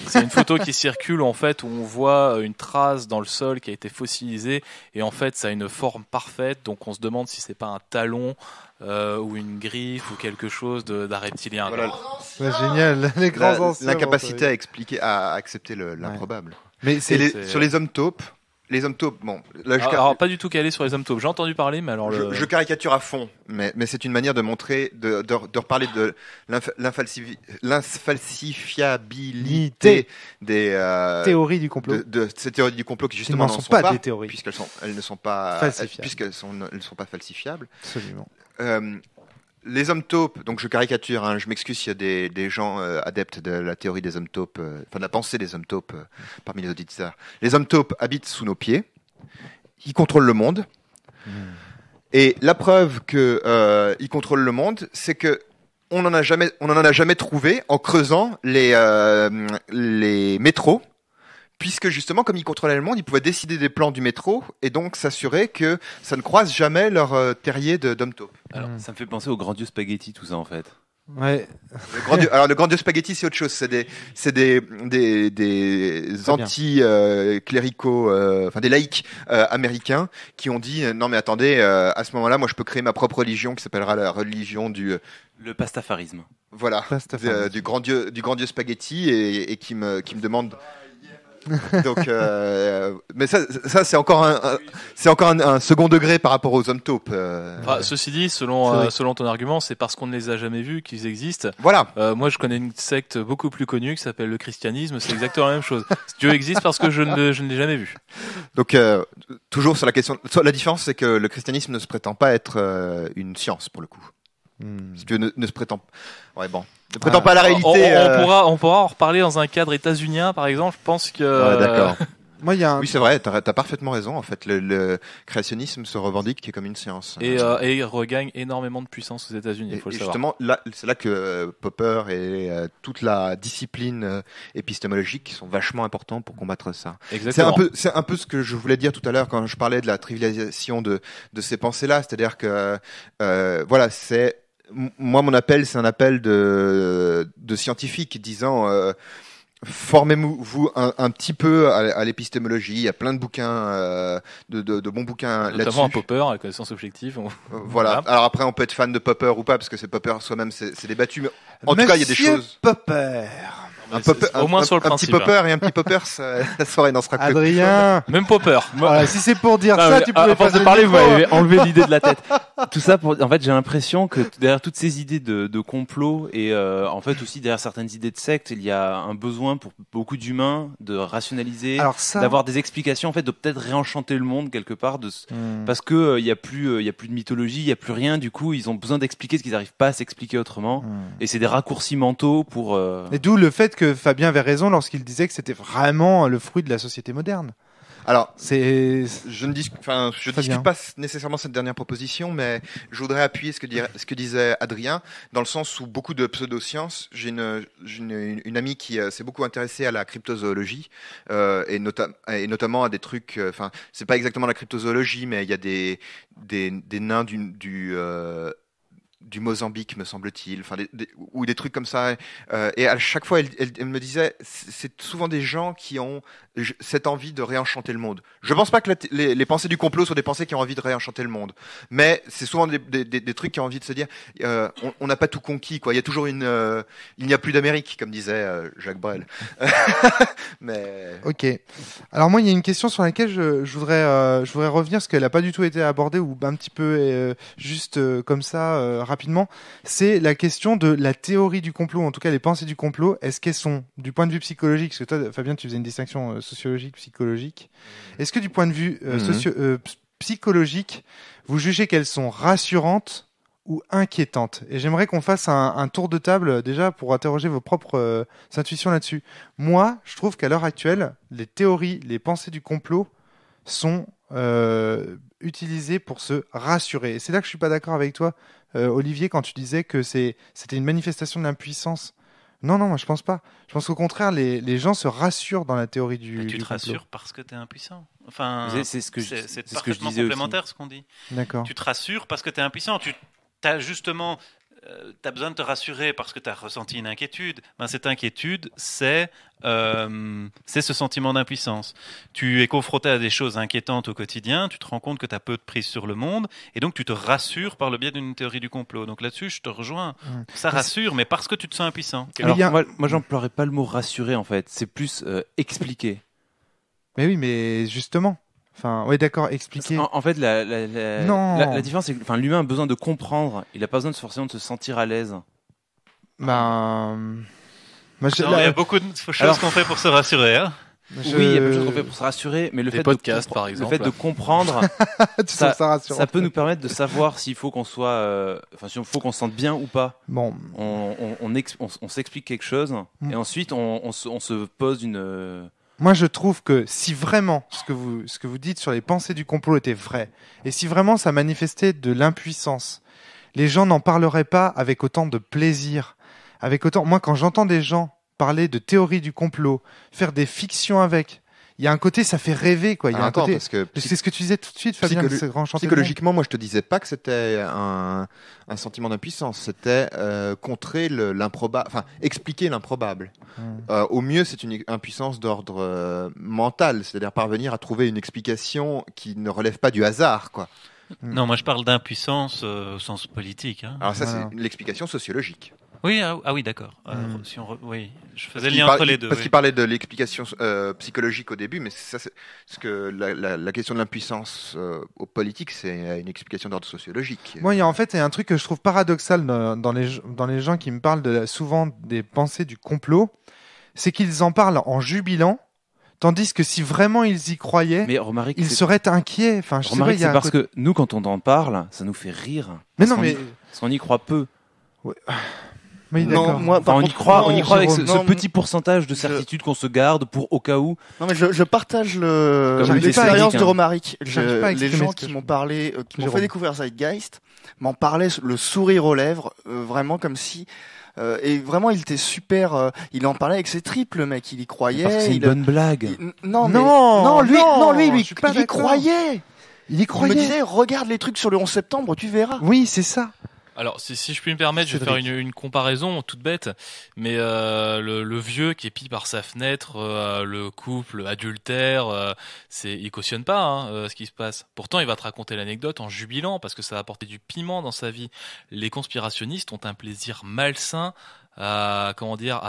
[SPEAKER 4] c'est une photo qui circule en fait où on voit une trace dans le sol qui a été fossilisée et en fait ça a une forme parfaite. Donc on se demande si c'est pas un talon ou une griffe ou quelque chose d'un reptilien.
[SPEAKER 3] Voilà.
[SPEAKER 1] C'est génial, les grands anciens.
[SPEAKER 3] L'incapacité à expliquer, à accepter l'improbable.
[SPEAKER 1] Mais
[SPEAKER 3] Sur les hommes taupes, bon, là
[SPEAKER 4] Alors pas du tout calé sur les hommes taupes. J'ai entendu parler, mais alors
[SPEAKER 3] je caricature à fond, mais c'est une manière de montrer, de reparler de l'infalsifiabilité des
[SPEAKER 1] théorie du complot.
[SPEAKER 3] de ces théories du complot qui justement
[SPEAKER 1] n'en sont pas des théories.
[SPEAKER 3] elles ne sont pas
[SPEAKER 1] Falsifiables.
[SPEAKER 3] puisqu'elles ne sont pas falsifiables.
[SPEAKER 1] Absolument.
[SPEAKER 3] Les hommes taupes, donc je caricature, hein, je m'excuse s'il y a des gens adeptes de la théorie des hommes taupes, enfin de la pensée des hommes taupes parmi les auditeurs. Les hommes taupes habitent sous nos pieds, ils contrôlent le monde, et la preuve que ils contrôlent le monde, c'est que on n'en a jamais trouvé en creusant les métros. Puisque justement, comme ils contrôlaient le monde, ils pouvaient décider des plans du métro et donc s'assurer que ça ne croise jamais leur terrier d'hommes taupes.
[SPEAKER 2] Alors, ça me fait penser au grand dieu spaghetti, tout ça en fait.
[SPEAKER 1] Ouais.
[SPEAKER 3] Le grand dieu spaghetti, c'est autre chose. C'est des anti-cléricaux, enfin des laïcs américains qui ont dit non mais attendez, à ce moment-là, moi je peux créer ma propre religion qui s'appellera la religion
[SPEAKER 2] Le pastafarisme.
[SPEAKER 3] voilà, du grand dieu spaghetti et qui me demande. Donc, mais ça c'est encore un second degré par rapport aux hommes taupes.
[SPEAKER 4] Enfin, ceci dit, selon ton argument, c'est parce qu'on ne les a jamais vus qu'ils existent.
[SPEAKER 3] Voilà.
[SPEAKER 4] Moi, je connais une secte beaucoup plus connue qui s'appelle le christianisme. C'est exactement la même chose. Dieu existe parce que je ne l'ai jamais vu.
[SPEAKER 3] Donc, toujours sur la question, la différence, c'est que le christianisme ne se prétend pas être une science pour le coup. Dieu ne se prétend. Ouais, bon. Ne prétend pas à la réalité.
[SPEAKER 4] On pourra en reparler dans un cadre états-unien, par exemple. Je pense que.
[SPEAKER 3] Ouais, d'accord.
[SPEAKER 1] Moi, il y a un...
[SPEAKER 3] Oui, c'est vrai. T'as parfaitement raison. En fait, le créationnisme se revendique comme une science.
[SPEAKER 4] Et regagne énormément de puissance aux États-Unis. Il faut le savoir.
[SPEAKER 3] Justement, là, c'est là que Popper et toute la discipline épistémologique sont vachement importants pour combattre ça.
[SPEAKER 4] Exactement.
[SPEAKER 3] C'est un peu ce que je voulais dire tout à l'heure quand je parlais de la trivialisation de ces pensées-là. C'est-à-dire que voilà, c'est moi mon appel, c'est un appel de scientifiques disant formez-vous un petit peu à l'épistémologie. Il y a plein de bouquins, de bons bouquins là-dessus.
[SPEAKER 4] Notamment à Popper, à la connaissance objective.
[SPEAKER 3] Voilà. Alors après, on peut être fan de Popper ou pas, parce que c'est Popper soi-même, c'est débattu. Mais en tout cas, il y a des choses.
[SPEAKER 1] Popper.
[SPEAKER 4] Au moins sur le principe.
[SPEAKER 3] Un petit Popper et un petit Popper, la soirée n'en sera que.
[SPEAKER 1] Adrien.
[SPEAKER 4] Même Popper.
[SPEAKER 1] Voilà, si c'est pour dire ça, tu pouvais
[SPEAKER 2] à force de parler, vous m'avez enlevé l'idée de la tête. Tout ça pour, en fait, j'ai l'impression que derrière toutes ces idées de complot et en fait aussi derrière certaines idées de secte, il y a un besoin pour beaucoup d'humains de rationaliser, d'avoir des explications, en fait, de peut-être réenchanter le monde quelque part, parce que il y a plus de mythologie, il y a plus rien. Du coup, ils ont besoin d'expliquer ce qu'ils n'arrivent pas à s'expliquer autrement. Et c'est des raccourcis mentaux pour.
[SPEAKER 1] Et d'où le fait que Fabien avait raison lorsqu'il disait que c'était vraiment le fruit de la société moderne.
[SPEAKER 3] Alors,
[SPEAKER 1] je
[SPEAKER 3] ne discute pas nécessairement cette dernière proposition, mais je voudrais appuyer ce que disait Adrien, dans le sens où beaucoup de pseudosciences, j'ai une amie qui s'est beaucoup intéressée à la cryptozoologie, et notamment à des trucs, enfin, c'est pas exactement la cryptozoologie, mais il y a des nains du Mozambique, me semble-t-il, enfin ou des trucs comme ça. Et à chaque fois, elle me disait, c'est souvent des gens qui ont cette envie de réenchanter le monde. Je pense pas que les pensées du complot sont des pensées qui ont envie de réenchanter le monde, mais c'est souvent des trucs qui ont envie de se dire, on n'a pas tout conquis, quoi. Il y a toujours il n'y a plus d'Amérique, comme disait Jacques Brel. Mais
[SPEAKER 1] Ok. Alors moi, il y a une question sur laquelle je voudrais revenir, parce qu'elle n'a pas du tout été abordée, ou un petit peu juste comme ça, rapidement. C'est la question de la théorie du complot, en tout cas les pensées du complot. Est-ce qu'elles sont, du point de vue psychologique, parce que toi, Fabien, tu faisais une distinction sociologique, psychologique. Est-ce que du point de vue psychologique, vous jugez qu'elles sont rassurantes ou inquiétantes? Et j'aimerais qu'on fasse un tour de table déjà pour interroger vos propres intuitions là-dessus. Moi, je trouve qu'à l'heure actuelle, les théories, les pensées du complot sont utilisées pour se rassurer. Et c'est là que je suis pas d'accord avec toi, Olivier, quand tu disais que c'était une manifestation de l'impuissance. Non, moi je pense pas. Je pense qu'au contraire, les gens se rassurent dans la théorie du complot.
[SPEAKER 6] Tu te rassures parce que tu es impuissant. Enfin,
[SPEAKER 2] c'est ce que je
[SPEAKER 6] parfaitement
[SPEAKER 2] disais
[SPEAKER 6] complémentaire
[SPEAKER 2] aussi.
[SPEAKER 6] ce qu'on dit.
[SPEAKER 1] D'accord.
[SPEAKER 6] Tu te rassures parce que tu es impuissant. Tu as justement tu as besoin de te rassurer parce que tu as ressenti une inquiétude. Ben, cette inquiétude, c'est ce sentiment d'impuissance. Tu es confronté à des choses inquiétantes au quotidien, tu te rends compte que tu as peu de prise sur le monde, et donc tu te rassures par le biais d'une théorie du complot. Donc là-dessus, je te rejoins. Ça rassure, mais parce que tu te sens impuissant.
[SPEAKER 2] Alors, moi j'emploierais pas le mot rassurer, en fait. C'est plus expliquer.
[SPEAKER 1] Mais oui, mais justement. Enfin, oui, d'accord, expliquer.
[SPEAKER 2] En fait, la différence, c'est que l'humain a besoin de comprendre. Il n'a pas besoin forcément de se sentir à l'aise.
[SPEAKER 6] Il y a beaucoup de choses qu'on fait pour se rassurer. Hein.
[SPEAKER 2] Oui, il y a beaucoup de choses qu'on fait pour se rassurer, mais le fait de comprendre, ça peut nous permettre de savoir s'il faut qu'on soit, s'il faut qu'on se sente bien ou pas.
[SPEAKER 1] Bon,
[SPEAKER 2] on s'explique quelque chose, et ensuite on se pose une.
[SPEAKER 1] Moi, je trouve que si vraiment ce que vous dites sur les pensées du complot était vrai, et si vraiment ça manifestait de l'impuissance, les gens n'en parleraient pas avec autant de plaisir, Moi, quand j'entends des gens parler de théorie du complot, faire des fictions avec, il y a un côté, ça fait rêver, quoi. Il y a un côté. Parce que c'est ce que tu disais tout de suite, Fabien.
[SPEAKER 3] Psychologiquement, moi, je te disais pas que c'était un sentiment d'impuissance. C'était contrer l'improbable, expliquer l'improbable. Au mieux, c'est une impuissance d'ordre mental, c'est-à-dire parvenir à trouver une explication qui ne relève pas du hasard, quoi.
[SPEAKER 6] Non, moi, je parle d'impuissance au sens politique. Hein.
[SPEAKER 3] Alors ça, c'est l'explication sociologique.
[SPEAKER 6] Oui, oui, d'accord. Oui, je faisais le lien entre les deux.
[SPEAKER 3] Parce qu'il parlait de l'explication psychologique au début, mais ça, c'est ce que la question de l'impuissance au politique, c'est une explication d'ordre sociologique.
[SPEAKER 1] Moi, il y a un truc que je trouve paradoxal dans les gens qui me parlent souvent des pensées du complot, c'est qu'ils en parlent en jubilant, tandis que si vraiment ils y croyaient, ils seraient inquiets. Enfin,
[SPEAKER 2] c'est parce que nous, quand on en parle, ça nous fait rire. Parce qu'on y croit peu.
[SPEAKER 1] Ouais. Oui, non,
[SPEAKER 2] moi, on y croit avec ce petit pourcentage de certitude qu'on se garde pour au cas où.
[SPEAKER 5] Non, mais je partage l'expérience de Romaric. Les gens qui m'ont parlé, qui m'ont fait découvrir Zeitgeist, m'en parlaient le sourire aux lèvres, vraiment comme si. Et vraiment, il était super. Il en parlait avec ses tripes, le mec. Il y croyait.
[SPEAKER 2] Parce que c'est une bonne blague.
[SPEAKER 5] Lui, il y croyait.
[SPEAKER 1] Il y croyait.
[SPEAKER 5] Il me disait, regarde les trucs sur le 11 septembre, tu verras.
[SPEAKER 1] Oui, c'est ça.
[SPEAKER 4] Alors, si je puis me permettre, je vais faire une comparaison toute bête, mais le vieux qui est pris par sa fenêtre, le couple adultère, il cautionne pas ce qui se passe. Pourtant, il va te raconter l'anecdote en jubilant parce que ça va apporter du piment dans sa vie. Les conspirationnistes ont un plaisir malsain à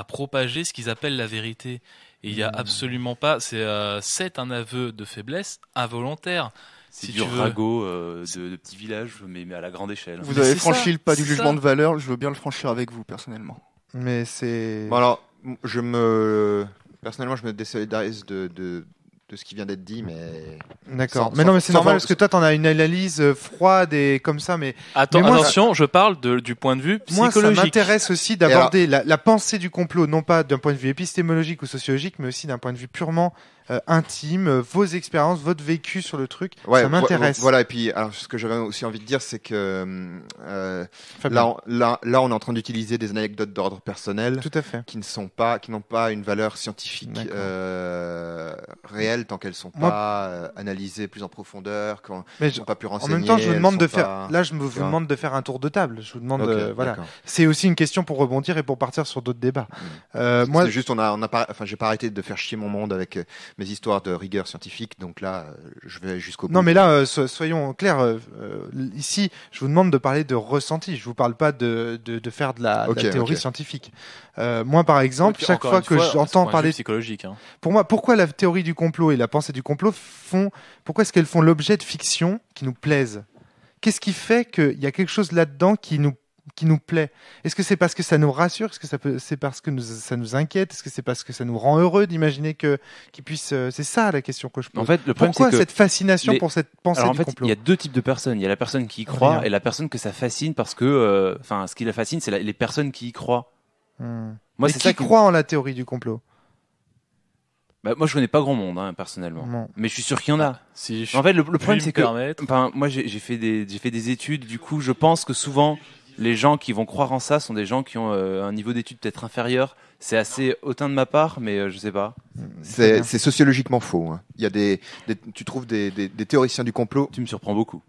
[SPEAKER 4] propager ce qu'ils appellent la vérité. Et il y a absolument pas. C'est un aveu de faiblesse involontaire.
[SPEAKER 2] C'est du ragot de petits villages, mais à la grande échelle.
[SPEAKER 5] Vous avez franchi le pas du jugement de valeur, je veux bien le franchir avec vous, personnellement.
[SPEAKER 1] Mais c'est...
[SPEAKER 3] Bon alors, personnellement, je me désolidarise de ce qui vient d'être dit, mais...
[SPEAKER 1] D'accord. Mais c'est normal, parce que toi, t'en as une analyse froide et comme ça, mais...
[SPEAKER 4] Attention, je parle du point de vue psychologique.
[SPEAKER 1] Moi, ça m'intéresse aussi d'aborder la pensée du complot, non pas d'un point de vue épistémologique ou sociologique, mais aussi d'un point de vue purement intime, vos expériences, votre vécu sur le truc.
[SPEAKER 3] Ouais,
[SPEAKER 1] ça m'intéresse.
[SPEAKER 3] Voilà, et puis alors, ce que j'avais aussi envie de dire, c'est que là, on est en train d'utiliser des anecdotes d'ordre personnel
[SPEAKER 1] Tout à fait.
[SPEAKER 3] qui n'ont pas une valeur scientifique réelle tant qu'elles sont
[SPEAKER 1] Moi,
[SPEAKER 3] pas analysées plus en profondeur, quand
[SPEAKER 1] mais
[SPEAKER 3] elles sont pas plus renseignées.
[SPEAKER 1] en même temps, je vous
[SPEAKER 3] elles
[SPEAKER 1] demande
[SPEAKER 3] sont
[SPEAKER 1] de
[SPEAKER 3] pas-
[SPEAKER 1] faire. Là, je vous demande de faire un tour de table. Je vous demande,
[SPEAKER 3] Ok,
[SPEAKER 1] voilà.
[SPEAKER 3] d'accord.
[SPEAKER 1] C'est aussi une question pour rebondir et pour partir sur d'autres débats. Moi,
[SPEAKER 3] C'est juste, j'ai pas arrêté de faire chier mon monde avec mes histoires de rigueur scientifique, donc là, je vais jusqu'au bout.
[SPEAKER 1] non, mais là, soyons clairs. Ici, je vous demande de parler de ressenti. Je vous parle pas de faire de la théorie scientifique. Moi, par exemple, chaque fois que j'entends parler
[SPEAKER 4] psychologique, hein.
[SPEAKER 1] pour moi, pourquoi la théorie du complot et la pensée du complot pourquoi est-ce qu'elles font l'objet de fiction qui nous plaisent? Qu'est-ce qui fait qu'il y a quelque chose là-dedans qui nous plaît? Est-ce que c'est parce que ça nous rassure? Est-ce que c'est parce que ça nous inquiète? Est-ce que c'est parce que ça nous rend heureux d'imaginer qu'ils puissent... c'est ça la question que je pose.
[SPEAKER 2] En fait, le problème,
[SPEAKER 1] pourquoi
[SPEAKER 2] c'est que
[SPEAKER 1] cette fascination pour cette pensée
[SPEAKER 2] alors, en
[SPEAKER 1] du
[SPEAKER 2] fait,
[SPEAKER 1] complot?
[SPEAKER 2] il y a deux types de personnes. Il y a la personne qui y croit
[SPEAKER 1] Rien.
[SPEAKER 2] et la personne que ça fascine parce que, ce qui la fascine, c'est les personnes qui y croient. Moi,
[SPEAKER 1] Et
[SPEAKER 2] c'est
[SPEAKER 1] qui
[SPEAKER 2] ça
[SPEAKER 1] croit en la théorie du complot?
[SPEAKER 2] Moi, je connais pas grand monde, hein, personnellement.
[SPEAKER 1] Non.
[SPEAKER 2] Mais je suis sûr qu'il y en a.
[SPEAKER 4] Si je
[SPEAKER 2] En fait, le problème,
[SPEAKER 4] puis
[SPEAKER 2] c'est
[SPEAKER 4] me
[SPEAKER 2] que,
[SPEAKER 4] permettre.
[SPEAKER 2] moi, j'ai fait des études. Du coup, je pense que souvent, les gens qui vont croire en ça sont des gens qui ont un niveau d'études peut-être inférieur. C'est assez hautain de ma part, mais je sais pas.
[SPEAKER 3] C'est sociologiquement faux. Hein. Il y a tu trouves des théoriciens du complot
[SPEAKER 2] Tu me surprends beaucoup.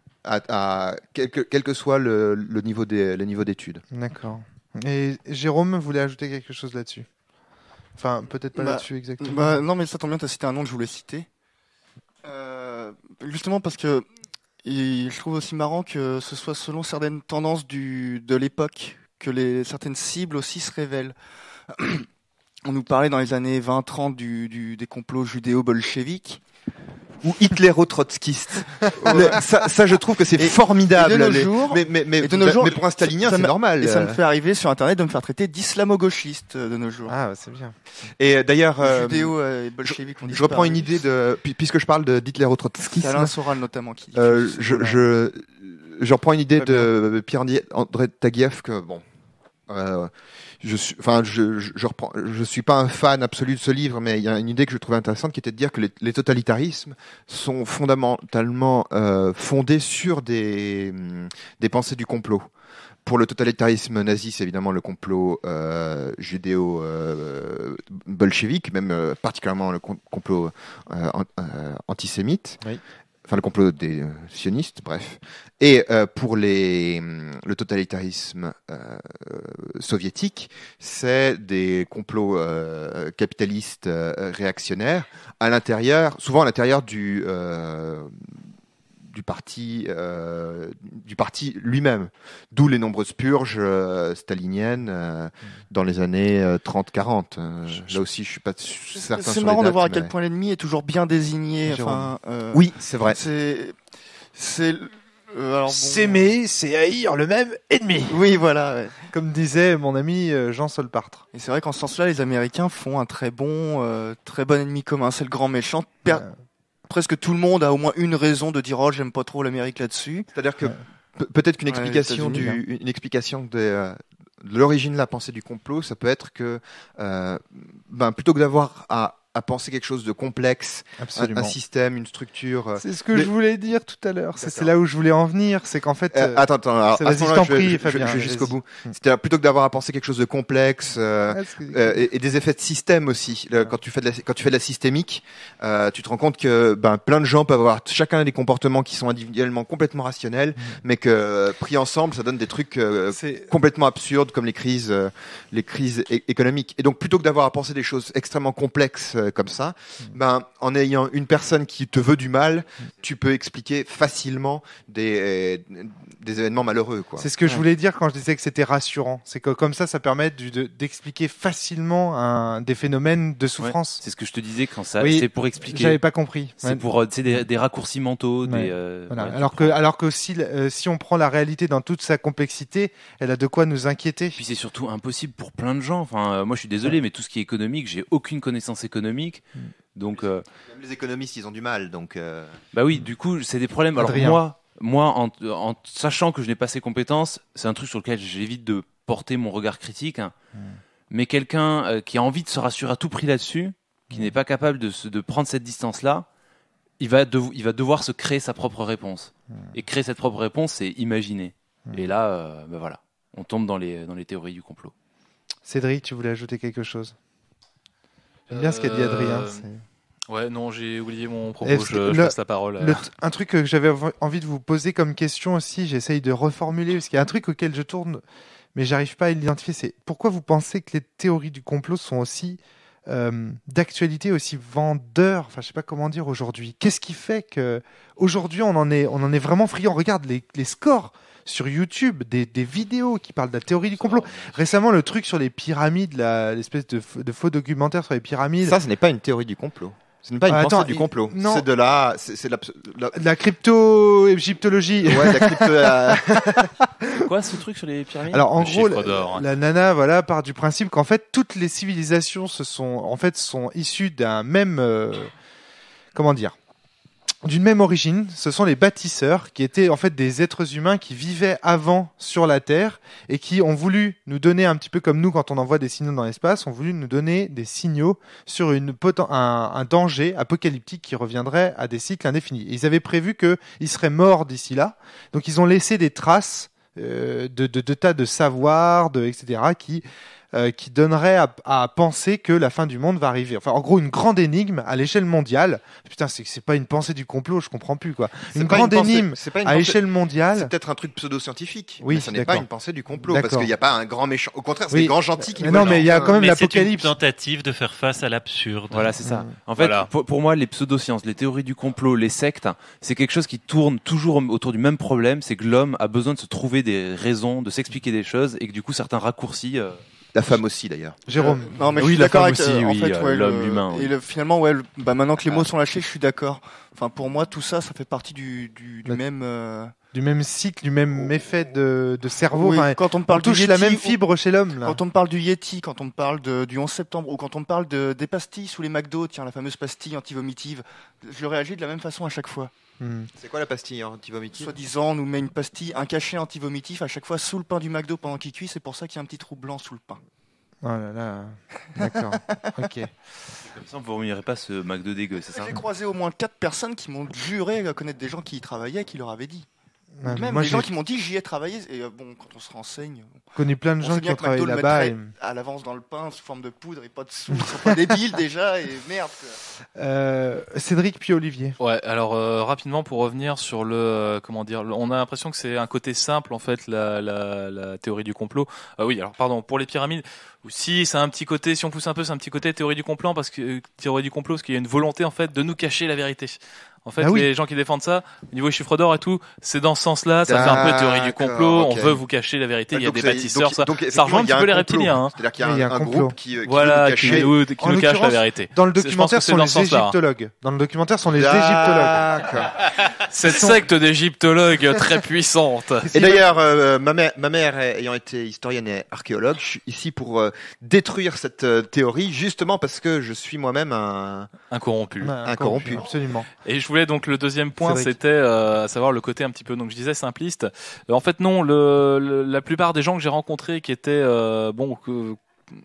[SPEAKER 3] quel que soit le niveau d'études.
[SPEAKER 1] D'accord. Et Jérôme voulait ajouter quelque chose là-dessus? Enfin, peut-être pas là-dessus exactement.
[SPEAKER 5] Non, mais ça tombe bien, tu as cité un nom que je voulais citer. Justement parce que je trouve aussi marrant que ce soit selon certaines tendances de l'époque que certaines cibles aussi se révèlent. On nous parlait dans les années 20-30 des complots judéo-bolcheviques.
[SPEAKER 3] Ou hitléro-trotskiste. Ça, je trouve que c'est formidable.
[SPEAKER 5] Et de nos jours,
[SPEAKER 3] mais pour un stalinien, c'est normal.
[SPEAKER 5] Et ça me fait arriver sur Internet de me faire traiter d'islamo-gauchiste de nos jours.
[SPEAKER 1] Ah, c'est bien.
[SPEAKER 3] Et d'ailleurs,
[SPEAKER 5] Judéo et bolcheviques.
[SPEAKER 3] je reprends une idée puisque je parle d'hitléro-trotskisme.
[SPEAKER 5] C'est Alain Soral notamment qui dit.
[SPEAKER 3] Je reprends une idée de Pierre-André Taguieff que bon. Je suis pas un fan absolu de ce livre, mais il y a une idée que je trouvais intéressante qui était de dire que les totalitarismes sont fondamentalement fondés sur des pensées du complot. Pour le totalitarisme nazi, c'est évidemment le complot judéo-bolchevique, même particulièrement le complot antisémite.
[SPEAKER 1] Oui.
[SPEAKER 3] Enfin, le complot des sionistes, bref. Et pour le totalitarisme soviétique, c'est des complots capitalistes réactionnaires souvent à l'intérieur du parti lui-même. D'où les nombreuses purges staliniennes dans les années 30-40. Là aussi, je suis pas certain.
[SPEAKER 5] C'est marrant de voir à quel point l'ennemi est toujours bien désigné.
[SPEAKER 3] Oui, c'est vrai.
[SPEAKER 1] S'aimer, c'est haïr le même ennemi.
[SPEAKER 5] Oui, voilà. Ouais.
[SPEAKER 1] Comme disait mon ami Jean Solpartre.
[SPEAKER 5] Et c'est vrai qu'en ce sens-là, les Américains font un très bon ennemi commun. C'est le grand méchant. Presque tout le monde a au moins une raison de dire j'aime pas trop l'Amérique là-dessus.
[SPEAKER 3] C'est-à-dire que peut-être qu'une explication de l'origine de la pensée du complot, ça peut être que plutôt que d'avoir à penser quelque chose de complexe, un système, une structure.
[SPEAKER 1] C'est ce que je voulais dire tout à l'heure. C'est là où je voulais en venir. C'est qu'en fait.
[SPEAKER 3] Attends. Alors, à ce moment-là, je
[SPEAKER 1] Fabien,
[SPEAKER 3] vais jusqu'au bout. C'est plutôt que d'avoir à penser quelque chose de complexe et des effets de système aussi. Quand tu fais de la systémique, tu te rends compte que plein de gens peuvent avoir chacun des comportements qui sont individuellement complètement rationnels, mais que pris ensemble, ça donne des trucs complètement absurdes comme les crises économiques. Et donc, plutôt que d'avoir à penser des choses extrêmement complexes comme ça, en ayant une personne qui te veut du mal, tu peux expliquer facilement des événements malheureux, quoi.
[SPEAKER 1] C'est ce que je voulais dire quand je disais que c'était rassurant. C'est que comme ça permet d'expliquer facilement des phénomènes de souffrance.
[SPEAKER 2] Ouais, c'est ce que je te disais quand c'est pour expliquer.
[SPEAKER 1] J'avais pas compris.
[SPEAKER 2] C'est pour des raccourcis mentaux.
[SPEAKER 1] Voilà. Alors que si on prend la réalité dans toute sa complexité, elle a de quoi nous inquiéter.
[SPEAKER 2] Puis c'est surtout impossible pour plein de gens. Enfin, moi je suis désolé, mais tout ce qui est économique, j'ai aucune connaissance économique. Donc,
[SPEAKER 3] même les économistes, ils ont du mal. Donc,
[SPEAKER 2] bah oui, du coup, c'est des problèmes. Alors moi, en sachant que je n'ai pas ces compétences, c'est un truc sur lequel j'évite de porter mon regard critique. Hein. Mais quelqu'un qui a envie de se rassurer à tout prix là-dessus, qui n'est pas capable de prendre cette distance-là, il va devoir se créer sa propre réponse. Et créer cette propre réponse, c'est imaginer. Et là, voilà, on tombe dans les théories du complot.
[SPEAKER 1] Cédric, tu voulais ajouter quelque chose? J'aime bien ce qu'a dit Adrien.
[SPEAKER 4] Ouais, non, j'ai oublié mon propos, je passe la parole.
[SPEAKER 1] Un truc que j'avais envie de vous poser comme question aussi, j'essaye de reformuler, parce qu'il y a un truc auquel je tourne, mais j'arrive pas à l'identifier, c'est pourquoi vous pensez que les théories du complot sont aussi d'actualité, aussi vendeurs, enfin je sais pas comment dire aujourd'hui. Qu'est-ce qui fait que aujourd'hui on en est vraiment friand? Regarde les scores sur YouTube, des vidéos qui parlent de la théorie du complot. Récemment, le truc sur les pyramides, l'espèce de faux documentaire sur les pyramides.
[SPEAKER 7] Ça, ce n'est pas une théorie du complot. Ce n'est pas une pensée du complot.
[SPEAKER 1] Non.
[SPEAKER 7] C'est de la...
[SPEAKER 1] De la crypto-égyptologie.
[SPEAKER 7] Ouais, de la crypto...
[SPEAKER 2] Quoi, ce truc sur les pyramides?
[SPEAKER 1] Alors, en
[SPEAKER 4] Le
[SPEAKER 1] gros,
[SPEAKER 4] chiffre d'or,
[SPEAKER 1] la nana, voilà, part du principe qu'en fait, toutes les civilisations sont issues d'un même, comment dire, d'une même origine. Ce sont les bâtisseurs qui étaient en fait des êtres humains qui vivaient avant sur la Terre et qui ont voulu nous donner un petit peu comme nous quand on envoie des signaux dans l'espace, ont voulu nous donner des signaux sur un danger apocalyptique qui reviendrait à des cycles indéfinis. Et ils avaient prévu qu'ils seraient morts d'ici là, donc ils ont laissé des traces de tas de savoirs, etc., qui donnerait à penser que la fin du monde va arriver. Enfin, en gros, une grande énigme à l'échelle mondiale. Putain, c'est pas une pensée du complot, je comprends plus, quoi. Une grande énigme à l'échelle mondiale.
[SPEAKER 7] C'est peut-être un truc pseudo-scientifique.
[SPEAKER 1] Oui,
[SPEAKER 7] mais ce n'est pas une pensée du complot.
[SPEAKER 1] D'accord.
[SPEAKER 7] Parce qu'il n'y a pas un grand méchant. Au contraire, c'est des grands gentils qui nous
[SPEAKER 1] non, mais il y a quand même l'apocalypse.
[SPEAKER 6] C'est une tentative de faire face à l'absurde.
[SPEAKER 2] Voilà, c'est ça. En fait, pour moi, les pseudosciences, les théories du complot, les sectes, c'est quelque chose qui tourne toujours autour du même problème, c'est que l'homme a besoin de se trouver des raisons, de s'expliquer des choses, et que du coup, certains raccourcis...
[SPEAKER 7] La femme aussi, d'ailleurs.
[SPEAKER 1] Jérôme.
[SPEAKER 5] Non, mais
[SPEAKER 2] oui,
[SPEAKER 5] je suis
[SPEAKER 2] la
[SPEAKER 5] d'accord
[SPEAKER 2] femme
[SPEAKER 5] avec
[SPEAKER 2] aussi,
[SPEAKER 5] en
[SPEAKER 2] oui,
[SPEAKER 5] fait,
[SPEAKER 2] l'homme, l'humain. Oui.
[SPEAKER 5] Et finalement, maintenant que les mots sont lâchés, je suis d'accord. Enfin, pour moi, tout ça, ça fait partie du même.
[SPEAKER 1] Du même cycle, du même effet de cerveau.
[SPEAKER 5] Oui,
[SPEAKER 1] enfin,
[SPEAKER 5] quand on parle
[SPEAKER 1] touche
[SPEAKER 5] du Yeti,
[SPEAKER 1] la même fibre chez l'homme. Là.
[SPEAKER 5] Quand on me parle du Yeti, quand on me parle du 11 septembre, ou quand on me parle des pastilles sous les McDo, tiens, la fameuse pastille anti-vomitive, je réagis de la même façon à chaque fois.
[SPEAKER 7] C'est quoi la pastille anti-vomitive?
[SPEAKER 5] Soi-disant, on nous met une pastille, un cachet anti-vomitif à chaque fois sous le pain du McDo pendant qu'il cuit, c'est pour ça qu'il y a un petit trou blanc sous le pain.
[SPEAKER 1] Oh là là, d'accord, ok.
[SPEAKER 2] Comme ça, vous ne vomirez pas ce McDo dégueu, c'est ça?
[SPEAKER 5] J'ai croisé au moins 4 personnes qui m'ont juré à connaître des gens qui y travaillaient, qui leur avaient dit. Même
[SPEAKER 1] moi,
[SPEAKER 5] des gens qui m'ont dit j'y ai travaillé. Et bon, quand on se renseigne,
[SPEAKER 1] J'ai connu plein de gens qui ont travaillé là-bas.
[SPEAKER 5] À l'avance dans le pain sous forme de poudre et pas de sous. Ils sont pas débiles déjà et merde.
[SPEAKER 1] Cédric puis Olivier.
[SPEAKER 4] Ouais, alors rapidement pour revenir sur comment dire, on a l'impression que c'est un côté simple en fait la théorie du complot. Oui, alors pardon, pour les pyramides, si c'est un petit côté, si on pousse un peu, c'est un petit côté théorie du complot parce qu'il y a une volonté en fait de nous cacher la vérité. En fait, les gens qui défendent ça, au niveau des chiffres d'or et tout, c'est dans ce sens-là, ça fait un peu théorie du complot, on veut vous cacher la vérité, il y a des bâtisseurs, ça rejoint un petit peu les reptiliens. Hein.
[SPEAKER 7] C'est-à-dire qu'il y a un groupe qui
[SPEAKER 4] nous cache la vérité.
[SPEAKER 1] Dans le documentaire, sont les égyptologues. Dans le documentaire, sont les égyptologues.
[SPEAKER 4] Cette secte d'égyptologues très puissante.
[SPEAKER 7] Et d'ailleurs, ma mère ayant été historienne et archéologue, je suis ici pour détruire cette théorie, justement parce que je suis moi-même un
[SPEAKER 4] corrompu.
[SPEAKER 7] Un corrompu.
[SPEAKER 1] Absolument.
[SPEAKER 4] Et je voulais donc le deuxième point, c'était à savoir le côté un petit peu, donc je disais simpliste. En fait, non, la plupart des gens que j'ai rencontrés qui étaient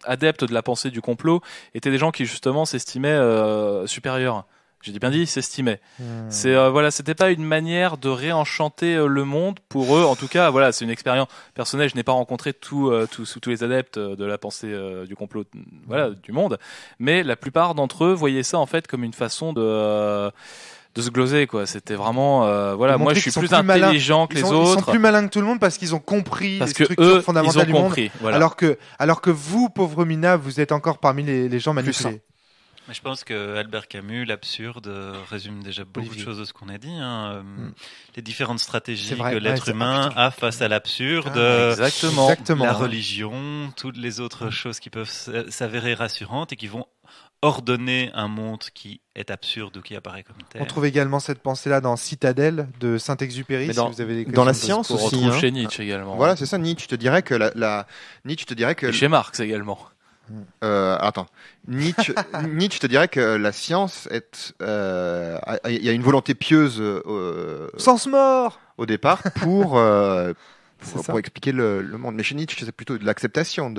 [SPEAKER 4] adeptes de la pensée du complot étaient des gens qui justement s'estimaient supérieurs. J'ai bien dit, s'estimaient. C'était pas une manière de réenchanter le monde pour eux. En tout cas, voilà, c'est une expérience personnelle. Je n'ai pas rencontré tous les adeptes de la pensée du complot, du monde. Mais la plupart d'entre eux voyaient ça en fait comme une façon de se gloser, quoi. C'était vraiment moi je suis plus intelligent que les autres.
[SPEAKER 1] Ils sont plus malins que tout le monde parce qu'ils ont compris les structures
[SPEAKER 4] eux,
[SPEAKER 1] fondamentales du monde.
[SPEAKER 4] Voilà.
[SPEAKER 1] Alors que vous, pauvres minables, vous êtes encore parmi les gens manipulés.
[SPEAKER 6] Je pense que Albert Camus, l'absurde, résume déjà beaucoup de choses de ce qu'on a dit. Les différentes stratégies que l'être humain a face à l'absurde,
[SPEAKER 1] exactement.
[SPEAKER 6] La religion, toutes les autres choses qui peuvent s'avérer rassurantes et qui vont ordonner un monde qui est absurde ou qui apparaît comme tel.
[SPEAKER 1] On trouve également cette pensée-là dans Citadelle de Saint-Exupéry.
[SPEAKER 7] Si vous avez dans la science
[SPEAKER 4] aussi. On retrouve chez Nietzsche également.
[SPEAKER 7] Voilà, c'est ça. Nietzsche te dirait que
[SPEAKER 4] et chez Marx également.
[SPEAKER 7] Nietzsche te dirait que la science il y a une volonté pieuse
[SPEAKER 1] sens mort
[SPEAKER 7] au départ pour
[SPEAKER 3] pour expliquer le monde. Mais chez Nietzsche, c'est plutôt de l'acceptation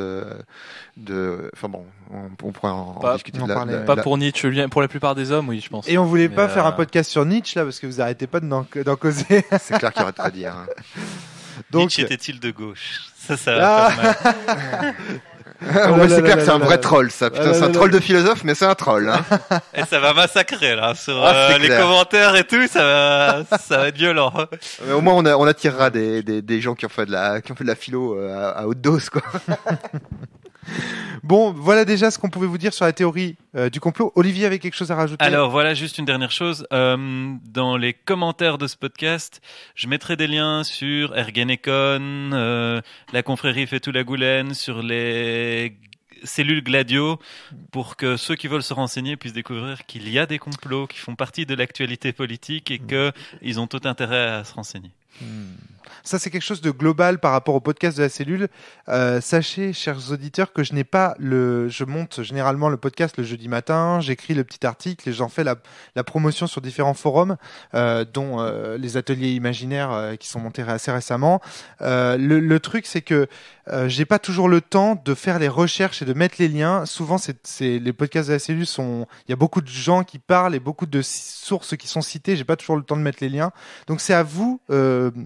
[SPEAKER 3] enfin bon, on pourrait en discuter.
[SPEAKER 4] Pas pour Nietzsche, pour la plupart des hommes, oui, je pense.
[SPEAKER 1] Et on voulait pas faire un podcast sur Nietzsche là parce que vous arrêtez pas d'en causer.
[SPEAKER 3] C'est clair qu'il y aurait de quoi dire. Hein.
[SPEAKER 6] Donc, Nietzsche était-il de gauche? Ça va pas mal.
[SPEAKER 3] C'est clair que c'est un vrai troll, ça. Putain, c'est un troll de philosophe, mais c'est un troll. Hein.
[SPEAKER 6] Et ça va massacrer là sur les commentaires et tout. Ça va être violent.
[SPEAKER 3] Mais au moins, on attirera des gens qui ont fait de la philo à haute dose, quoi.
[SPEAKER 1] Bon, voilà déjà ce qu'on pouvait vous dire sur la théorie du complot. Olivier avait quelque chose à rajouter?
[SPEAKER 6] Alors voilà, juste une dernière chose. Dans les commentaires de ce podcast, je mettrai des liens sur Ergenekon, la confrérie Fethullah Gulen, sur les cellules Gladio, pour que ceux qui veulent se renseigner puissent découvrir qu'il y a des complots qui font partie de l'actualité politique et qu'ils ont tout intérêt à se renseigner.
[SPEAKER 1] Ça, c'est quelque chose de global par rapport au podcast de la cellule. Sachez, chers auditeurs, que je monte généralement le podcast le jeudi matin, j'écris le petit article et j'en fais la promotion sur différents forums, dont les ateliers imaginaires qui sont montés assez récemment. Le truc, c'est que j'ai pas toujours le temps de faire les recherches et de mettre les liens. Souvent, les podcasts de la cellule il y a beaucoup de gens qui parlent et beaucoup de sources qui sont citées. J'ai pas toujours le temps de mettre les liens. Donc, c'est à vous,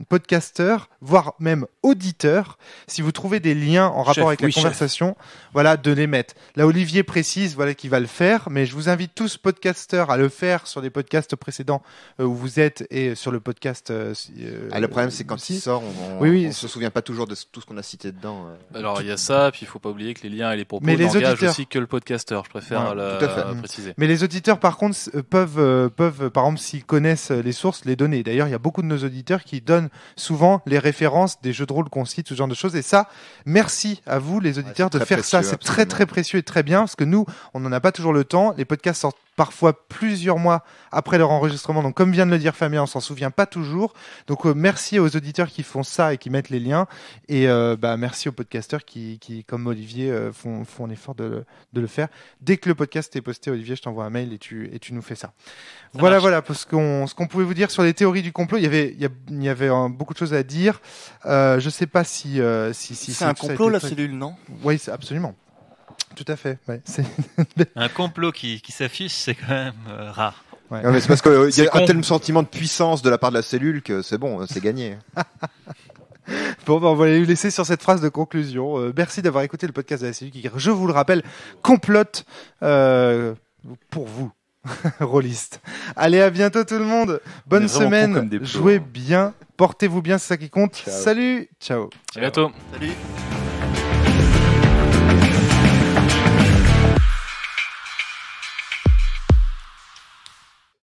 [SPEAKER 1] podcasteurs, voire même auditeurs, si vous trouvez des liens en rapport avec la conversation, voilà, de les mettre. Là, Olivier précise, voilà, qu'il va le faire, mais je vous invite tous, podcasteurs, à le faire sur les podcasts précédents où vous êtes et sur le podcast.
[SPEAKER 3] Le problème, c'est quand il sort, on se souvient pas toujours de tout ce qu'on a cité dedans.
[SPEAKER 4] Alors il y a ça, puis il faut pas oublier que les liens et les propos
[SPEAKER 1] n'engagent
[SPEAKER 4] auditeurs aussi que le podcasteur. Je préfère préciser.
[SPEAKER 1] Mais les auditeurs, par contre, peuvent, par exemple, s'ils connaissent les sources, les donner. D'ailleurs, il y a beaucoup de nos auditeurs qui donnent souvent les références des jeux de rôle qu'on cite, ce genre de choses. Et ça, merci à vous, les auditeurs, de faire ça. C'est très très précieux et très bien parce que nous, on n'en a pas toujours le temps. Les podcasts sortent parfois plusieurs mois après leur enregistrement. Donc, comme vient de le dire Fabien, on s'en souvient pas toujours. Donc, merci aux auditeurs qui font ça et qui mettent les liens. Et merci aux podcasteurs qui comme Olivier, font l'effort de le faire. Dès que le podcast est posté, Olivier, je t'envoie un mail et tu nous fais ça. Voilà, parce ce qu'on pouvait vous dire sur les théories du complot. Il y avait beaucoup de choses à dire. Je sais pas si
[SPEAKER 5] c'est un complot, la cellule, non?
[SPEAKER 1] Oui, absolument. Tout à fait. Ouais,
[SPEAKER 6] un complot qui s'affiche, c'est quand même rare.
[SPEAKER 3] Ouais. Non, mais c'est parce qu'il y a un tel sentiment de puissance de la part de la cellule que c'est bon, c'est gagné.
[SPEAKER 1] Bon, on va les laisser sur cette phrase de conclusion. Merci d'avoir écouté le podcast de la cellule qui, je vous le rappelle, complote pour vous, rôlistes. Allez, à bientôt tout le monde. Bonne semaine. Jouez bien. Portez-vous bien, c'est ça qui compte. Ciao. Salut. Ciao.
[SPEAKER 4] À bientôt.
[SPEAKER 5] Salut.